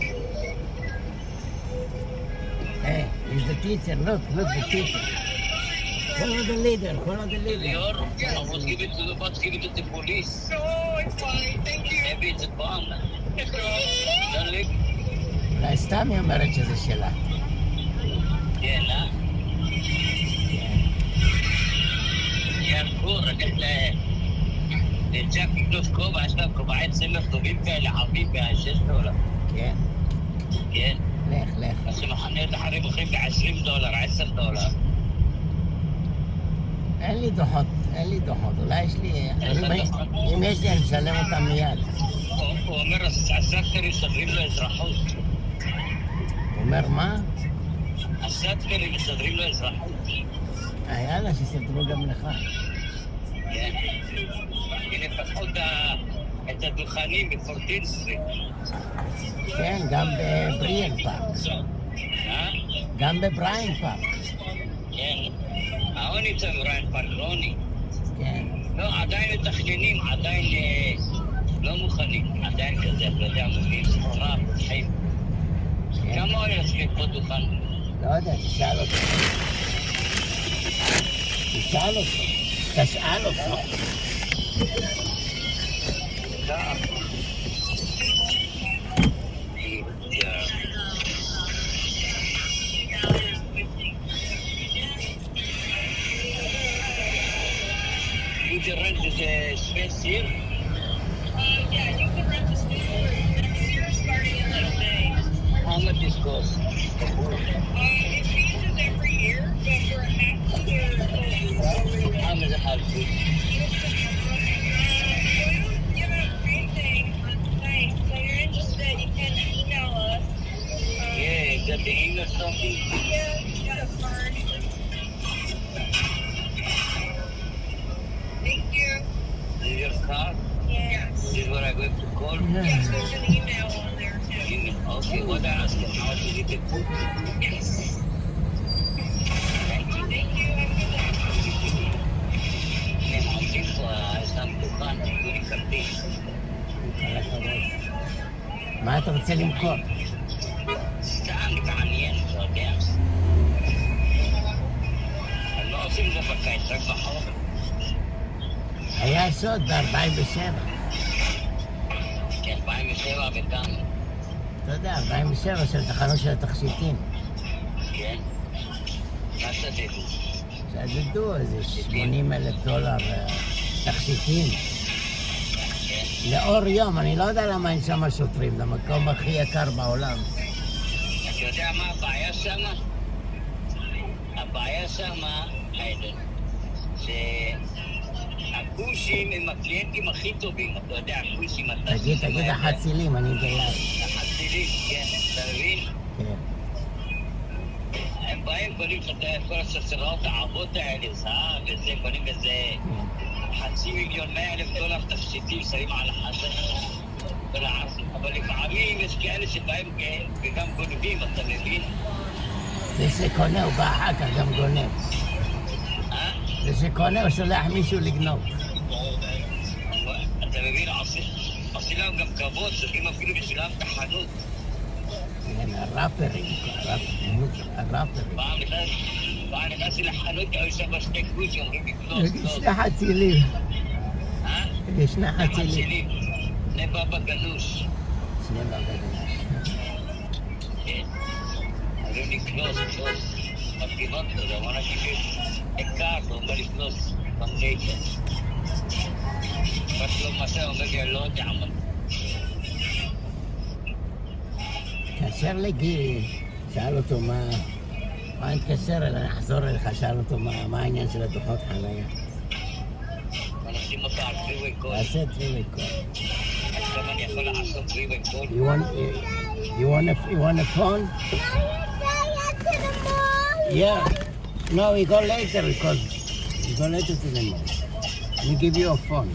Hey, he's the teacher, look the teacher. Follow the leader, follow the leader.
Senor, I was give it to the boss, give it to the police.
No, it's fine. Thank you.
Maybe it's a bomb. Don't leave.
אולי סתם היא אומרת שזה שלה.
כן, ירקו, רקת לג'ק לקנות כובע, יש להם כובעי צמר טובים כאלה, עבים ב$6.
כן.
כן.
לך.
אז שמחנות אחרים מוכרים ב$20, $10.
אין לי דוחות, אולי יש לי... אם יש לי, אני משלם אותם מיד.
הוא אומר, הסקטורים מסדרים לו אזרחות.
הוא אומר מה?
הסקטורים מסדרים לו אזרחות.
יאללה, שיסדרו גם לך.
כן. הנה פתחו את הדוכנים בפורטין סטריט.
כן, גם בבריאן פארק. גם בבריאן פארק.
כן. העוני זה בריאן פארק, רוני.
כן.
לא, עדיין מתכננים, עדיין לא מוכנים. עדיין כזה, אתה יודע, מביאים סחורה, פותחים. כמה עולה להספיק פה דוכן?
לא יודע, תשאל אותו. תשאל אותו.
You can rent this space here?
Yeah, you can rent the space for next year starting in like May.
How much this cost?
It changes every year, but for a half year,
How much a half year?
we don't give out free things on site, so if you're interested, you can email us.
Yeah, got the email something?
Yeah, you got a card. Thank you.
Is your card?
Yes.
This is what I'm going to call?
Yes, there's an email on there too.
Email. Okay, what I ask you, how to get the food?
Yes. Thank you. Have a good day.
And I'm looking for some דוכן, תקוני כרטיס.
מה אתה רוצה למכור?
סתם מתעניין, אתה יודע. אני לא עושים את זה בקיץ, רק בחורף.
היה סוד ב-2007.
כן, 2007 וגם.
אתה יודע, 2007 של תחנות של התכשיטים.
כן. מה שדדו?
שדדו איזה $80,000 תכשיטים. לאור יום, אני לא יודע למה אין שם שוטרים, זה המקום הכי יקר בעולם.
אתה יודע מה הבעיה שם? הבעיה שם, היידה, שהכושים הם הקליינטים הכי טובים, אתה יודע, הכושים...
תגיד החצילים, אני דייר.
החצילים, כן, אתה מבין?
כן.
הם באים, קונים כל הסרסרות העבות האלה, זהב וזה, קונים איזה $500,000 תכשיטים, שמים על החזה ולערסים. אבל לפעמים יש כאלה שבאים וגם גונבים, אתה מבין?
זה שקונה הוא בא אחר כך גם גונב. זה שקונה הוא שולח מישהו לגנוב.
אתה מבין, עושים להם גם כבוד, שולחים אפילו בשבילם תחנות.
כן, הראפרים.
פעם נכנסתי לחנות, היו שם שני כבוש, אומרים לי קלוס.
שני חצילים. שני
חצילים. שני בבא גנוש. כן. אומרים לי קלוס. מרכיבות אותו, אמרה שיש עיקר, הוא אומר לי קלוס, בקייטן. בס לא מסע, אומר לי, אני לא יודע מה.
כאשר לגיל, שאל אותו מה נתקשר אליי, נחזור אליך, שאל אותו מה העניין של הדוחות חניה.
נשים אותו על פריווי קול.
תעשה פריווי קול.
אז גם אני יכול לעשות פריווי קול.
You want a phone? Yeah. No, we go later because we go later to the mall. We give you a phone.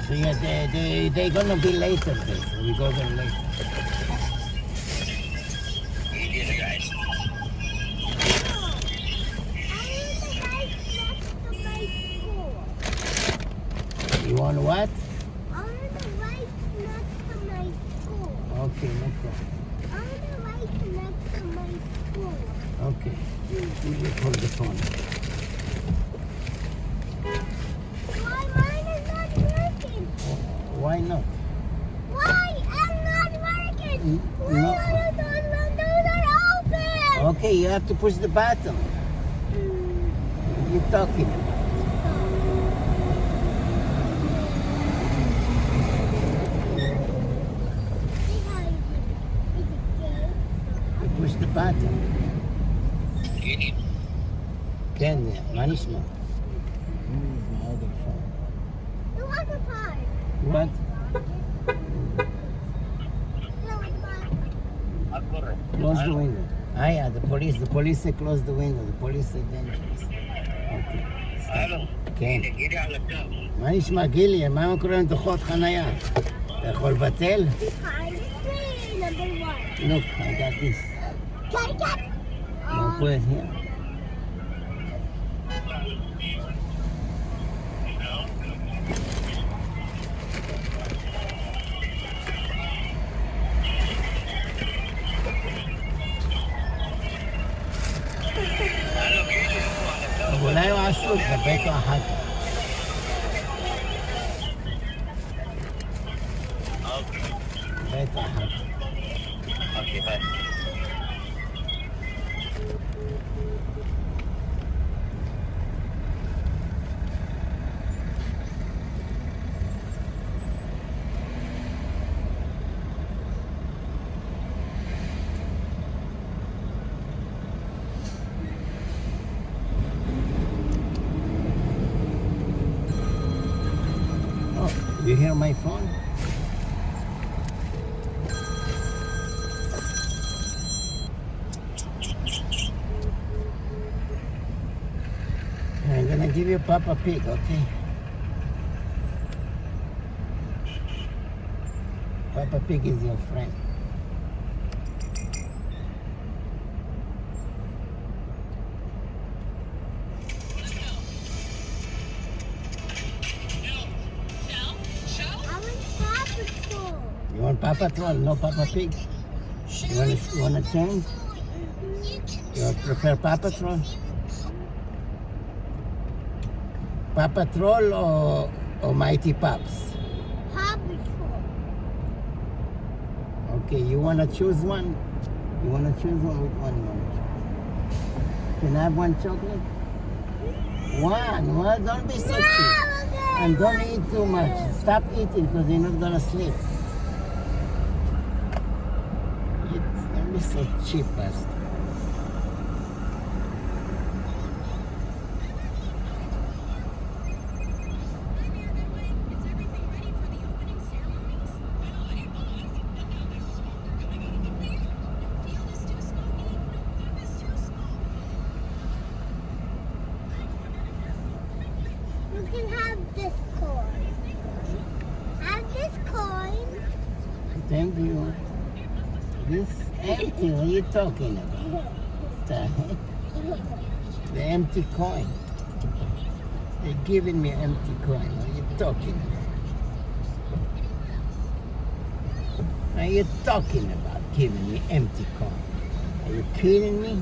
So yeah, they're gonna be later there, so we go there later. You want what?
I want to write next to my school.
Okay, no problem.
I want to write next to my school.
Okay. You just hold the phone.
Why mine is not working?
Why not?
Why I'm not working? Why
No.
are those windows are open?
Okay, you have to push the button. You're talking about. You push the button. כן, מה נשמע? my other phone.
You want a pie?
What? Close the window. Yeah, the police say close the window. The police say dangerous. Okay. כן. מה נשמע, גילי? מה קורה עם דוחות חנייה? אתה יכול לבטל?
Number 1.
Look, I got this. I'll put it here. אולי הוא עסוק, דבר איתו אחר כך. דבר איתו אחר כך.
אוקיי, ביי.
You hear my phone? I'm gonna give you Papa Pig, okay? Papa Pig is your friend. You want Paw Patrol, no Papa Pig? You wanna change? You prefer Paw Patrol? Paw Patrol or Mighty Pups?
Paw Patrol.
Okay, you wanna choose one? You wanna choose one? Which one you wanna choose? Can I have one chocolate? One. Well, don't be so cheap. And don't eat too much. Stop eating because you're not gonna sleep. Don't be so cheap, bastard.
You can have this coin. Have this coin.
Thank you. This empty, what are you talking about? What the heck? The empty coin. They're giving me empty coin. What are you talking about? What are you talking about giving me empty coin? Are you kidding me?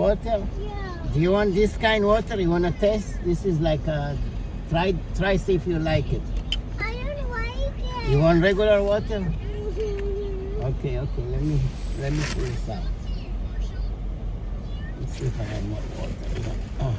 water?
Yeah.
Do you want this kind of water? You want to taste? This is like a, try see if you like it.
I don't like it.
You want regular water?
Mhm.
Okay, let me pull this out. Let's see if I have more water. Yeah. Oh.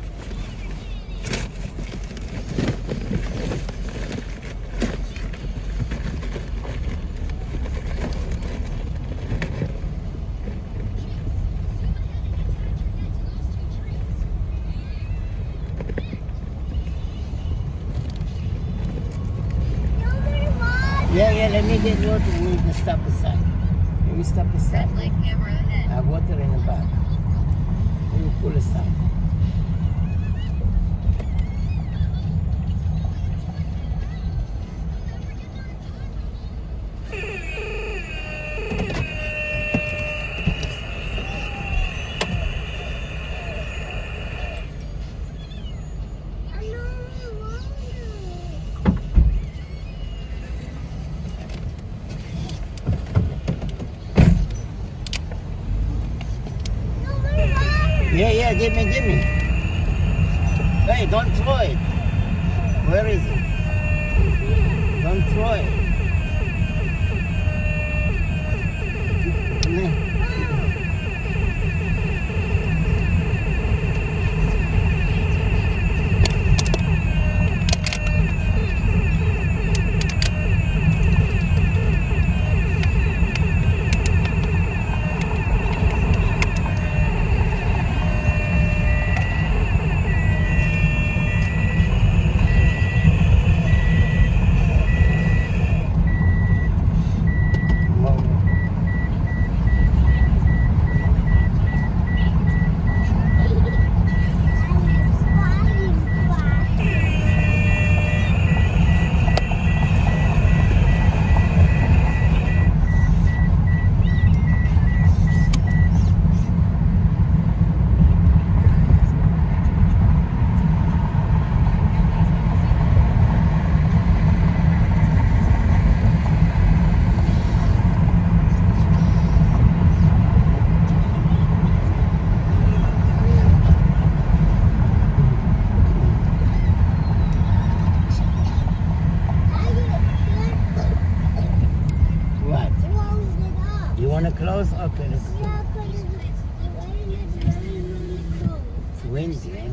Yeah, let me get water. We can stop aside. Let me stop aside. I have water in the back. Let me pull aside. Yeah, give me. Hey, don't throw it. Where is it? Don't throw it. Close? Okay, let's go.
Yeah, but it's really cold.
It's windy, eh?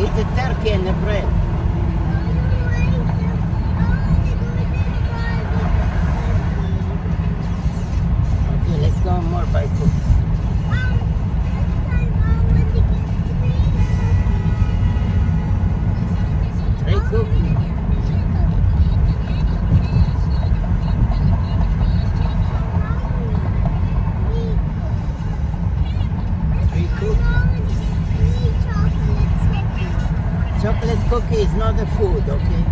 Eat the turkey and the bread. Okay, let's go more by foot. Three cookies. Chocolate cookie is not a food, okay?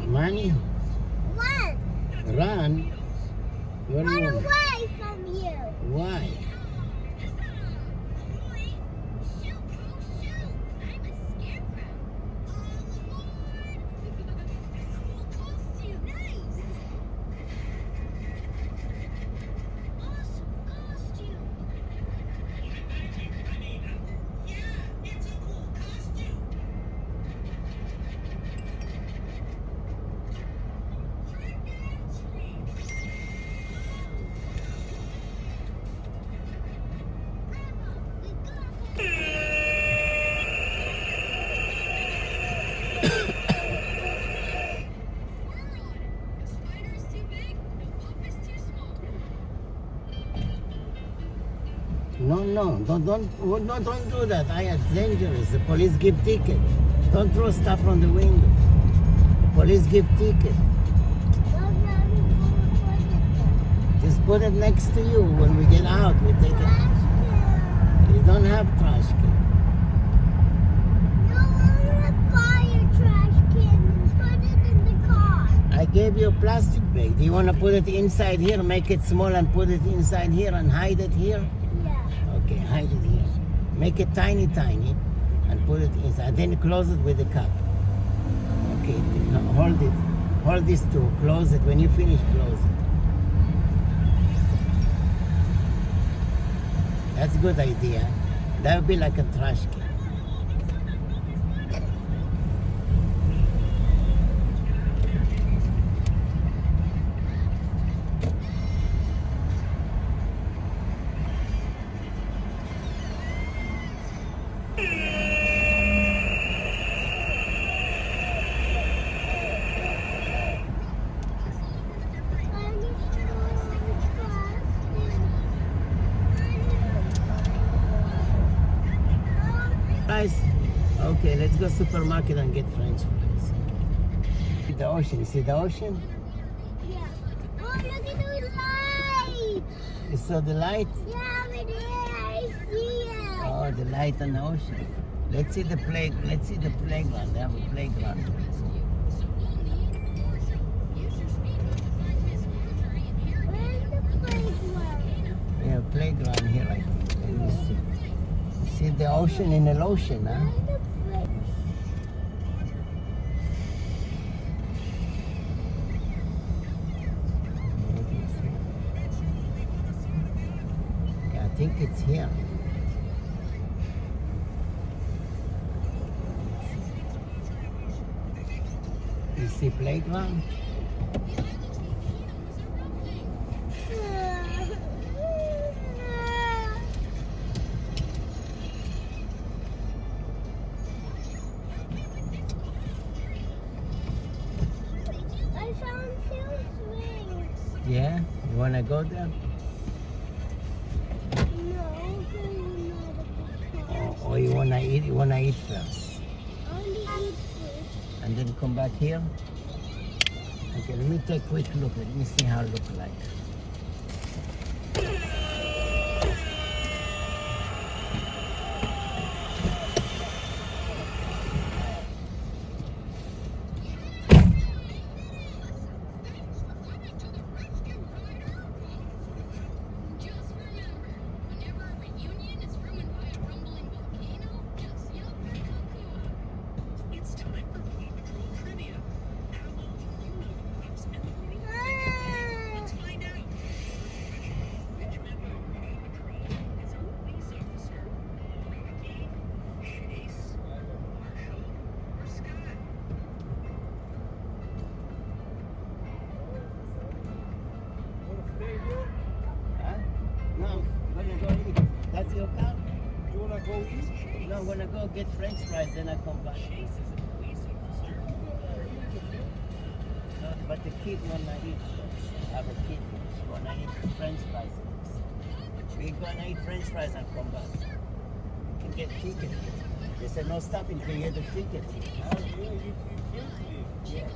Money? Run? What do you want?
Away from you.
Why? No, don't do that. It's dangerous. The police give ticket. Don't throw stuff from the window. Police give ticket. Just put it next to you. When we get out, we take it. You don't have trash can.
No, I'm gonna buy a trash can and put it in the car.
I gave you a plastic bag. Do you want to put it inside here, make it small and put it inside here and hide it here? Okay, hide it here. Make it tiny and put it inside. Then close it with a cup. Okay, hold it. Hold this too. Close it. When you finish, close it. That's a good idea. That would be like a trash can. Okay, let's go supermarket and get French fries. The ocean. You see the ocean?
Yeah. Oh, look at the light.
You saw the light?
Yeah, over there. I see it.
Oh, the light on the ocean. Let's see the playground. They have a playground.
Where's the playground?
Yeah, playground here, I think. Let me see. See the ocean in the ocean, huh? Yeah, I think it's here. You see playground? Yeah? You wanna go there?
No,
Or you wanna eat? You wanna eat first,
I want to eat first.
and then come back here. Okay, let me take a quick look. Let me see how it looks like.
want to go eat?
No, I'm gonna go get French fries, then I come back. No, but the kid wanna eat first. I have a kid who wanna eat French fries first. We're gonna eat French fries and come back. And get ticket. They said no stopping till you get the ticket. Yeah.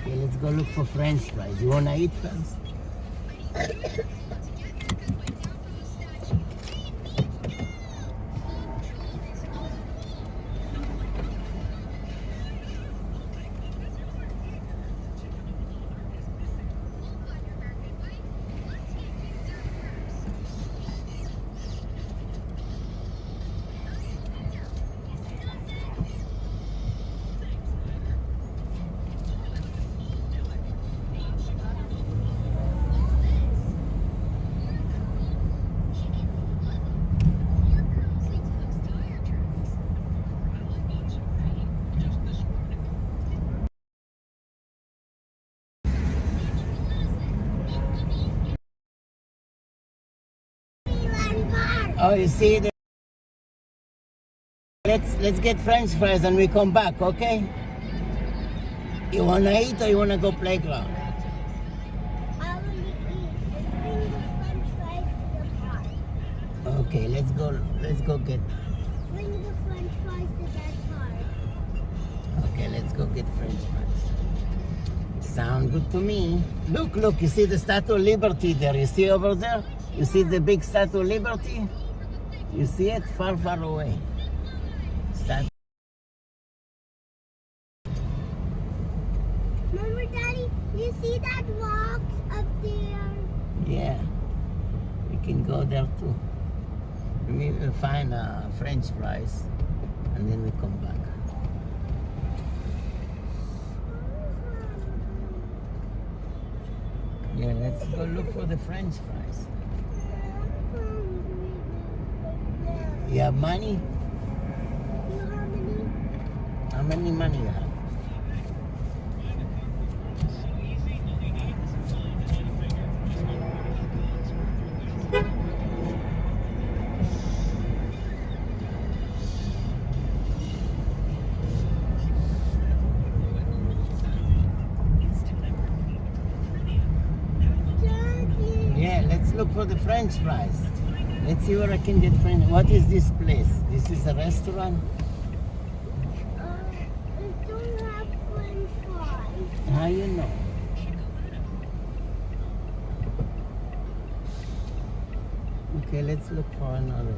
Okay, let's go look for French fries. You wanna eat first? Oh, you see, let's get French fries and we come back, okay? You wanna eat or you wanna go playground?
I want to eat. Bring the French fries to the park.
Okay, let's go get.
Bring the French fries to that park.
Okay, let's go get French fries. Sound good to me. Look, you see the Statue of Liberty there? You see over there? You see the big Statue of Liberty? You see it far, far away.
Remember, Daddy, you see that box up there?
Yeah, we can go there too. We will find French fries and then we come back. Yeah, let's go look for the French fries. You have money? How many money you have? Yeah, let's look for the French fries. Let's see where I can get French. What is this place? This is a restaurant?
It don't have French fries.
How you know? Okay, let's look for another.